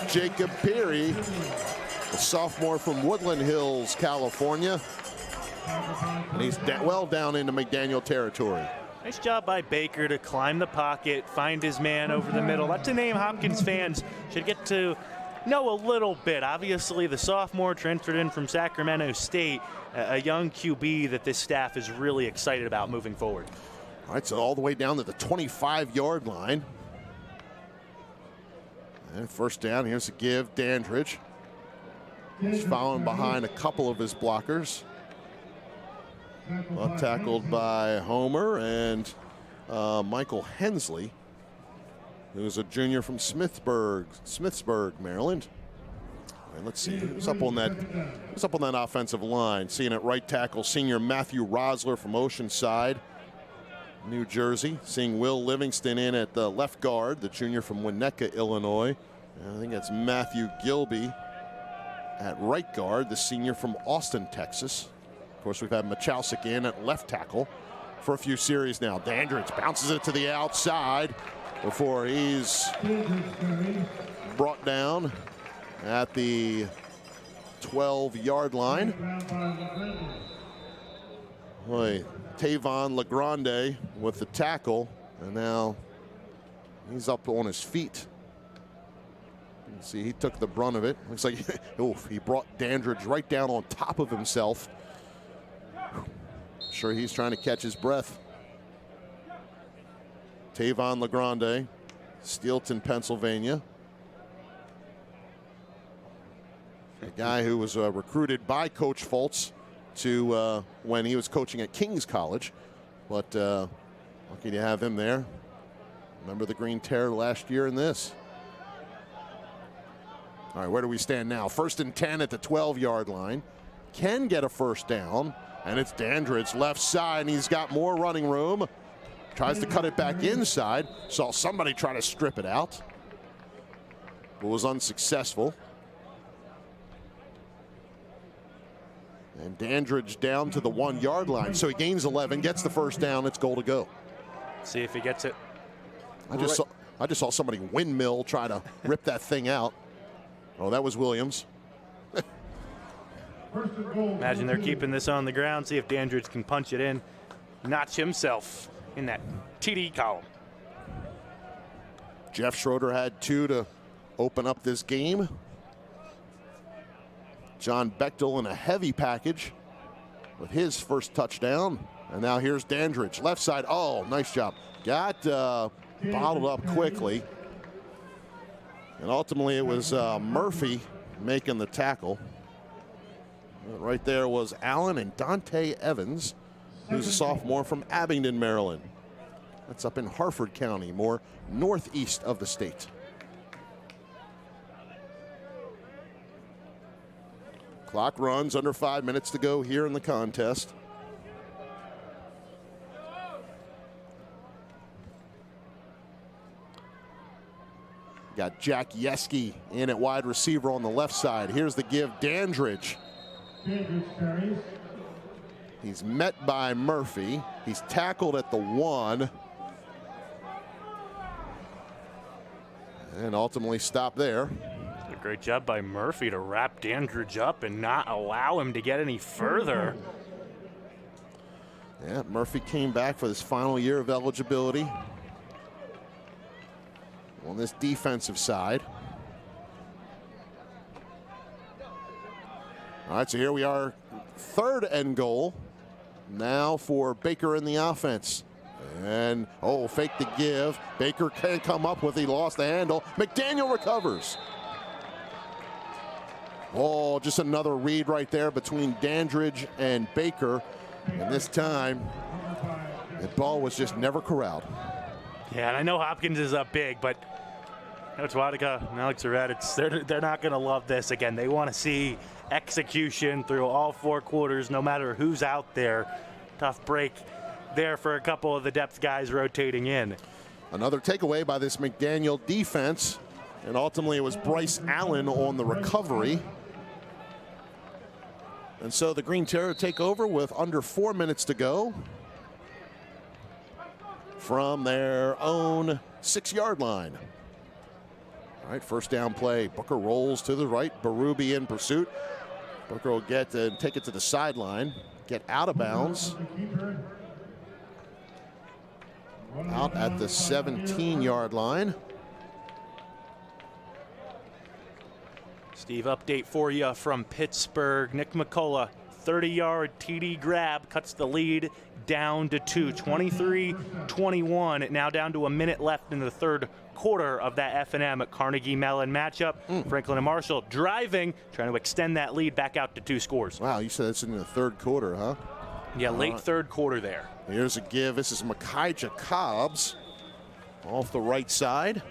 Jacob Peary, a sophomore from Woodland Hills, California. And he's well down into McDaniel territory. Nice job by Baker to climb the pocket, find his man over the middle. That's a name Hopkins fans should get to know a little bit. Obviously, the sophomore transferred in from Sacramento State, a young QB that this staff is really excited about moving forward. All right, so all the way down to the 25-yard line. And 1st down, here's a give, Dandridge. He's following behind a couple of his blockers. Well tackled by Homer and Michael Hensley, who's a junior from Smithsburg, Maryland. And let's see who's up on that offensive line. Seeing at right tackle, senior Matthew Rosler from Oceanside, New Jersey. Seeing Will Livingston in at the left guard, the junior from Winnetka, Illinois. And I think that's Matthew Gilby at right guard, the senior from Austin, Texas. Of course, we've had Machowsik in at left tackle for a few series now. Dandridge bounces it to the outside before he's brought down at the 12-yard line. Boy, Tavon LeGrande with the tackle, and now he's up on his feet. You can see he took the brunt of it. Looks like he brought Dandridge right down on top of himself. Sure, he's trying to catch his breath. Tavon LeGrande, Steelton, Pennsylvania. A guy who was recruited by Coach Foltz to when he was coaching at King's College, but lucky to have him there. Remember the Green Terror last year in this. All right, where do we stand now? 1st and 10 at the 12-yard line. Can get a 1st down, and it's Dandridge left side, and he's got more running room. Tries to cut it back inside. Saw somebody try to strip it out, but was unsuccessful. And Dandridge down to the 1-yard line. So he gains 11, gets the 1st down. It's goal to go. See if he gets it. I just saw somebody windmill try to rip that thing out. Oh, that was Williams. Imagine they're keeping this on the ground. See if Dandridge can punch it in. Notch himself in that TD column. Jeff Schroeder had 2 to open up this game. John Bechtel in a heavy package with his 1st touchdown. And now here's Dandridge, left side. Oh, nice job. Got bottled up quickly. And ultimately it was Murphy making the tackle. Right there was Allen and Dante Evans, who's a sophomore from Abingdon, Maryland. That's up in Harford County, more northeast of the state. Clock runs, under 5 minutes to go here in the contest. Got Jack Yeski in at wide receiver on the left side. Here's the give, Dandridge. He's met by Murphy. He's tackled at the 1. And ultimately stopped there. A great job by Murphy to wrap Dandridge up and not allow him to get any further. Yeah, Murphy came back for this final year of eligibility on this defensive side. All right, so here we are, 3rd and goal. Now for Baker in the offense. And, oh, fake the give. Baker can't come up with it. He lost the handle. McDaniel recovers. Oh, just another read right there between Dandridge and Baker. And this time, the ball was just never corralled. Yeah, and I know Hopkins is up big, but Coach Wadika and Alex Zaretz, they're not going to love this again. They want to see execution through all 4 quarters, no matter who's out there. Tough break there for a couple of the depth guys rotating in. Another takeaway by this McDaniel defense, and ultimately it was Bryce Allen on the recovery. And so the Green Terror take over with under 4 minutes to go from their own 6-yard line. All right, first down play. Booker rolls to the right. Berube in pursuit. Booker will get and take it to the sideline. Get out of bounds. Out at the 17-yard line. Steve, update for you from Pittsburgh. Nick McCullough, 30-yard TD grab, cuts the lead down to 2. 23-21, now down to a minute left in the third quarter of that F&M at Carnegie Mellon matchup. Franklin and Marshall driving, trying to extend that lead back out to 2 scores. Wow, you said it's in the third quarter, huh? Yeah, late third quarter there. Here's a give. This is Micaiah Cobbs off the right side.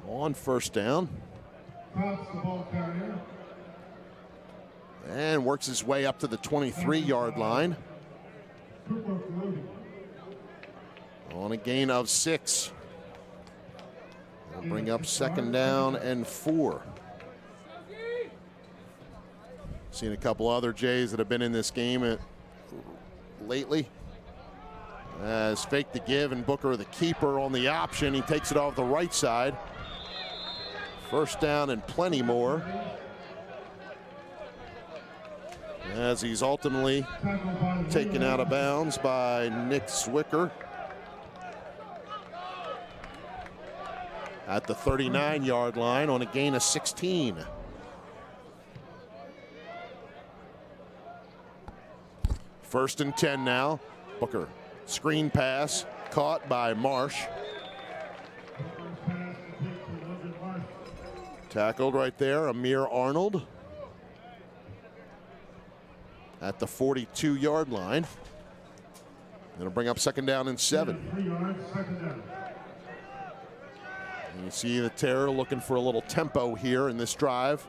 On first down. And works his way up to the 23-yard line. On a gain of 6. They'll bring up second down and 4. Seen a couple other Jays that have been in this game lately. As fake the give, and Booker, the keeper, on the option. He takes it off the right side. First down and plenty more. As he's ultimately taken out of bounds by Nick Zwicker at the 39-yard line on a gain of 16. First and 10 now. Booker, screen pass, caught by Marsh. Tackled right there, Amir Arnold at the 42-yard line. It'll bring up second down and 7. And you see the Terror looking for a little tempo here in this drive.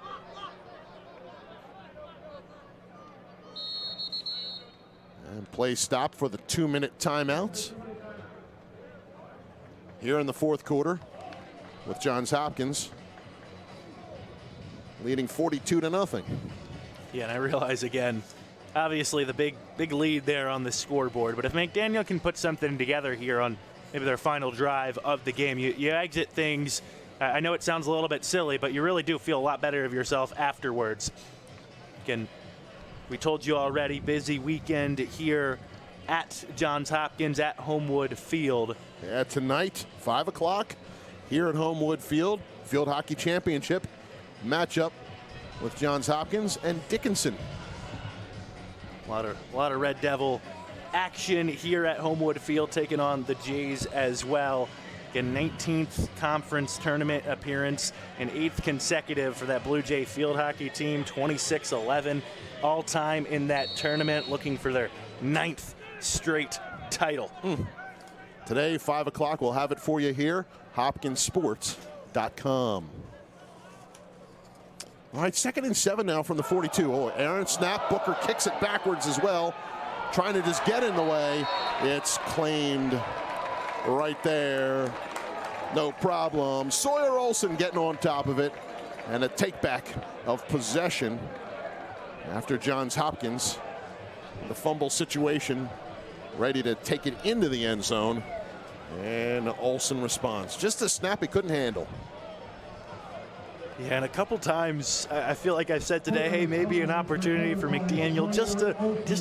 And play stop for the 2-minute timeouts here in the fourth quarter with Johns Hopkins leading 42-0. Yeah, and I realize again, obviously the big lead there on the scoreboard, but if McDaniel can put something together here on maybe their final drive of the game, you exit things. I know it sounds a little bit silly, but you really do feel a lot better of yourself afterwards. Again, we told you already, busy weekend here at Johns Hopkins at Homewood Field. Yeah, tonight, 5 o'clock here at Homewood Field. Field Hockey Championship matchup with Johns Hopkins and Dickinson. A lot of Red Devil action here at Homewood Field, taking on the Jays as well. Again, 19th conference tournament appearance and 8th consecutive for that Blue Jay field hockey team. 26-11 all-time in that tournament, looking for their 9th straight title. Today, 5 o'clock, we'll have it for you here, hopkinsports.com. All right, second and 7 now from the 42. Oh, Aaron snap, Booker kicks it backwards as well, trying to just get in the way. It's claimed right there, no problem. Sawyer Olson getting on top of it, and a take back of possession after Johns Hopkins, the fumble situation, ready to take it into the end zone, and Olson responds. Just a snap he couldn't handle. Yeah, and a couple times I feel like I've said today, hey, maybe an opportunity for McDaniel just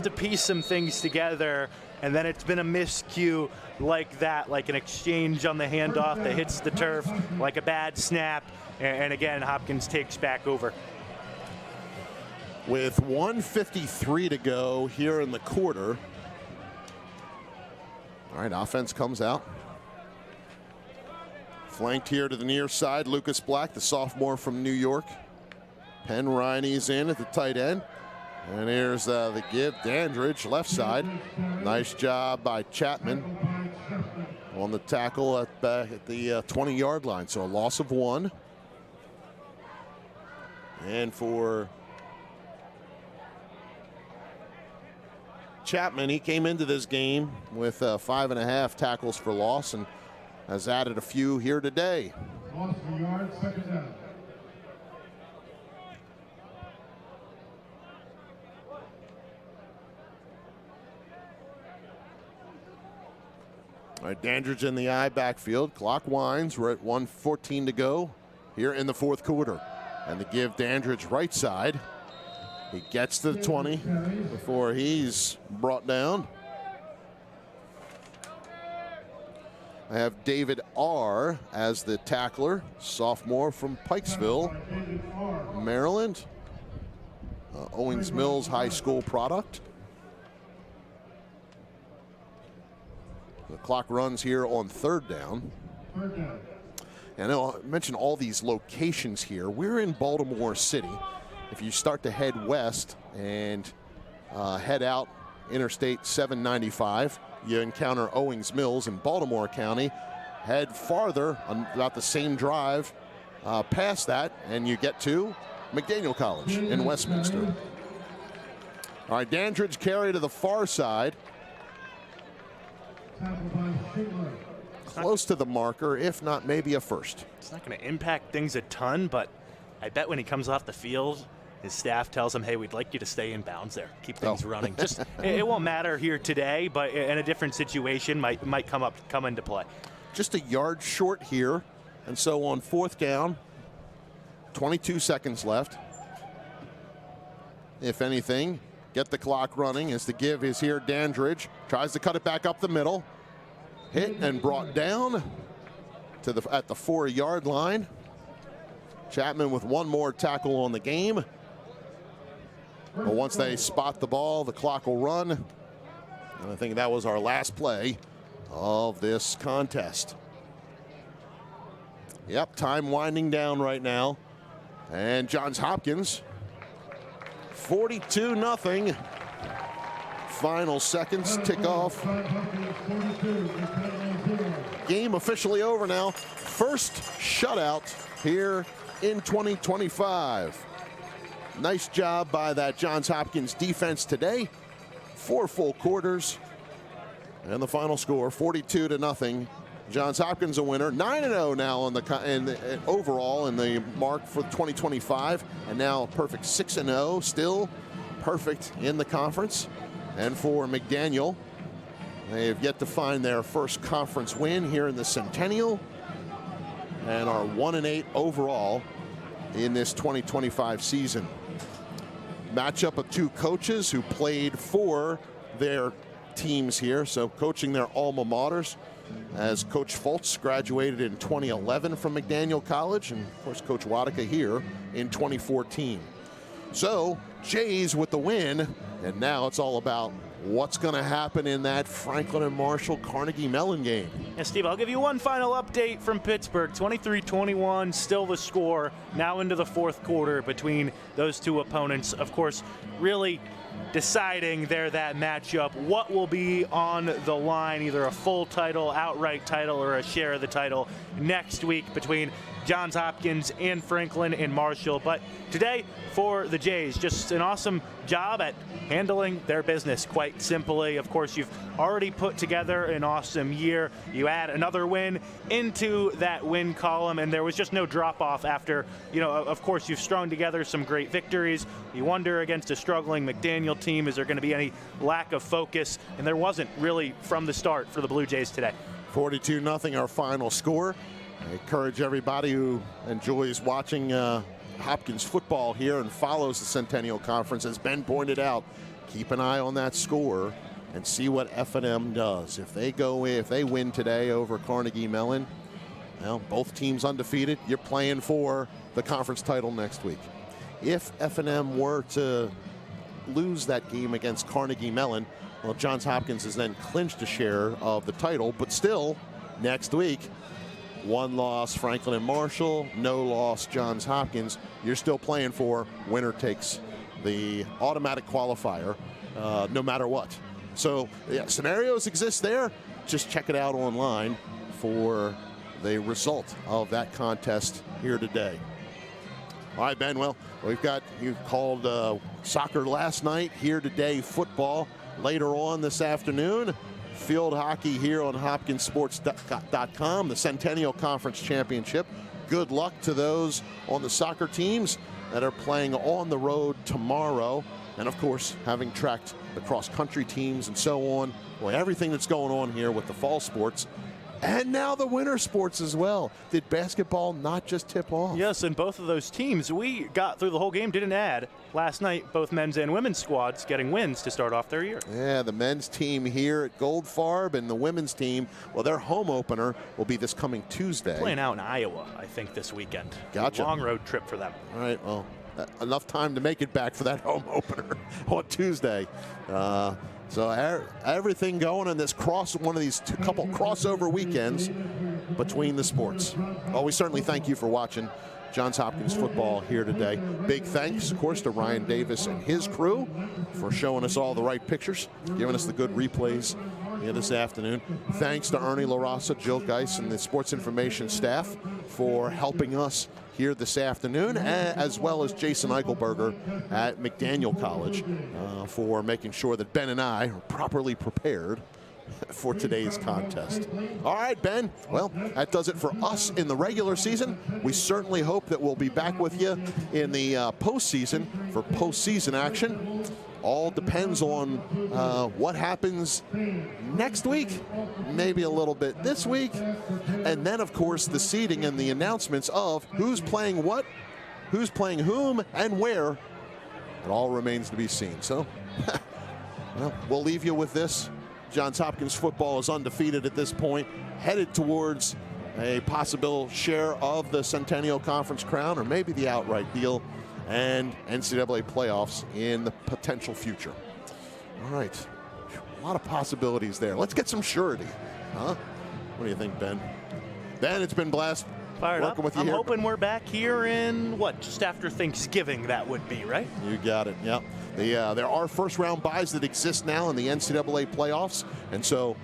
to piece some things together, and then it's been a miscue like that, like an exchange on the handoff that hits the turf, like a bad snap, and again, Hopkins takes back over. With 1:53 to go here in the quarter. All right, offense comes out. Flanked here to the near side, Lucas Black, the sophomore from New York. Penn Riney's in at the tight end. And here's the give, Dandridge, left side. Nice job by Chapman. on the tackle at the 20-yard line. So a loss of 1. And for Chapman, he came into this game with 5.5 tackles for loss and has added a few here today. Loss of a yard, second down. All right, Dandridge in the I backfield. Clock winds. We're at 1:14 to go here in the fourth quarter. And the give Dandridge right side. He gets to the 20 before he's brought down. I have David R. as the tackler, sophomore from Pikesville, Maryland. Owings Mills High School product. The clock runs here on third down. And I'll mention all these locations here. We're in Baltimore City. If you start to head west and head out Interstate 795, you encounter Owings Mills in Baltimore County. Head farther on about the same drive past that, and you get to McDaniel College in Westminster. All right, Dandridge carry to the far side. Close to the marker, if not maybe a first. It's not going to impact things a ton, but I bet when he comes off the field, his staff tells him, hey, we'd like you to stay in bounds there. Keep things running. Just it won't matter here today, but in a different situation might come into play. Just a yard short here. And so on fourth down, 22 seconds left. If anything, get the clock running as the give is here. Dandridge tries to cut it back up the middle. Hit and brought down to at the 4-yard line. Chapman with one more tackle on the game. But once they spot the ball, the clock will run. And I think that was our last play of this contest. Yep, time winding down right now. And Johns Hopkins, 42-0. Final seconds tick off. Game officially over now. First shutout here in 2025. Nice job by that Johns Hopkins defense today. 4 full quarters. And the final score, 42-0. Johns Hopkins a winner. 9-0 now on the overall in the mark for 2025. And now perfect 6-0. Still perfect in the conference. And for McDaniel, they have yet to find their first conference win here in the Centennial and are 1-8 overall in this 2025 season. Matchup of two coaches who played for their teams here, so coaching their alma maters, as Coach Foltz graduated in 2011 from McDaniel College, and of course Coach Wadika here in 2014. So Jays with the win, and now it's all about what's going to happen in that Franklin and Marshall Carnegie Mellon game. And Steve, I'll give you one final update from Pittsburgh. 23-21, still the score, now into the fourth quarter between those two opponents. Of course, really deciding there that matchup, what will be on the line, either a full title, outright title, or a share of the title next week between Johns Hopkins and Franklin and Marshall. But today for the Jays, just an awesome job at handling their business quite simply. Of course, you've already put together an awesome year. You add another win into that win column, and there was just no drop off after, of course, you've strung together some great victories. You wonder against a struggling McDaniel team, is there going to be any lack of focus? And there wasn't really from the start for the Blue Jays today. 42-0 our final score. I encourage everybody who enjoys watching Hopkins football here and follows the Centennial Conference, as Ben pointed out, keep an eye on that score and see what F&M does. If they win today over Carnegie Mellon, well, both teams undefeated, you're playing for the conference title next week. If F&M were to lose that game against Carnegie Mellon, well, Johns Hopkins has then clinched a share of the title, but still, next week, 1 loss Franklin and Marshall, no loss Johns Hopkins. You're still playing for winner takes the automatic qualifier, no matter what. So yeah, scenarios exist there. just check it out online for the result of that contest here today. All right, Ben, well, you called soccer last night, here today football later on this afternoon. Field hockey here on hopkinsports.com, the Centennial Conference Championship. Good luck to those on the soccer teams that are playing on the road tomorrow. And of course, having tracked the cross-country teams and so on, well, everything that's going on here with the fall sports, and now the winter sports as well. Did basketball not just tip off? Yes, and both of those teams, we got through the whole game, didn't add. Last night, both men's and women's squads getting wins to start off their year. Yeah, the men's team here at Goldfarb and the women's team, well, their home opener will be this coming Tuesday. Playing out in Iowa, I think, this weekend. Gotcha. Long road trip for them. All right, well, enough time to make it back for that home opener on Tuesday. So everything going in this one of these couple crossover weekends between the sports. Well, we certainly thank you for watching Johns Hopkins football here today. Big thanks, of course, to Ryan Davis and his crew for showing us all the right pictures, giving us the good replays here this afternoon. Thanks to Ernie LaRossa, Jill Geis, and the sports information staff for helping us here this afternoon, as well as Jason Eichelberger at McDaniel College for making sure that Ben and I are properly prepared for today's contest. All right, Ben, well, that does it for us in the regular season. We certainly hope that we'll be back with you in the postseason for postseason action. All depends on what happens next week, maybe a little bit this week, and then, of course, the seeding and the announcements of who's playing what, who's playing whom, and where. It all remains to be seen. So, well, we'll leave you with this. Johns Hopkins football is undefeated at this point, headed towards a possible share of the Centennial Conference crown, or maybe the outright deal, and NCAA playoffs in the potential future. All right, a lot of possibilities there. Let's get some surety, huh? What do you think, Ben? Ben, it's been a blast working with you I'm here. hoping we're back here in, just after Thanksgiving that would be, right? You got it, yep. There are first-round buys that exist now in the NCAA playoffs, and so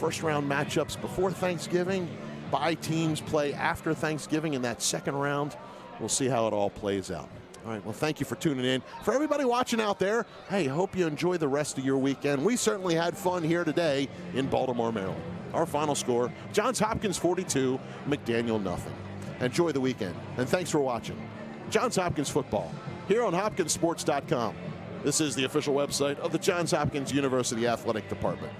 first-round matchups before Thanksgiving, bye teams play after Thanksgiving in that second round. We'll see how it all plays out. All right, well, thank you for tuning in. For everybody watching out there, hey, hope you enjoy the rest of your weekend. We certainly had fun here today in Baltimore, Maryland. Our final score, Johns Hopkins 42, McDaniel nothing. Enjoy the weekend, and thanks for watching Johns Hopkins football here on hopkinsports.com. This is the official website of the Johns Hopkins University Athletic Department.